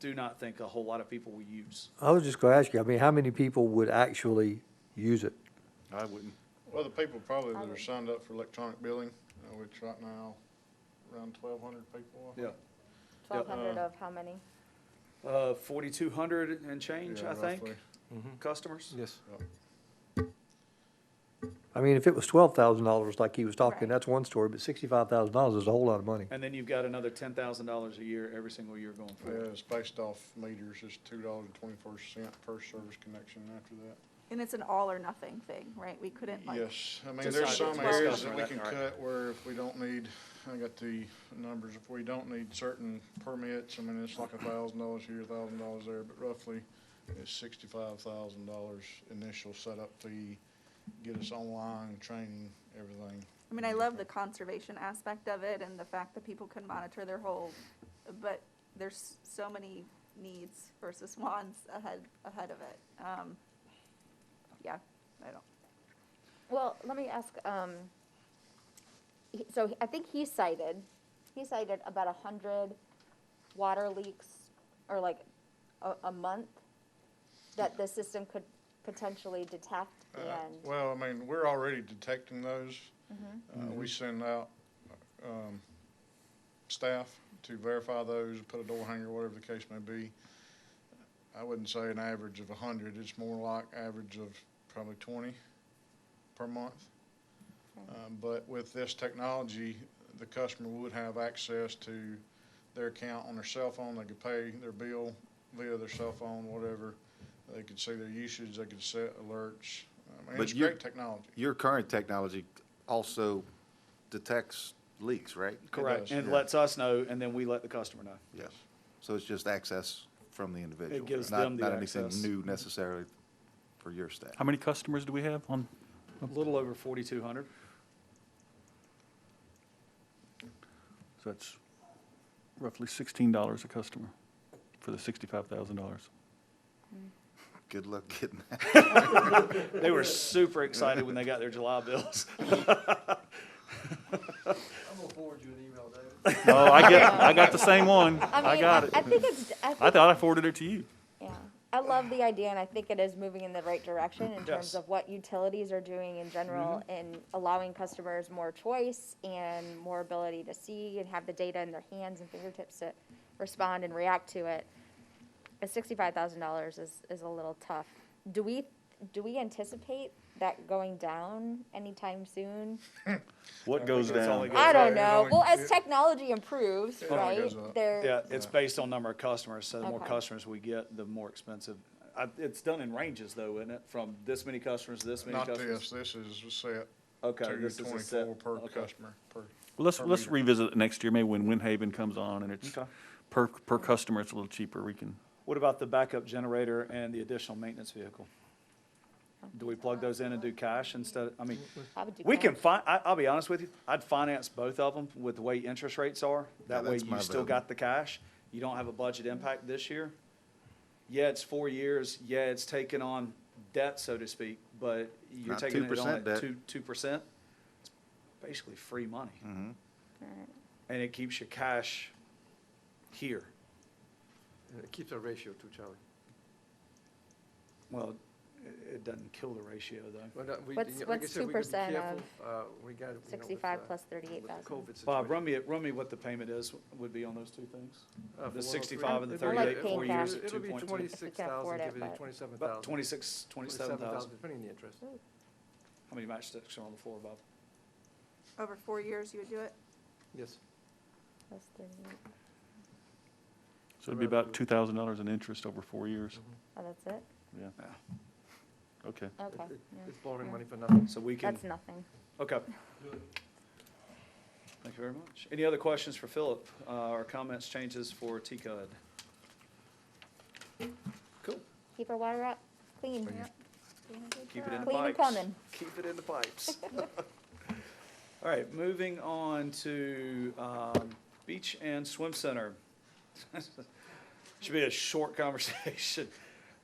do not think a whole lot of people will use. I was just gonna ask you, I mean, how many people would actually use it? I wouldn't. Well, the people probably that are signed up for electronic billing, which right now, around 1,200 people. I think. 1,200 of how many? 4,200 and change, Yeah, I think, roughly. customers. Yes. I mean, if it was $12,000 like he was talking, Right. that's one story, but $65,000 is a whole lot of money. And then you've got another $10,000 a year, every single year going Yeah, forward. it's based off meters, it's $2.24 per service connection after that. And it's an all or nothing thing, right? We couldn't like. Yes, I mean, Just there's like some the areas customer, that we that- can all right. cut where if we don't need, I got the numbers, if we don't need certain permits, I mean, it's like $1,000 here, $1,000 there, but roughly it's $65,000 initial setup fee, get us online, training, everything. I mean, I love the conservation aspect of it and the fact that people can monitor their whole, but there's so many needs versus wants ahead of it. Yeah, I don't. Well, let me ask, so I think he cited about 100 water leaks, or like a month, that the system could potentially detect, and, Well, I mean, we're already detecting those. We send out, staff to verify those, put a door hanger, whatever the case may be. I wouldn't say an average of 100, it's more like average of probably 20 per month. But with this technology, the customer would have access to their account on their cell phone, they could pay their bill via their cell phone, whatever. They could see their usage, they could set alerts. I mean, But it's you're- great technology. Your current technology also detects leaks, right? correct, does, and yeah. lets us know, and then we let the customer know. Yes. So it's just access from the individual. gives not- them the Not anything access. new necessarily for your staff. How many customers do we have on? A little over 4,200. So that's roughly $16 a customer for the $65,000. Good luck getting that. They were super excited when they got their July bills. I'm gonna forward you an email, David. Oh, I got the same one. I got it. I think it's, I thought I forwarded it to you. yeah, I love the idea, and I think it is moving in the right direction in terms Yes. of what utilities are doing in general, and allowing customers more choice and more ability to see and have the data in their hands and fingertips to respond and react to it. $65,000 is a little tough. Do we anticipate that going down anytime soon? What goes That's all down? it goes I don't it know. only- Well, as it- technology improves, It only right? goes up. Yeah, it's based on number of customers, so the more Okay. customers we get, the more expensive. It's done in ranges though, isn't it? From this many customers, to this many Not customers? this is set Okay, this is a 224 set. per Okay. customer, per. Well, let's per meter. revisit it next year, maybe when Windhaven comes on and it's Okay. per customer, it's a little cheaper. We can, What about the backup generator and the additional maintenance vehicle? Do we plug those in and do cash instead? I mean, I would do we cash. can I'll be honest with you, I'd finance both of them with the way interest rates are. That way that's my you still vote. got the cash. You don't have a budget impact this year. Yeah, it's 4 years. Yeah, it's taking on debt, so to speak, but you're Not taking it 2% on debt. at 2%. It's basically free money. Mhm. And it keeps your cash here. And it keeps our ratio too, Charlie. Well, it doesn't kill the ratio, though. Well, no, we- What's- you know, like I what's said, we gotta be 2% careful. of We gotta, you know, with, 65 plus with the 38,000? COVID Bob, situation. run me what the payment would be on those two things? For The 103. 65 and the It'll be- 38, paying 4 cash. years at It'll be 2.2. 26,000, give it but- 27,000. About 27,000. Depending on the interest. How many matchsticks are on the floor, Bob? Over 4 years, you would do it? Yes. Plus 38. So it'd be about $2,000 in interest over 4 years. Oh, that's it? Yeah. Yeah. Okay. Okay. It- yeah. It's borrowing Yeah. money for nothing. So we can, That's nothing. okay. Thank you very much. Any other questions for Philip, or comments, changes for TCUD? Cool. Keep our water up clean. Keep it in the Clean and pipes. coming. Keep it in the pipes. All right, moving on to Beach and Swim Center. Should be a short conversation.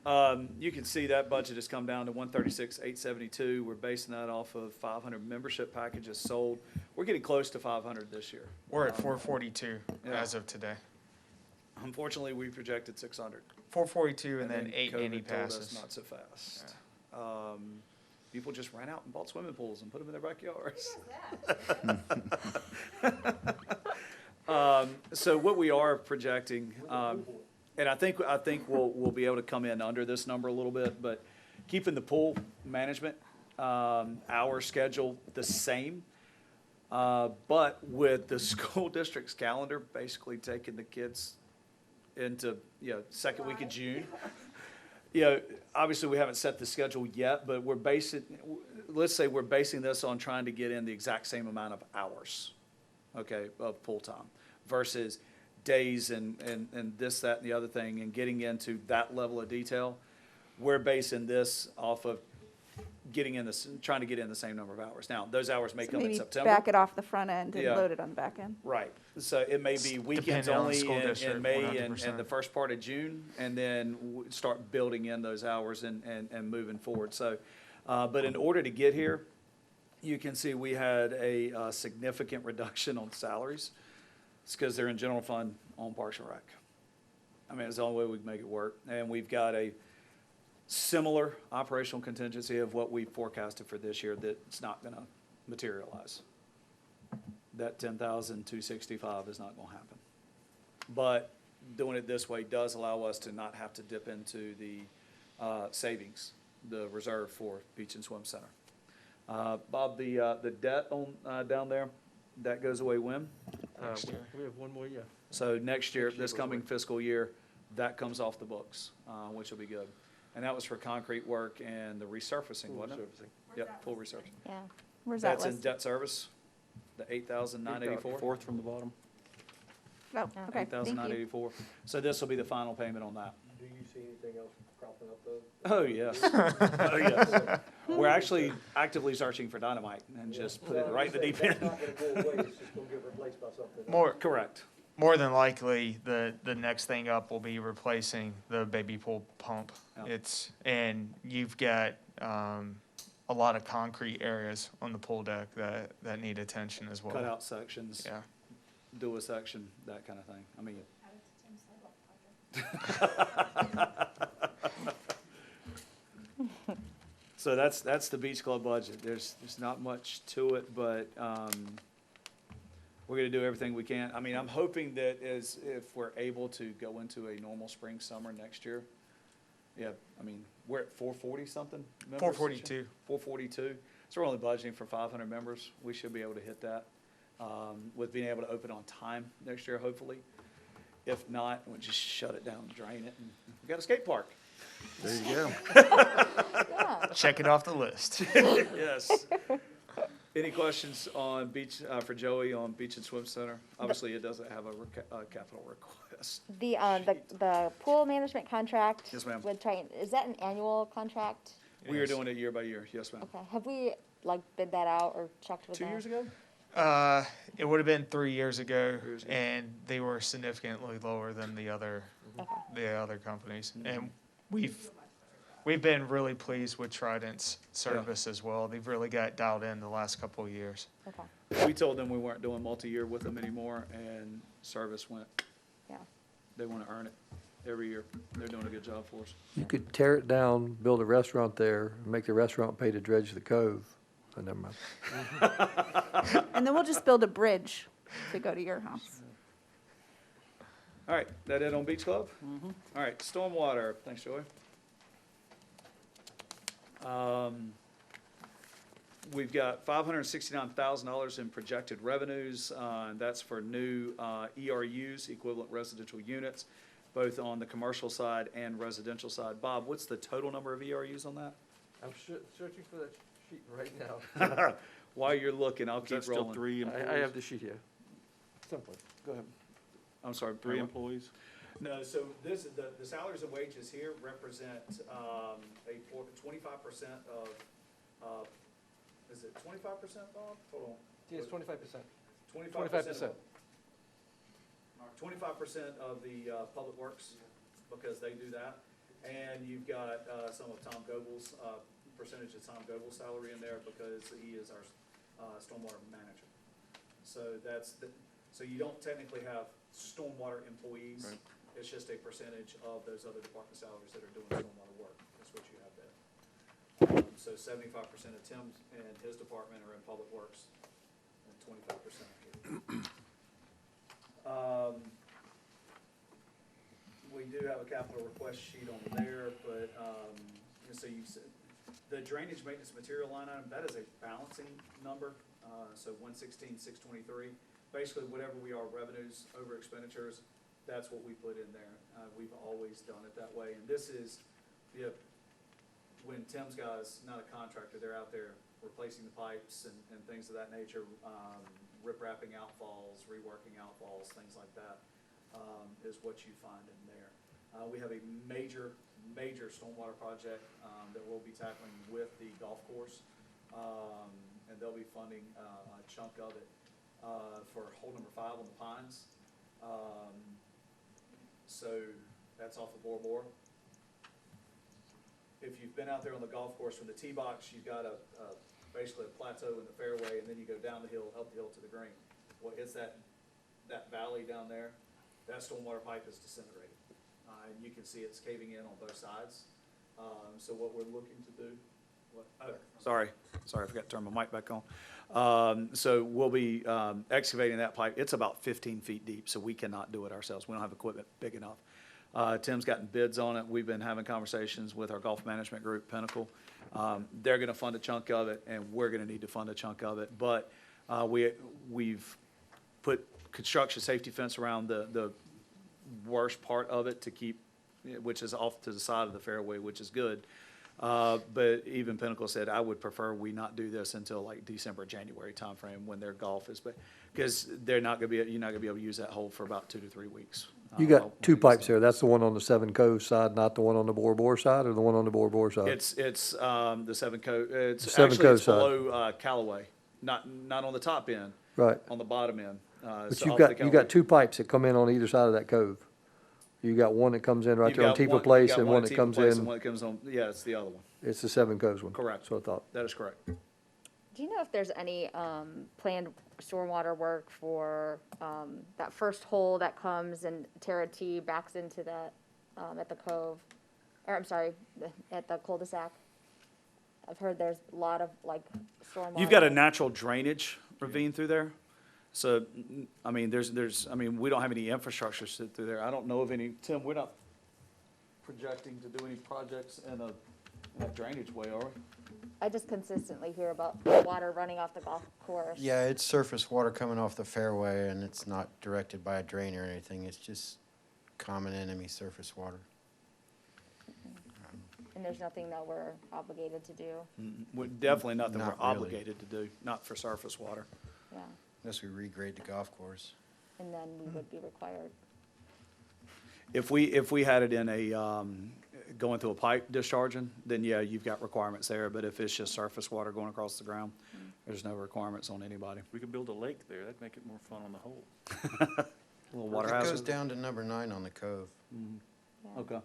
You can see that budget has come down to 136,872. We're basing that off of 500 membership packages sold. We're getting close to 500 this year. We're at 442 Yeah. as of today. Unfortunately, we projected 600. 442 and then 8 COVID Indy told us passes. not so fast. People just ran out and bought swimming pools and put them in their backyards. So what we are projecting, and I think we'll be able to come in under this number a little bit, but keeping the pool management hour schedule the same, but with the school district's calendar basically taking the kids into, second week of June. Obviously, we haven't set the schedule yet, but let's say we're basing this on trying to get in the exact same amount of hours, okay, of pool time versus days and this, that, and the other thing, and getting into that level of detail. We're basing this off of trying to get in the same number of hours. Now, those hours may So come in maybe September. back it off the front end and Yeah. load it on the back end. Right, so it may be weekends Depending on the only school in district, May and 100%. the first part of June, and then start building in those hours and moving forward. So, but in order to get here, you can see we had a significant reduction on salaries. It's because they're in general fund on Parks and Rec. I mean, it's the only way we can make it work. And we've got a similar operational contingency of what we forecasted for this year that's not gonna materialize. That 10,265 is not gonna happen. But doing it this way does allow us to not have to dip into the savings, the reserve for Beach and Swim Center. Bob, the debt on, down there, that goes away when? We have one more year. So next year, Next year this goes coming away. fiscal year, that comes off the books, which will be good. And that was for concrete work and the resurfacing, Pool wasn't it? servicing. Yep, full resurfacing. Yeah. Where's that That's in listed? debt service, the 8,984. Fourth from the bottom. Oh, okay, thank you. 8,984. So this will be the final payment on that. Do you see anything else cropping up though? Oh, yes. Oh, yes. We're actually actively searching for dynamite and just put it right in the deep end. It's not gonna go away, it's just gonna get replaced by something. More, Correct. more than likely, the next thing up will be replacing the baby pool pump. Yeah. And you've got, a lot of concrete areas on the pool deck that need attention as well. Cut out sections, Yeah. do a section, that kind of thing. I mean. So that's the Beach Club budget. There's not much to it, but, we're gonna do everything we can. I mean, I'm hoping that if we're able to go into a normal spring, summer next year. Yeah, I mean, we're at 440 something members. 442. 442. So we're only budgeting for 500 members. We should be able to hit that, with being able to open on time next year, hopefully. If not, we'll just shut it down, drain it, and we got a skate park. There you go. Yeah. Check it off the list. Yes. Any questions on beach, for Joey on Beach and Swim Center? Obviously, it doesn't have a capital request. The pool management contract. Yes, ma'am. With Triton, is that an annual contract? We are Yes. doing it year by year, yes, ma'am. Okay, have we bid that out or checked with 2 them? years ago? It would have been 3 years ago, 3 years ago. and they were significantly lower than the other companies. Mm-hmm. And we've been really pleased with Trident's service as well. They've really got dialed in the last couple of years. Okay, We told them we weren't doing multi-year with them anymore, and service went, yeah. they want to earn it. every year. They're doing a good job for us. You could tear it down, build a restaurant there, and make the restaurant pay to dredge the cove. Oh, never mind. And then we'll just build a bridge to go to your house. All right, that it on Beach Club? All right, stormwater, thanks, Joey. We've got $569,000 in projected revenues, and that's for new ERUs, equivalent residential units, both on the commercial side and residential side. Bob, what's the total number of ERUs on that? I'm searching for that sheet right now. While you're looking, I'll Is that keep still rolling. 3 employees? I have the sheet here. Simple. Go ahead. I'm sorry, 3 employees? No, so this, the salaries and wages here represent, a 25% of, is it 25%, Bob? Hold on. Yes, 25%. 25%. 25% of the, public works, because they do that. And you've got, some of Tom Goble's, percentage of Tom Goble's salary in there because he is our, stormwater manager. So so you don't technically have stormwater employees. Right. It's just a percentage of those other department salaries that are doing stormwater work. That's what you have there. So 75% of Tim's and his department are in public works, and 25% here. We do have a capital request sheet on there, but, so you said, the drainage maintenance material line item, that is a balancing number, so 116,623. Basically, whatever we are revenues over expenditures, that's what we put in there. We've always done it that way, and this is, when Tim's guys, not a contractor, they're out there replacing the pipes and things of that nature, rip-wrapping outfalls, reworking outfalls, things like that, is what you find in there. We have a major stormwater project that we'll be tackling with the golf course, and they'll be funding a chunk of it for hole number 5 on the Pines. So that's off of Bora Bora. If you've been out there on the golf course from the tee box, you've got basically a plateau in the fairway, and then you go down the hill, up the hill to the green. Well, it's that valley down there, that stormwater pipe is disintegrated. And you can see it's caving in on both sides. So what we're looking to do, sorry, I forgot to turn my mic back on. So we'll be excavating that pipe. It's about 15 feet deep, so we cannot do it ourselves. We don't have equipment big enough. Tim's gotten bids on it. We've been having conversations with our golf management group, Pinnacle. They're gonna fund a chunk of it, and we're gonna need to fund a chunk of it. But we've put construction safety fence around the worst part of it to keep, which is off to the side of the fairway, which is good. But even Pinnacle said, I would prefer we not do this until like December, January timeframe when their golf is, because you're not gonna be able to use that hole for about 2 to 3 weeks. You when got 2 it gets pipes done. there. That's the one on the Seven Cove side, not the one on the Bora Bora side, or the one on the Bora Bora side? It's the Seven Cove, it's Seven actually, Cove it's side. below, Callaway, not on the top end, Right. on the bottom end. But So you've off the got Callaway. 2 pipes that come in on either side of that cove. You got one that comes in right You've there on got Tifa one- Place you've got and one at that Tifa comes Place and in, one that comes on, yeah, it's the other one. it's the Seven Coves one. Correct. That's what I thought. That is correct. Do you know if there's any planned stormwater work for that first hole that comes and Terra T backs into that, at the cove? Or, I'm sorry, at the cul-de-sac? I've heard there's a lot of, like, stormwater. You've got a natural drainage ravine through there. So, I mean, we don't have any infrastructure sit through there. I don't know of any, Tim, we're not projecting to do any projects in a drainage way, are we? I just consistently hear about water running off the golf course. Yeah, it's surface water coming off the fairway, and it's not directed by a drain or anything. It's just common enemy surface water. And there's nothing that we're obligated to do, Definitely nothing we're Not really. obligated to do, not for surface water. yeah. Unless we regrade the golf course. And then we would be required. If we had it in a, going through a pipe discharging, then yeah, you've got requirements there. But if it's just surface water going across the ground, there's no requirements on anybody. We could build a lake there. That'd make it more fun on the hole. A little water It goes hazard. down to number 9 on the cove. Yeah. Okay.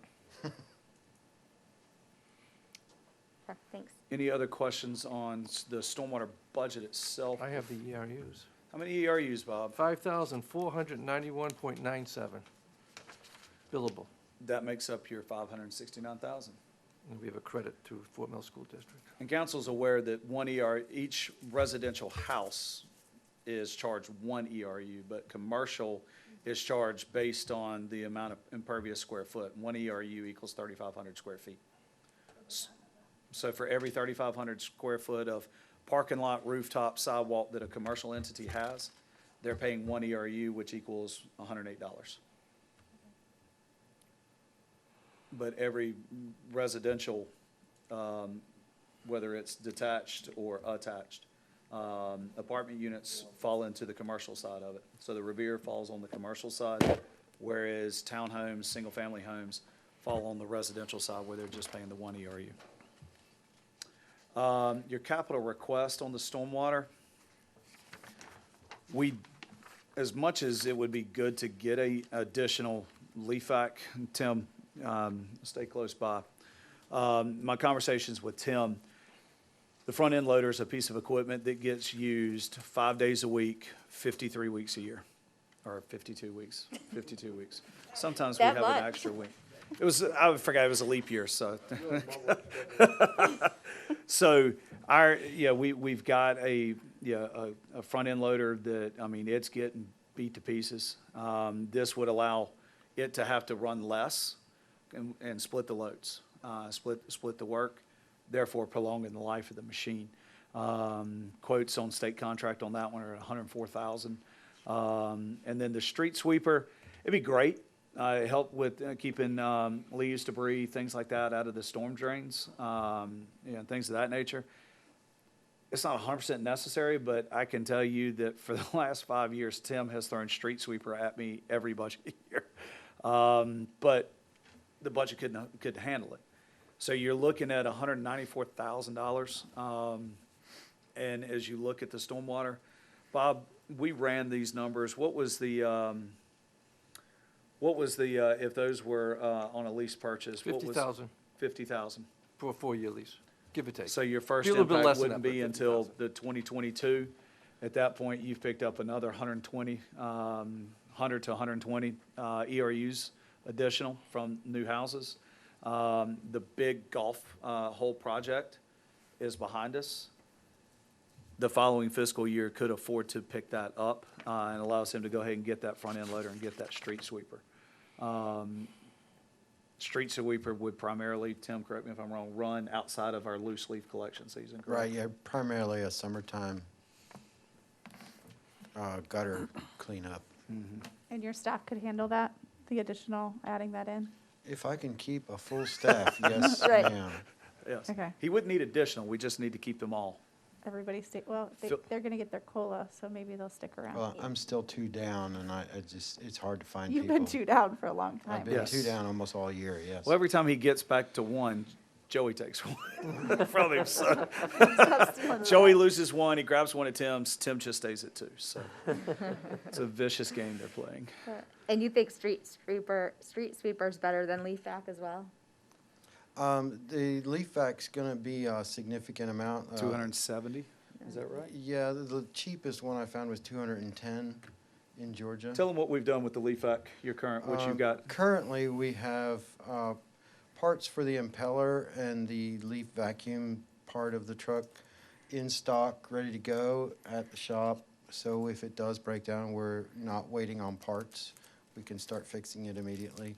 Okay, thanks. Any other questions on the stormwater budget itself? I have the ERUs. How many ERUs, Bob? 5,491.97 billable. that makes up your 569,000. And we have a credit to Fort Mill School District. And council's aware that each residential house is charged one ERU, but commercial is charged based on the amount of impervious square foot. One ERU equals 3,500 square feet. So for every 3,500 square foot of parking lot, rooftop, sidewalk that a commercial entity has, they're paying one ERU, which equals $108. But every residential, whether it's detached or attached, apartment units fall into the commercial side of it. So the Revere falls on the commercial side, whereas townhomes, single-family homes fall on the residential side where they're just paying the one ERU. Your capital request on the stormwater, as much as it would be good to get a additional LEFAC, Tim, stay close by. My conversations with Tim, the front end loader is a piece of equipment that gets used 5 days a week, 53 weeks a year, or 52 weeks, 52 weeks. Sometimes we That have an much? extra week. I forgot it was a leap year, so. So we've got a front end loader that, I mean, it's getting beat to pieces. This would allow it to have to run less and split the loads, split the work, therefore prolonging the life of the machine. Quotes on state contract on that one are $104,000. And then the street sweeper, it'd be great. Help with keeping leaves, debris, things like that out of the storm drains, things of that nature. It's not 100% necessary, but I can tell you that for the last 5 years, Tim has thrown street sweeper at me every budget year. But the budget couldn't handle it. So you're looking at $194,000. And as you look at the stormwater, Bob, we ran these numbers. What was the if those were on a lease purchase? What was- 50,000 50,000. for a 4-year lease, give or take. So your first Be a little bit impact less than wouldn't that, but be until 50,000. the 2022. At that point, you've picked up another 100 to 120 ERUs additional from new houses. The big golf hole project is behind us. The following fiscal year could afford to pick that up and allows him to go ahead and get that front end loader and get that street sweeper. Street sweeper would primarily, Tim, correct me if I'm wrong, run outside of our loose leaf collection season, correct? Right, yeah, primarily a summertime gutter cleanup. And your staff could handle that, the additional, adding that in? If I can keep a full staff, yes, Right. ma'am. Yes. Okay. He wouldn't need additional, we just need to keep them all. Everybody stay, well, Phil- they're gonna get their COLA, so maybe they'll stick around. Well, I'm still 2 down, and I just, it's hard to find You've people. been 2 down for a long I've time. been Yes. 2 down almost all year, yes. Well, every time he gets back to one, Joey takes one from him, so. Stop stealing Joey that. loses one, he grabs one of Tim's, Tim just stays at 2, so. It's a vicious game they're playing. And you think street sweeper's better than leaf vac as well? The leaf vac's gonna be a significant amount. 270, is that right? Yeah, the cheapest one I found was 210 in Georgia. Tell them what we've done with the leaf vac, your current, what you got. Currently, we have parts for the impeller and the leaf vacuum part of the truck in stock, ready to go at the shop. So if it does break down, we're not waiting on parts. We can start fixing it immediately.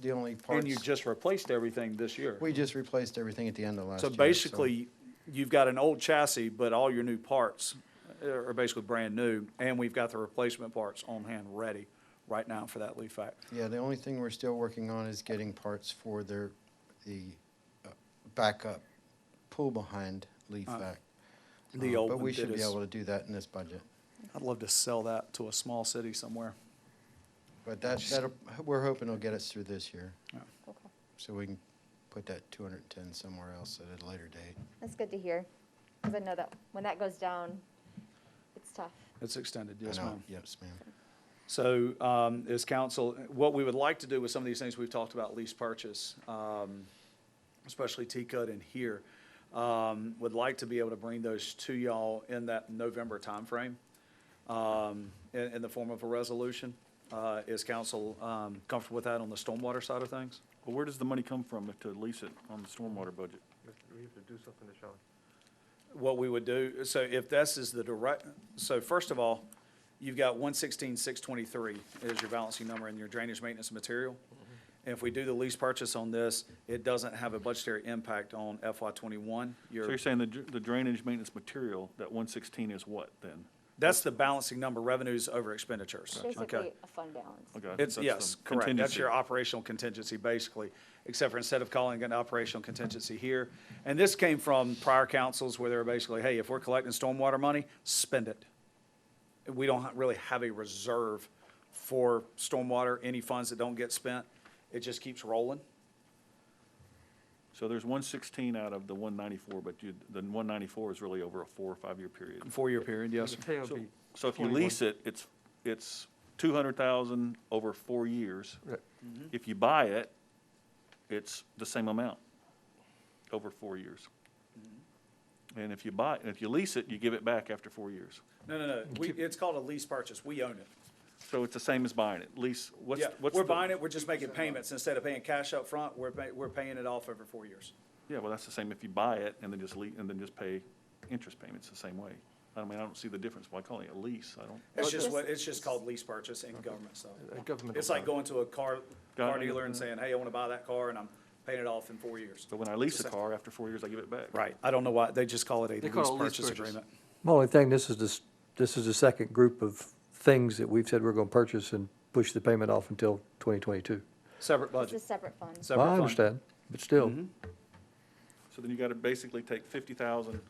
The only parts. And you just replaced everything this year. We just replaced everything at the end of last So year. basically, you've got an old chassis, but all your new parts are basically brand new, and we've got the replacement parts on hand ready right now for that leaf vac. Yeah, the only thing we're still working on is getting parts for the backup pull-behind leaf vac. The old But we one should that be is- able to do that in this budget. I'd love to sell that to a small city somewhere. But we're hoping it'll get us through this year. Okay. So we can put that 210 somewhere else at a later date. That's good to hear, because I know that when that goes down, it's tough. It's extended, I yes, know. ma'am. Yes, ma'am. So, as council, what we would like to do with some of these things we've talked about, lease purchase, especially T-Cut in here, would like to be able to bring those to y'all in that November timeframe, in the form of a resolution. Is council comfortable with that on the stormwater side of things? Well, where does the money come from to lease it on the stormwater budget? We have to do something to Sean. What we would do, so if this is the direct, so first of all, you've got 116,623 is your balancing number in your drainage maintenance material. And if we do the lease purchase on this, it doesn't have a budgetary impact on FY '21. So you're saying the drainage maintenance material, that 116 is what then? That's the balancing number, revenues over expenditures. Basically, a fund balance. Okay, It's, that's the yes, correct. That's contingency. your operational contingency, basically, except for instead of calling it an operational contingency here. And this came from prior councils where they were basically, hey, if we're collecting stormwater money, spend it. We don't really have a reserve for stormwater, any funds that don't get spent. It just keeps rolling. So there's 116 out of the 194, but the 194 is really over a 4 or 5 year period. 4-year period, yes. The pay will So, be so if you 21. lease it, it's 200,000 over 4 years. Right. If you buy it, it's the same amount over 4 years. And if you lease it, you give it back after 4 years. No. It's called a lease purchase. We own it. So it's the same as buying it. Lease, what's Yeah, the? we're buying it, we're just making payments. Instead of paying cash up front, we're paying it off over 4 years. Yeah, well, that's the same if you buy it and then just pay interest payments the same way. I mean, I don't see the difference by calling it a lease. I don't. It's just called lease purchase in government stuff. Government. It's like going to a car Got it. dealer and saying, hey, I want to buy that car, and I'm paying it off in 4 years. So when I lease a car, after 4 years, I give it back. Right. I don't know why, they just call it a They call lease it a lease purchase purchase. agreement. My only thing, this is the second group of things that we've said we're gonna purchase and push the payment off until 2022. Separate It's budget. a separate fund. Separate Well, I fund. understand, but still, So then you gotta basically take 50,000.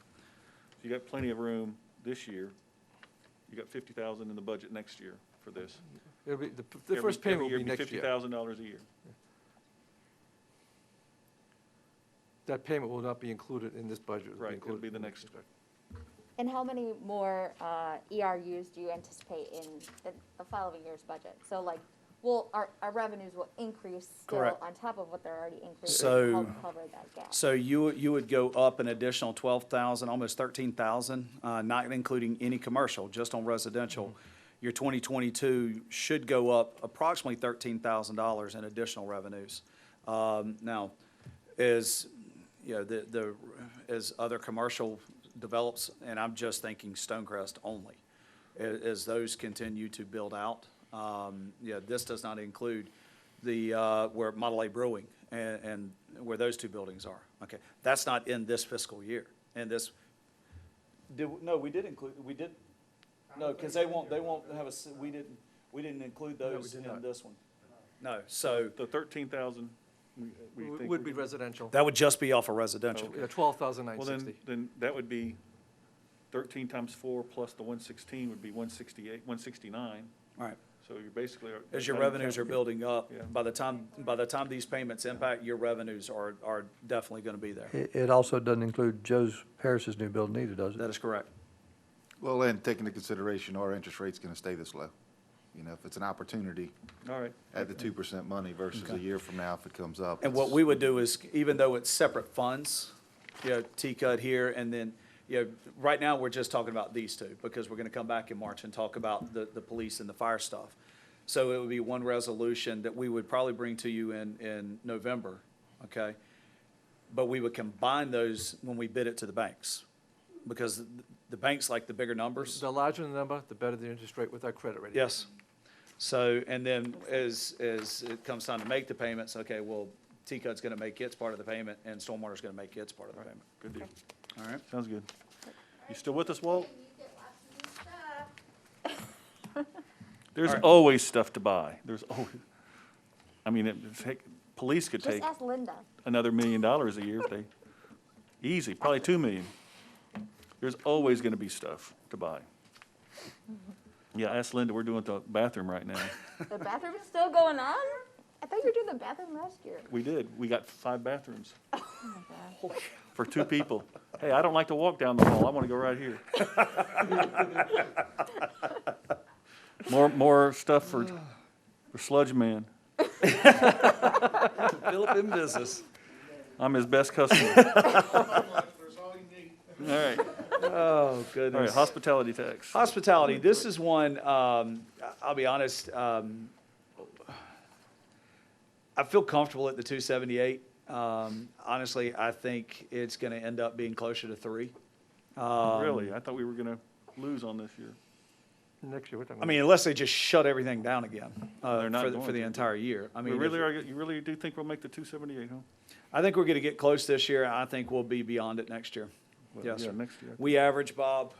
You got plenty of room this year. You got 50,000 in the budget next year for this. It'll be, the first payment will be next year. $50,000 a year. That payment will not be included in this budget. It'll Right, it'll included be the in next. And how many more ERUs do you anticipate in the following year's budget? So like, our revenues will increase still Correct. on top of what they're already increasing So- to help cover that gap. So you would go up an additional 12,000, almost 13,000, not including any commercial, just on residential. Your 2022 should go up approximately $13,000 in additional revenues. Now, as, you know, as other commercial develops, and I'm just thinking Stonecrest only, as those continue to build out, yeah, this does not include the, where Model A Brewing and where those two buildings are. Okay, that's not in this fiscal year. And this, no, we did include, no, because they won't have we didn't include those did in not. this one. No, so The 13,000, we think. Would be residential. that would just be off of residential. Yeah, 12,960. Well, then that would be 13 times 4 plus the 116 would be 168, 169. All right. So you're basically. As your revenues are building up, Yeah. by the time these payments impact, your revenues are definitely gonna be there. it also doesn't include Joe's Harris's new building either, does it? That is correct. Well, and taking into consideration, our interest rate's gonna stay this low. You know, if it's an opportunity All right. at the 2% money versus a year from now if it comes up. And what we would do is, even though it's separate funds, you know, T-Cut here, and then, you know, right now, we're just talking about these two, because we're gonna come back in March and talk about the police and the fire stuff. So it would be one resolution that we would probably bring to you in November, okay? But we would combine those when we bid it to the banks, because the banks like the bigger numbers. The larger the number, the better the interest rate with our credit rating. Yes. So, and then as it comes time to make the payments, okay, well, T-Cut's gonna make its part of the payment, and Stormwater's gonna make its part of the payment. Good deal. All right? Sounds good. You still with us, Walt? There's All right. always stuff to buy. There's always, I mean, police could Just take ask Linda. another $1 million a year if they, easy, probably 2 million. There's always gonna be stuff to buy. Yeah, ask Linda, we're doing the bathroom right now. The bathroom is still going on? I thought you were doing the bathroom last year. We did, we got 5 bathrooms Oh my gosh. for 2 people. Hey, I don't like to walk down the hall, I wanna go right here. More stuff for Sludge Man. Philip in business. I'm his best customer. There's all you need. All right. Oh, All goodness. right, hospitality tax. Hospitality, this is one, I'll be honest, I feel comfortable at the 278. Honestly, I think it's gonna end up being closer to 3. Really? I thought we were gonna lose on this year. Next year, we're talking I mean, unless they just shut everything down again, They're not for going the to. entire year. I We mean, really are, you really do think we'll make the 278, huh? I think we're gonna get close this year. I think we'll be beyond it next year. Well, Yes, yeah, sir. next year. We average, Bob,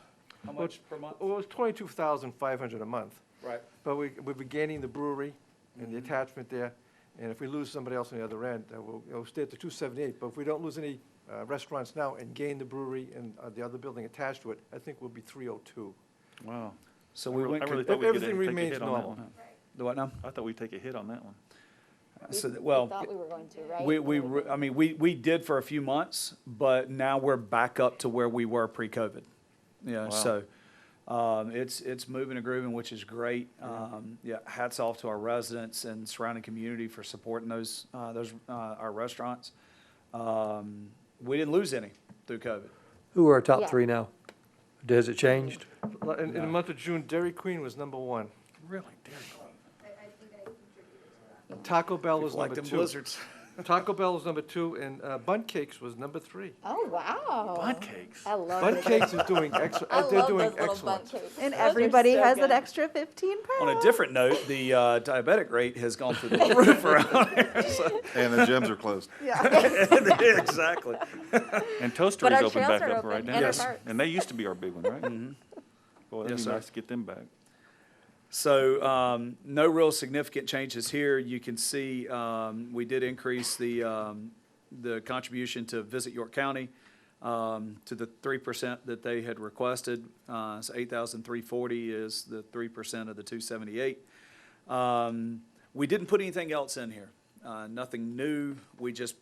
how much per month? Well, it was 22,500 a month, Right. but we'll be gaining the brewery and the attachment there, and if we lose somebody else on the other end, we'll stay at the 278, but if we don't lose any restaurants now and gain the brewery and the other building attached to it, I think we'll be 302. Wow. So I we really- went. I really con- thought we'd get Everything take a remains hit on that normal. one. The what now? I thought we'd take a hit on that one. So, We well, thought we were going to, right? I mean, we did for a few months, but now we're back up to where we were pre-COVID. Yeah, Wow. so, it's moving and grooving, which is great. Yeah, hats off to our residents and surrounding community for supporting those, our restaurants. We didn't lose any through COVID. Who are our top Yeah. 3 now? Has it changed? In the month of June, Dairy Queen was number 1. Really? Dairy Queen. Taco Bell was People like number them 2. blizzards. Taco Bell was number 2, and Bundt Cakes was number 3. Oh, wow. Bundt cakes. I love Bundt it. Cakes is doing I they're love doing those little Bundt excellent. cakes. And Those are everybody so has an good. extra 15 pounds. On a different note, the diabetic rate has gone through the roof around here. So- And the gyms are closed. Exactly. And But Toastery's our open trails back are up open right and now. our Yes. parks. And they used to be our big one, right? Boy, that'd Yes, be sir. nice to get them back. So, no real significant changes here. You can see, we did increase the contribution to Visit York County, to the 3% that they had requested. So 8,340 is the 3% of the 278. We didn't put anything else in here, nothing new. We just,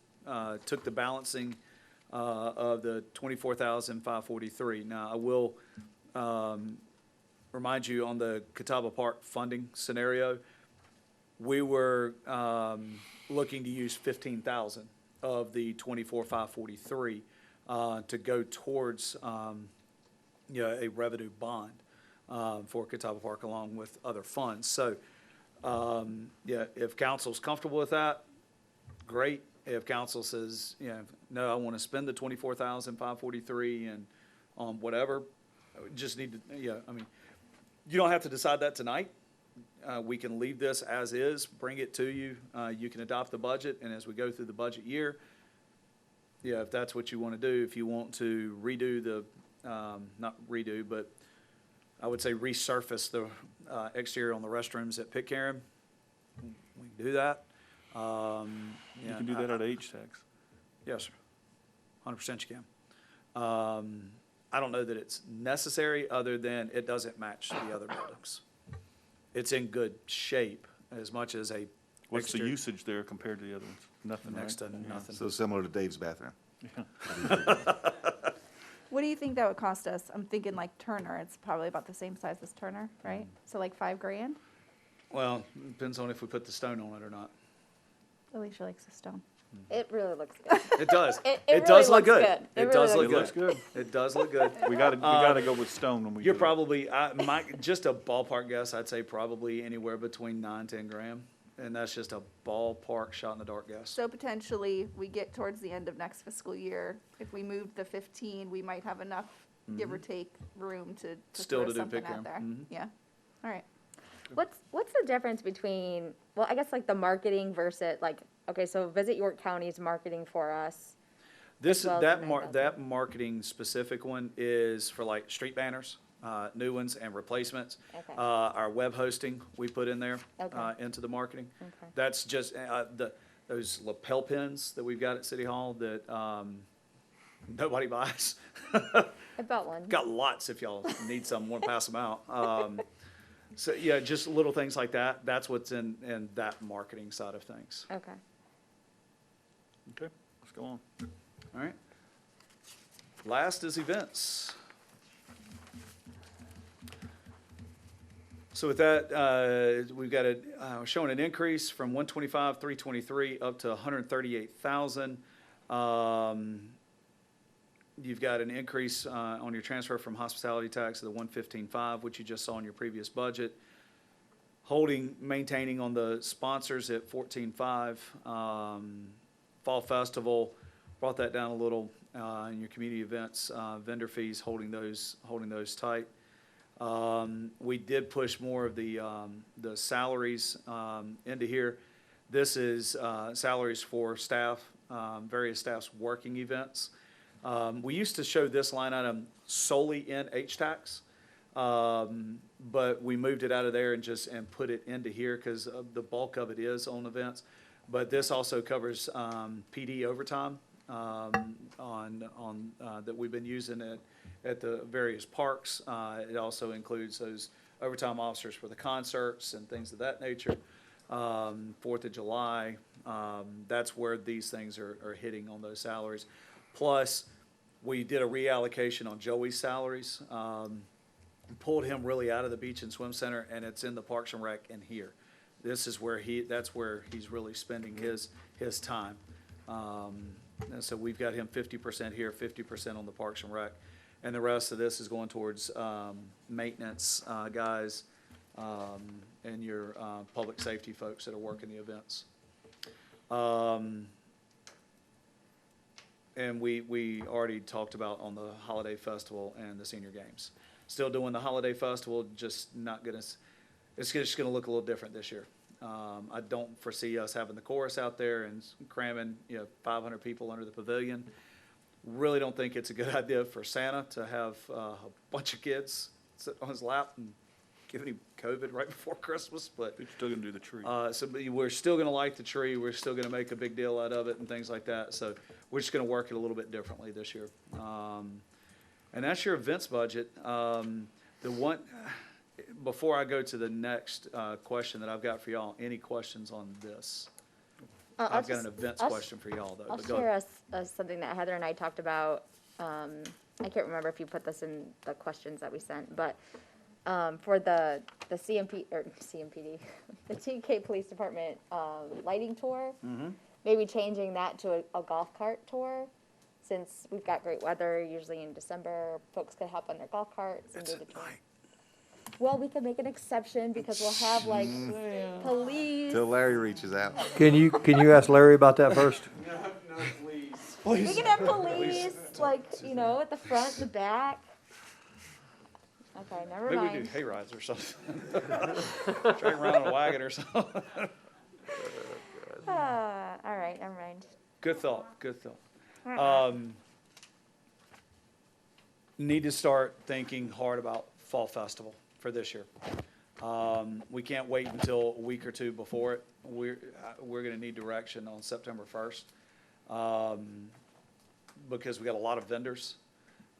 took the balancing, of the 24,543. Now, I will, remind you on the Catawba Park funding scenario, we were looking to use 15,000 of the 24,543 to go towards a revenue bond for Catawba Park along with other funds. So if council's comfortable with that, great. If council says, no, I want to spend the 24,543 and on whatever, just need to, I mean, you don't have to decide that tonight. We can leave this as is, bring it to you. You can adopt the budget, and as we go through the budget year, if that's what you want to do, if you want to redo the, not redo, but I would say resurface the exterior on the restrooms at Pitcairn, we can do that. You can do that out of H-Tax. Yes, sir. 100% you can. I don't know that it's necessary, other than it doesn't match the other buildings. It's in good shape, as much as a What's the exterior- usage there compared to the other ones? Nothing, right? next to nothing. So similar to Dave's bathroom. What do you think that would cost us? I'm thinking like Turner, it's probably about the same size as Turner, right? So like $5,000? Well, depends on if we put the stone on it or not. Alicia likes the stone. It really looks good. It does. It It does really look looks good. good. It It does really look looks good. good. It does look good. We gotta go with stone when we do You're it. probably, just a ballpark guess, I'd say probably anywhere between 9, 10 grand. And that's just a ballpark shot in the dark guess. So potentially, we get towards the end of next fiscal year, if we move the 15, we might have enough, give or take, room to Still throw to do something Pitcairn. out there. Mhm. Yeah, all right. What's the difference between, well, I guess like the marketing versus like, okay, so Visit York County's marketing for us. This, well as that the mar, 9,000. that marketing specific one is for like street banners, new ones and replacements. Okay. Our web hosting, we put in there, Okay. into the marketing. Okay. That's just, those lapel pins that we've got at City Hall that, nobody buys. I bought one. Got lots if y'all need some, want to pass them out. So, yeah, just little things like that. That's what's in that marketing side of things. Okay. Okay, let's go on. All right. Last is events. So with that, we've got showing an increase from 125,323 up to 138,000. You've got an increase on your transfer from hospitality tax to the 115.5, which you just saw in your previous budget. Maintaining on the sponsors at 14.5. Fall Festival, brought that down a little. In your community events, vendor fees, holding those tight. We did push more of the salaries into here. This is salaries for staff, various staff's working events. We used to show this line item solely in H-Tax, but we moved it out of there and put it into here because the bulk of it is on events. But this also covers PD overtime that we've been using at the various parks. It also includes those overtime officers for the concerts and things of that nature. 4th of July, that's where these things are hitting on those salaries. Plus, we did a reallocation on Joey's salaries. Pulled him really out of the beach and swim center, and it's in the Parks and Rec and here. This is where that's where he's really spending his time. And so we've got him 50% here, 50% on the Parks and Rec. And the rest of this is going towards maintenance guys and your public safety folks that are working the events. And we already talked about on the holiday festival and the senior games. Still doing the holiday festival, just not gonna, it's just gonna look a little different this year. I don't foresee us having the chorus out there and cramming, 500 people under the pavilion. Really don't think it's a good idea for Santa to have a bunch of kids sit on his lap and giving him COVID right before Christmas, but. You're still gonna do the tree. So we're still gonna light the tree, we're still gonna make a big deal out of it and things like that, so we're just gonna work it a little bit differently this year. And that's your events budget. Before I go to the next question that I've got for y'all, any questions on this? I've got an events question for y'all, though. I'll but go share ahead. something that Heather and I talked about. I can't remember if you put this in the questions that we sent, but for the CMPD, the TK Police Department lighting tour, maybe changing that to a golf cart tour. Since we've got great weather, usually in December, folks could hop on their golf carts and do the tour. Well, we could make an exception because we'll have like police. Till Larry reaches out. Can you ask Larry about that first? No, please. We can have police, like, at the front, the back. Okay, never Maybe mind. we do hay rides or something. Drag around in a wagon or something. All right, never mind. Good thought, good thought. Need to start thinking hard about Fall Festival for this year. We can't wait until a week or two before it. We're gonna need direction on September 1st. Because we got a lot of vendors.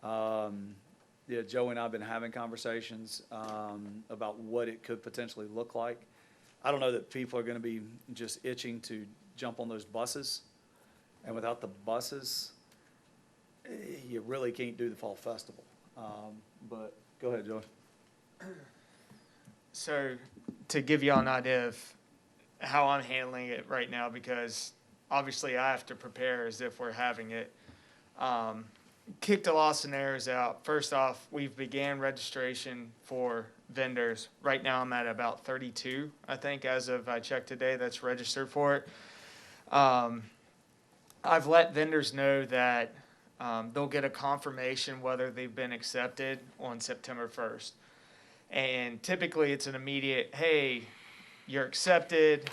Joey and I have been having conversations, about what it could potentially look like. I don't know that people are gonna be just itching to jump on those buses. And without the buses, you really can't do the Fall Festival. But go ahead, Joey. So to give y'all an idea of how I'm handling it right now, because obviously I have to prepare as if we're having it. Kicked a lot of scenarios out. First off, we've began registration for vendors. Right now I'm at about 32, I think, as of I checked today, that's registered for it. I've let vendors know that they'll get a confirmation whether they've been accepted on September 1st. And typically it's an immediate, hey, you're accepted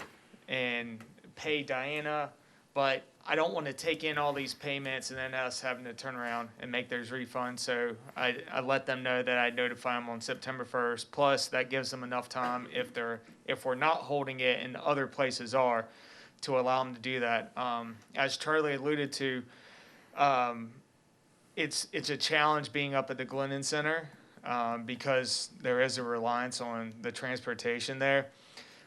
and pay Diana, but I don't want to take in all these payments and then us having to turn around and make those refunds. So I let them know that I notify them on September 1st. Plus that gives them enough time if we're not holding it and other places are, to allow them to do that. As Charlie alluded to, it's a challenge being up at the Glennon Center because there is a reliance on the transportation there.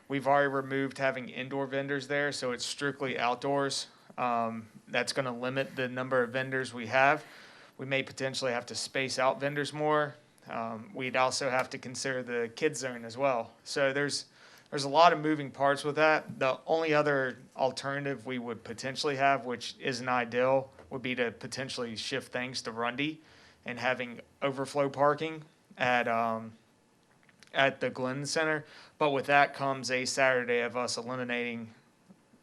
We've already removed having indoor vendors there, so it's strictly outdoors. That's going to limit the number of vendors we have. We may potentially have to space out vendors more. We'd also have to consider the kids zone as well. So there's there's a lot of moving parts with that. The only other alternative we would potentially have, which isn't ideal, would be to potentially shift things to Rundy and having overflow parking at the Glenn Center. But with that comes a Saturday of us eliminating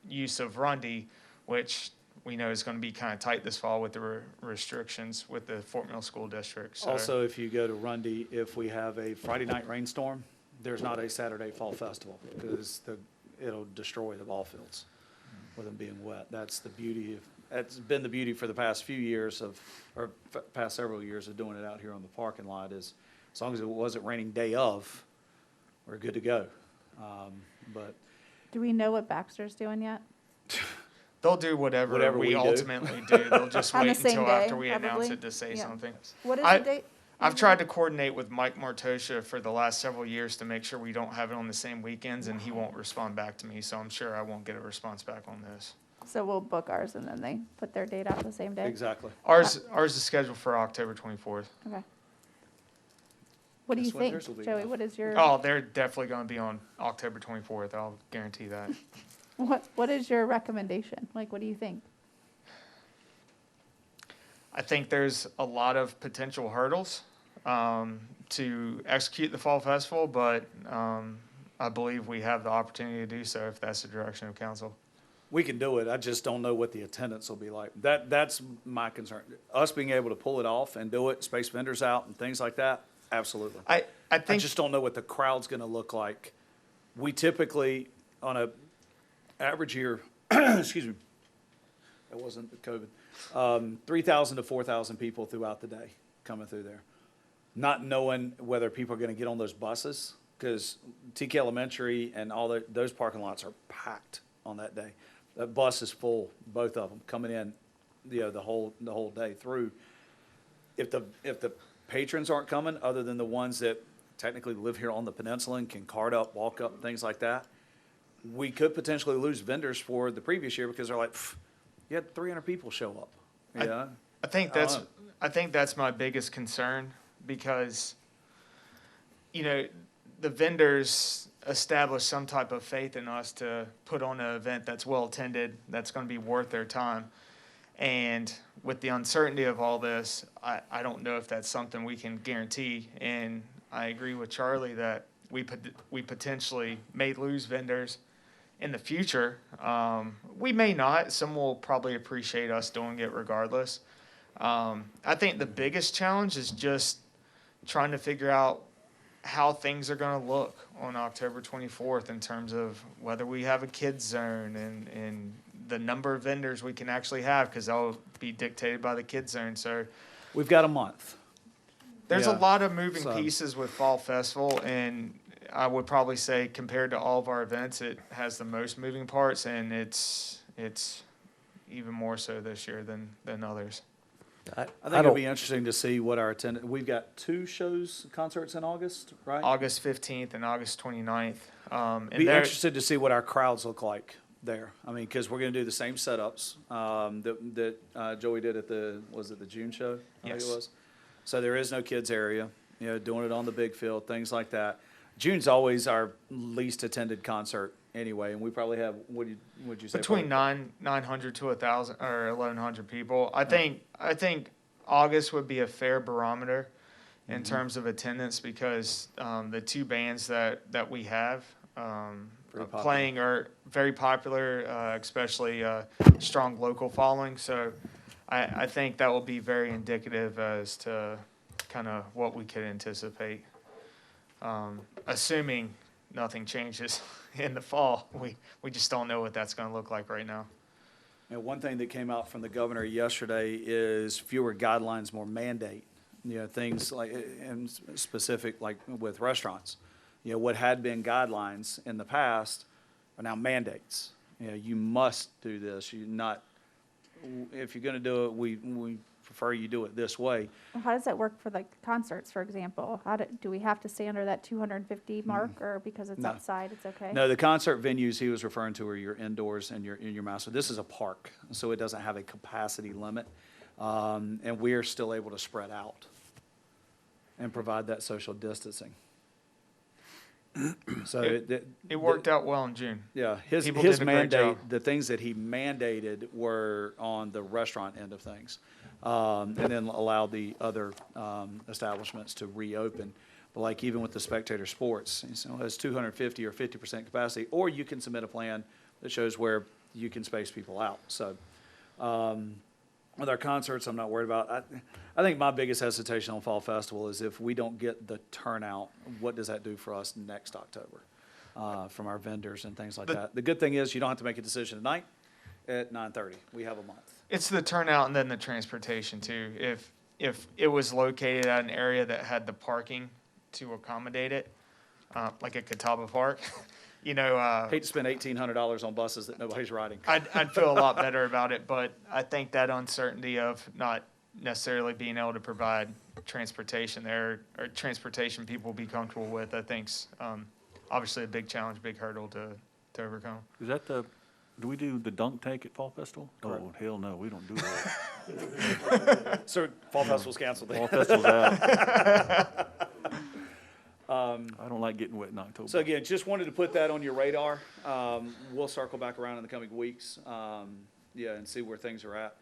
use of Rundy, which we know is going to be kind of tight this fall with the restrictions with the Fort Mill School District. So Also, if you go to Rundy, if we have a Friday night rainstorm, there's not a Saturday fall festival because it'll destroy the ball fields with them being wet. That's the beauty that's been the beauty for the past few years past several years of doing it out here on the parking lot is as long as it wasn't raining day of, we're good to go. But Do we know what Baxter's doing yet? they'll do whatever we we do. ultimately do. They'll just On the wait same until day, after we announce probably? it to say Yeah. something. What is I- the date? I've tried to coordinate with Mike Martosha for the last several years to make sure we don't have it on the same weekends, and he won't respond back to me, so I'm sure I won't get a response back on this. So we'll book ours and then they put their date out the same day? exactly. Ours is scheduled for October 24th. Okay. What do you Guess what think, theirs will be Joey? now. What is your, Oh, they're definitely going to be on October 24th. I'll guarantee that. what is your recommendation? Like, what do you think? I think there's a lot of potential hurdles to execute the Fall Festival, but I believe we have the opportunity to do so if that's the direction of council. We can do it. I just don't know what the attendance will be like. That's my concern. Us being able to pull it off and do it, space vendors out and things like that, absolutely. I I think just don't know what the crowd's gonna look like. We typically, on a average year, excuse me, that wasn't the COVID, 3,000 to 4,000 people throughout the day coming through there. Not knowing whether people are gonna get on those buses, because TK Elementary and all those parking lots are packed on that day. That bus is full, both of them, coming in, the whole day through. If the patrons aren't coming, other than the ones that technically live here on the peninsula and can cart up, walk up, things like that, we could potentially lose vendors for the previous year because they're like, you had 300 people show up. Yeah, I think I don't that's know. I think that's my biggest concern because the vendors establish some type of faith in us to put on an event that's well attended, that's going to be worth their time. And with the uncertainty of all this, I don't know if that's something we can guarantee. And I agree with Charlie that we potentially may lose vendors in the future. We may not. Some will probably appreciate us doing it regardless. I think the biggest challenge is just trying to figure out how things are going to look on October 24th in terms of whether we have a kids zone and the number of vendors we can actually have, because that'll be dictated by the kids zone. So We've got a month. there's Yeah. a lot of moving So- pieces with Fall Festival, and I would probably say compared to all of our events, it has the most moving parts, and it's even more so this year than others. I think don't- it'll be interesting to see what our attendance, we've got 2 concerts in August, right? August 15th and August 29th. And Be there- interested to see what our crowds look like there. I mean, because we're going to do the same setups that Joey did at was it the June show? I think Yes. it was. So there is no kids area, doing it on the big field, things like that. June's always our least attended concert anyway, and we probably have, would you say? between probably- 900 to 1,000 or 1,100 people. I think August would be a fair barometer in Mm-hmm. terms of attendance because the 2 bands that we have Very popular. playing are very popular, especially strong local following. So I think that will be very indicative as to kind of what we could anticipate. Assuming nothing changes in the fall, we just don't know what that's going to look like right now. And one thing that came out from the governor yesterday is fewer guidelines, more mandate. Things like, and specific, like with restaurants. What had been guidelines in the past are now mandates. You must do this. If you're gonna do it, we prefer you do it this way. How does that work for like concerts, for example? Do we have to stay under that 250 mark, or because it's No. outside, it's okay? No, the concert venues he was referring to are your indoors and your master. This is a park, so it doesn't have a capacity limit. And we're still able to spread out and provide that social distancing. So It worked out well in June. Yeah, his People did a great mandate, job. the things that he mandated were on the restaurant end of things. And then allowed the other, establishments to reopen. But like even with the spectator sports, you know, it's 250 or 50% capacity, or you can submit a plan that shows where you can space people out. So, with our concerts, I'm not worried about. I think my biggest hesitation on Fall Festival is if we don't get the turnout, what does that do for us next October? From our vendors and things like that. The good thing is you don't have to make a decision tonight at 9:30. We have a month. It's the turnout and then the transportation too. If it was located at an area that had the parking to accommodate it, like at Catawba Park, you know, Hate to spend $1,800 on buses that nobody's riding. I'd feel a lot better about it, but I think that uncertainty of not necessarily being able to provide transportation there, or transportation people will be comfortable with, I think's, obviously a big challenge, big hurdle to overcome. Is that do we do the dunk tank at Fall Festival? Oh, hell no, we don't do that. So Fall Festival's canceled. Fall Festival's out. I don't like getting wet in October. So again, just wanted to put that on your radar. We'll circle back around in the coming weeks, and see where things are at.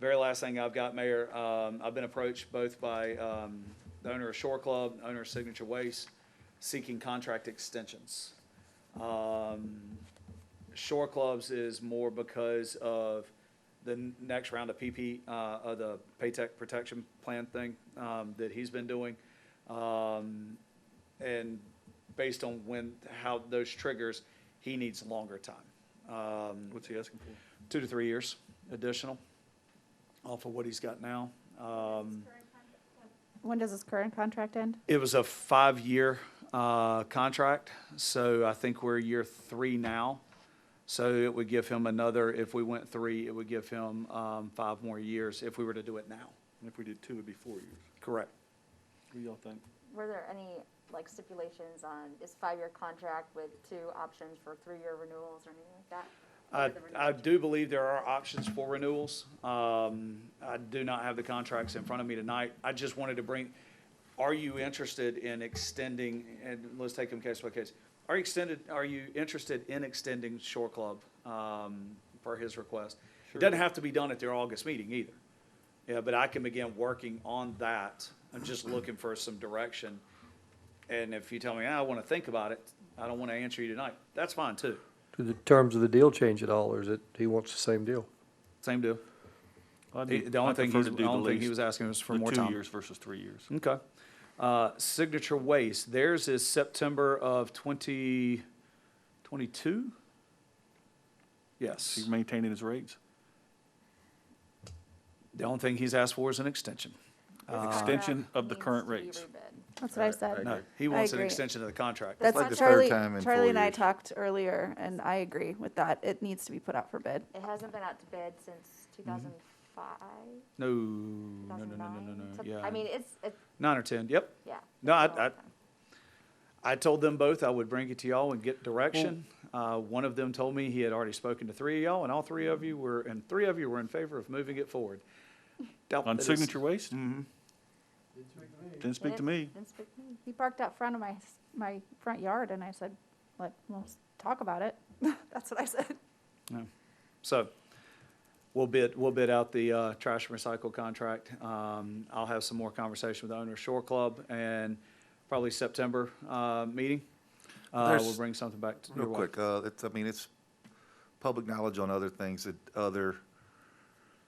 Very last thing I've got, Mayor, I've been approached both by the owner of Shore Club, owner of Signature Waste, seeking contract extensions. Shore Clubs is more because of the next round of PP, of the Paytech Protection Plan thing that he's been doing. And based on how those triggers, he needs longer time. What's he asking for? 2 to 3 years additional off of what he's got now. When does this current contract end? It was a 5-year contract, so I think we're year 3 now. So it would give him another, if we went 3, it would give him 5 more years if we were to do it now. And if we did 2, it'd be 4 years. Correct. What do y'all think? Were there any, like, stipulations on, is 5-year contract with 2 options for 3-year renewals or anything like that? I do believe there are options for renewals. I do not have the contracts in front of me tonight. I just wanted to are you interested in extending, and let's take them case by case. Are you interested in extending Shore Club, per his request? It doesn't have to be done at their August meeting either. Yeah, but I can begin working on that. I'm just looking for some direction. And if you tell me, I want to think about it, I don't want to answer you tonight, that's fine too. Do the terms of the deal change at all, or is it, he wants the same deal? Same deal. I'd The only thing prefer to do the only thing he lease, was asking was for the more 2 time. years versus 3 years. Okay. Signature Waste, theirs is September of 2022? Yes. He's maintaining his rates. The only thing he's asked for is an extension. Extension of the Needs current to be rates. rebid. That's what I said. No, he wants an agree. extension of the contract. That's like the Charlie. third time in 4 Charlie and I years. talked earlier, and I agree with that. It needs to be put out for bid. It hasn't been out to bid since 2005, No, 2009. no. Yeah. I mean, it's 9 or 10, yep. yeah. No, it's been a long time. I told them both I would bring it to y'all and get direction. One of them told me he had already spoken to 3 of y'all, and all 3 of you were in favor of moving it forward. Doubt On that is- Signature Waste? Mhm. Didn't speak to me. Didn't speak to me. He parked out front of my front yard, and I said, let's talk about it. That's what I said. So, we'll bid out the trash and recycle contract. I'll have some more conversation with the owner of Shore Club, and probably September meeting. We'll There's- bring something back to Real your quick, it's public knowledge on other things that other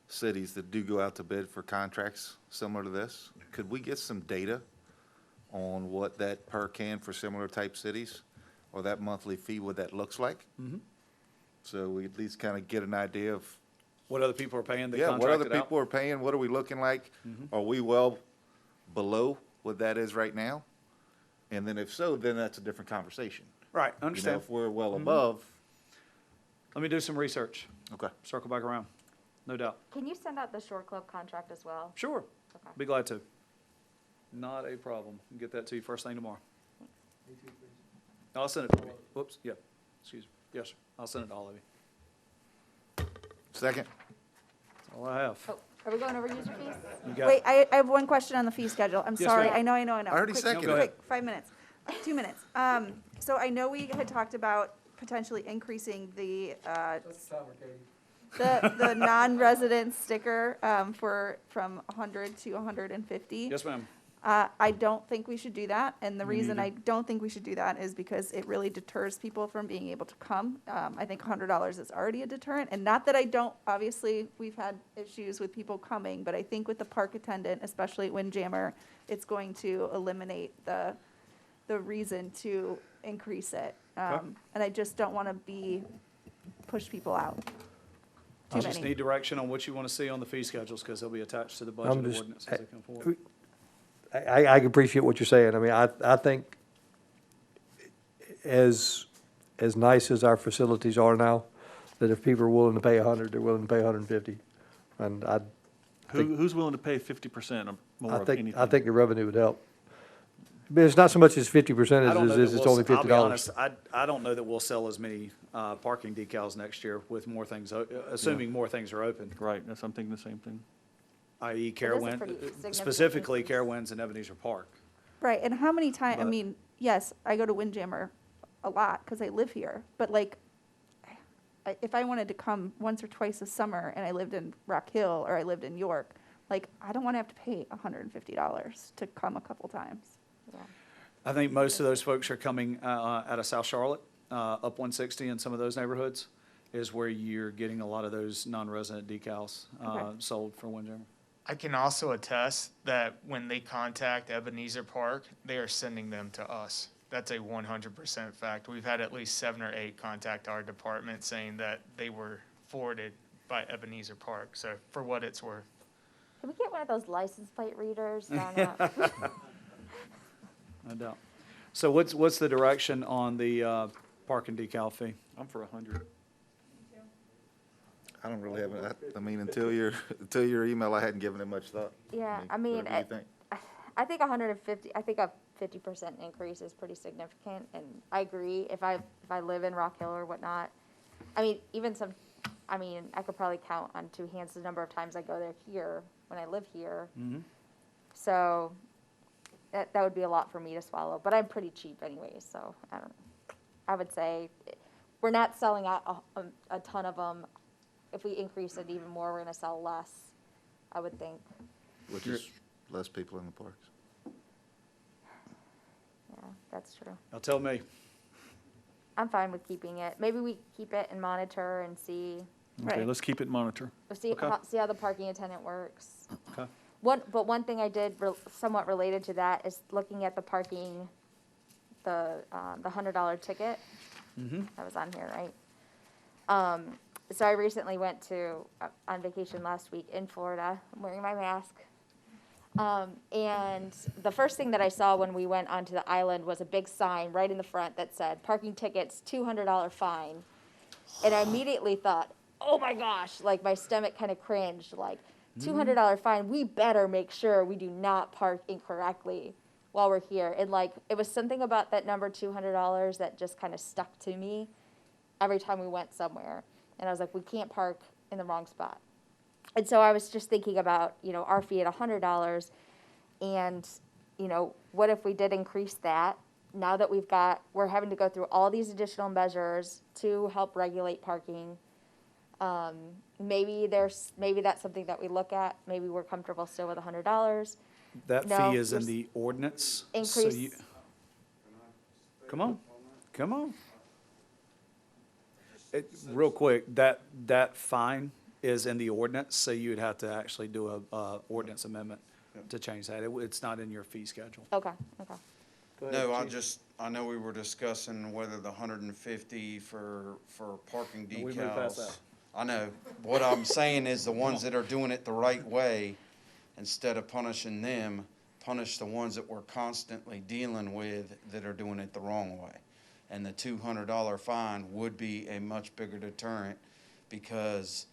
cities that do go out to bid for contracts similar to this. Could we get some data on what that per can for similar type cities, or that monthly fee, what that looks like? Mhm. So we at least kind of get an idea of, What other people are paying that yeah, what other contracted out? people are paying, what are we looking like? Mhm. Are we well below what that is right now? And then if so, then that's a different conversation. Right, You know, understand. if we're well Mhm. above, Let me do some research. okay. Circle back around. No doubt. Can you send out the Shore Club contract as well? Sure. Okay. Be glad to. Not a problem. Get that to you first thing tomorrow. I'll send it, whoops, yeah, excuse me. Yes, sir. I'll send it to all of you. Second? That's all I have. Oh, are we going over user fees? You got Wait, it. I have one question on the fee schedule. I'm Yes, sorry. ma'am. I know. I already Quick, seconded it. Quick, 5 minutes. 2 minutes. So I know we had talked about potentially increasing the non-resident sticker, from 100 to 150. Yes, ma'am. I don't think we should do that, and the Me reason I neither. don't think we should do that is because it really deters people from being able to come. I think $100 is already a deterrent, and not that I don't, obviously, we've had issues with people coming, but I think with the park attendant, especially at Windjammer, it's going to eliminate the reason to increase it. And I just don't want to push people out. I Too just many. need direction on what you want to see on the fee schedules, because they'll be attached to the budget I'm just- ordinance as they come forward. I can appreciate what you're saying. I mean, I think as nice as our facilities are now, that if people are willing to pay 100, they're willing to pay 150. And Who's willing to pay 50% or more of anything? I think the revenue would help. But it's not so much as 50% I don't know as that it's we'll- only I'll be $50. honest, I don't know that we'll sell as many parking decals next year with more things, assuming more things are open, Right, that's, I'm thinking the same thing. i.e. a Carowinds, pretty significant specifically increase. Carowinds and Ebenezer Park. Right, and how many times, I But- mean, yes, I go to Windjammer a lot because I live here, but like, if I wanted to come once or twice a summer and I lived in Rock Hill or I lived in York, like, I don't want to have to pay $150 to come a couple times. I think most of those folks are coming out of South Charlotte, up 160 in some of those neighborhoods, is where you're getting a lot of those non-resident decals Okay. sold for Windjammer. I can also attest that when they contact Ebenezer Park, they are sending them to us. That's a 100% fact. We've had at least 7 or 8 contact our department saying that they were forwarded by Ebenezer Park. So for what it's worth. Can we get one of those license plate readers down at? No doubt. So what's the direction on the parking decal fee? I'm for 100. I don't really have, I mean, until your email, I hadn't given it much thought. Yeah, I mean, Whatever you think. I think 150, I think a 50% increase is pretty significant, and I agree, if I live in Rock Hill or whatnot, I mean, I could probably count on 2 hands the number of times I go there here, when I live here. So, that would be a lot for me to swallow, but I'm pretty cheap anyways, so, I would say, we're not selling out a ton of them. If we increase it even more, we're gonna sell less, I would think. Which is less people in the parks. Yeah, that's true. Now tell me. I'm fine with keeping it. Maybe we keep it and monitor and see, Okay, Right. let's keep it monitor. see Okay. how the parking attendant works. Okay. One thing I did somewhat related to that is looking at the parking, the $100 ticket. That was on here, right? So I recently went on vacation last week in Florida. I'm wearing my mask. And the first thing that I saw when we went onto the island was a big sign right in the front that said, parking tickets, $200 fine. And I immediately thought, oh my gosh, like my stomach kind of cringed, like $200 fine, we better make sure we do not park incorrectly while we're here. And like, it was something about that number $200 that just kind of stuck to me every time we went somewhere. And I was like, we can't park in the wrong spot. And so I was just thinking about, our fee at $100 and, what if we did increase that? Now that we're having to go through all these additional measures to help regulate parking. Maybe that's something that we look at. Maybe we're comfortable still with $100. That No, fee is in there's the ordinance. so increase. you- Come on. Real quick, that fine is in the ordinance, so you'd have to actually do a ordinance amendment to change that. It's not in your fee schedule. Okay. No, I know we were discussing whether the 150 for parking We moved past decals. that. I know. What I'm saying is the ones that are doing it the right way, instead of punishing them, punish the ones that we're constantly dealing with that are doing it the wrong way. And the $200 fine would be a much bigger deterrent, because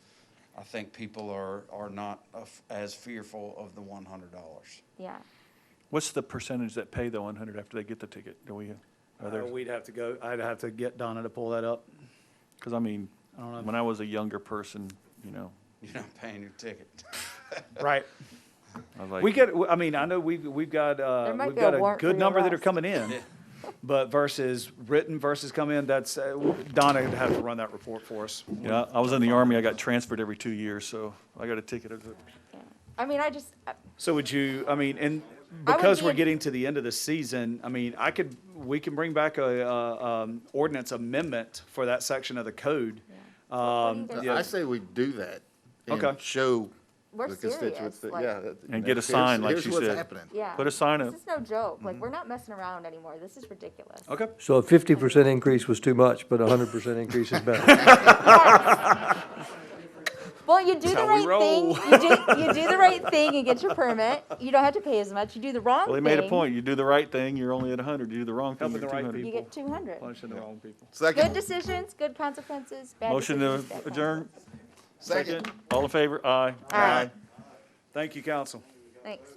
I think people are not as fearful of the $100. Yeah. What's the percentage that pay the 100 after they get the ticket? Are there? I'd have to get Donna to pull that up. Because I mean, I don't know. when I was a younger person, You're not paying your ticket. Right. I was like, We get, I mean, I know we've got might we've be got a a warrant for good your number that are arrest. coming in. But versus written versus come in, that's, Donna would have to run that report for us. Yeah, I was in the Army, I got transferred every 2 years, so I got a ticket. I mean, So would you, I mean, and I would because be we're in- getting to the end of the season, I mean, we can bring back a ordinance amendment for that section of the code. What do you guys Yeah. I say we do that. and Okay. Show We're the serious, constituents that, like- yeah. And get a here's- sign like here's she what's said. happening. yeah. Put a sign up. This is no joke. Like, we're not messing around anymore. This is ridiculous. Okay. So a 50% increase was too much, but a 100% increase is better. Well, you do the how we right thing. roll. You do the right thing and get your permit. You don't have to pay as much. You do the wrong Well, he thing. made a point. You do the right thing, you're only at 100. You do the wrong thing, Helping you're the right 200. You get 200. Punishing the wrong people. Good Second, decisions, good consequences. Bad Motion to decisions, bad adjourn? second. All in favor? Aye. All right. Thank you, council. Thanks.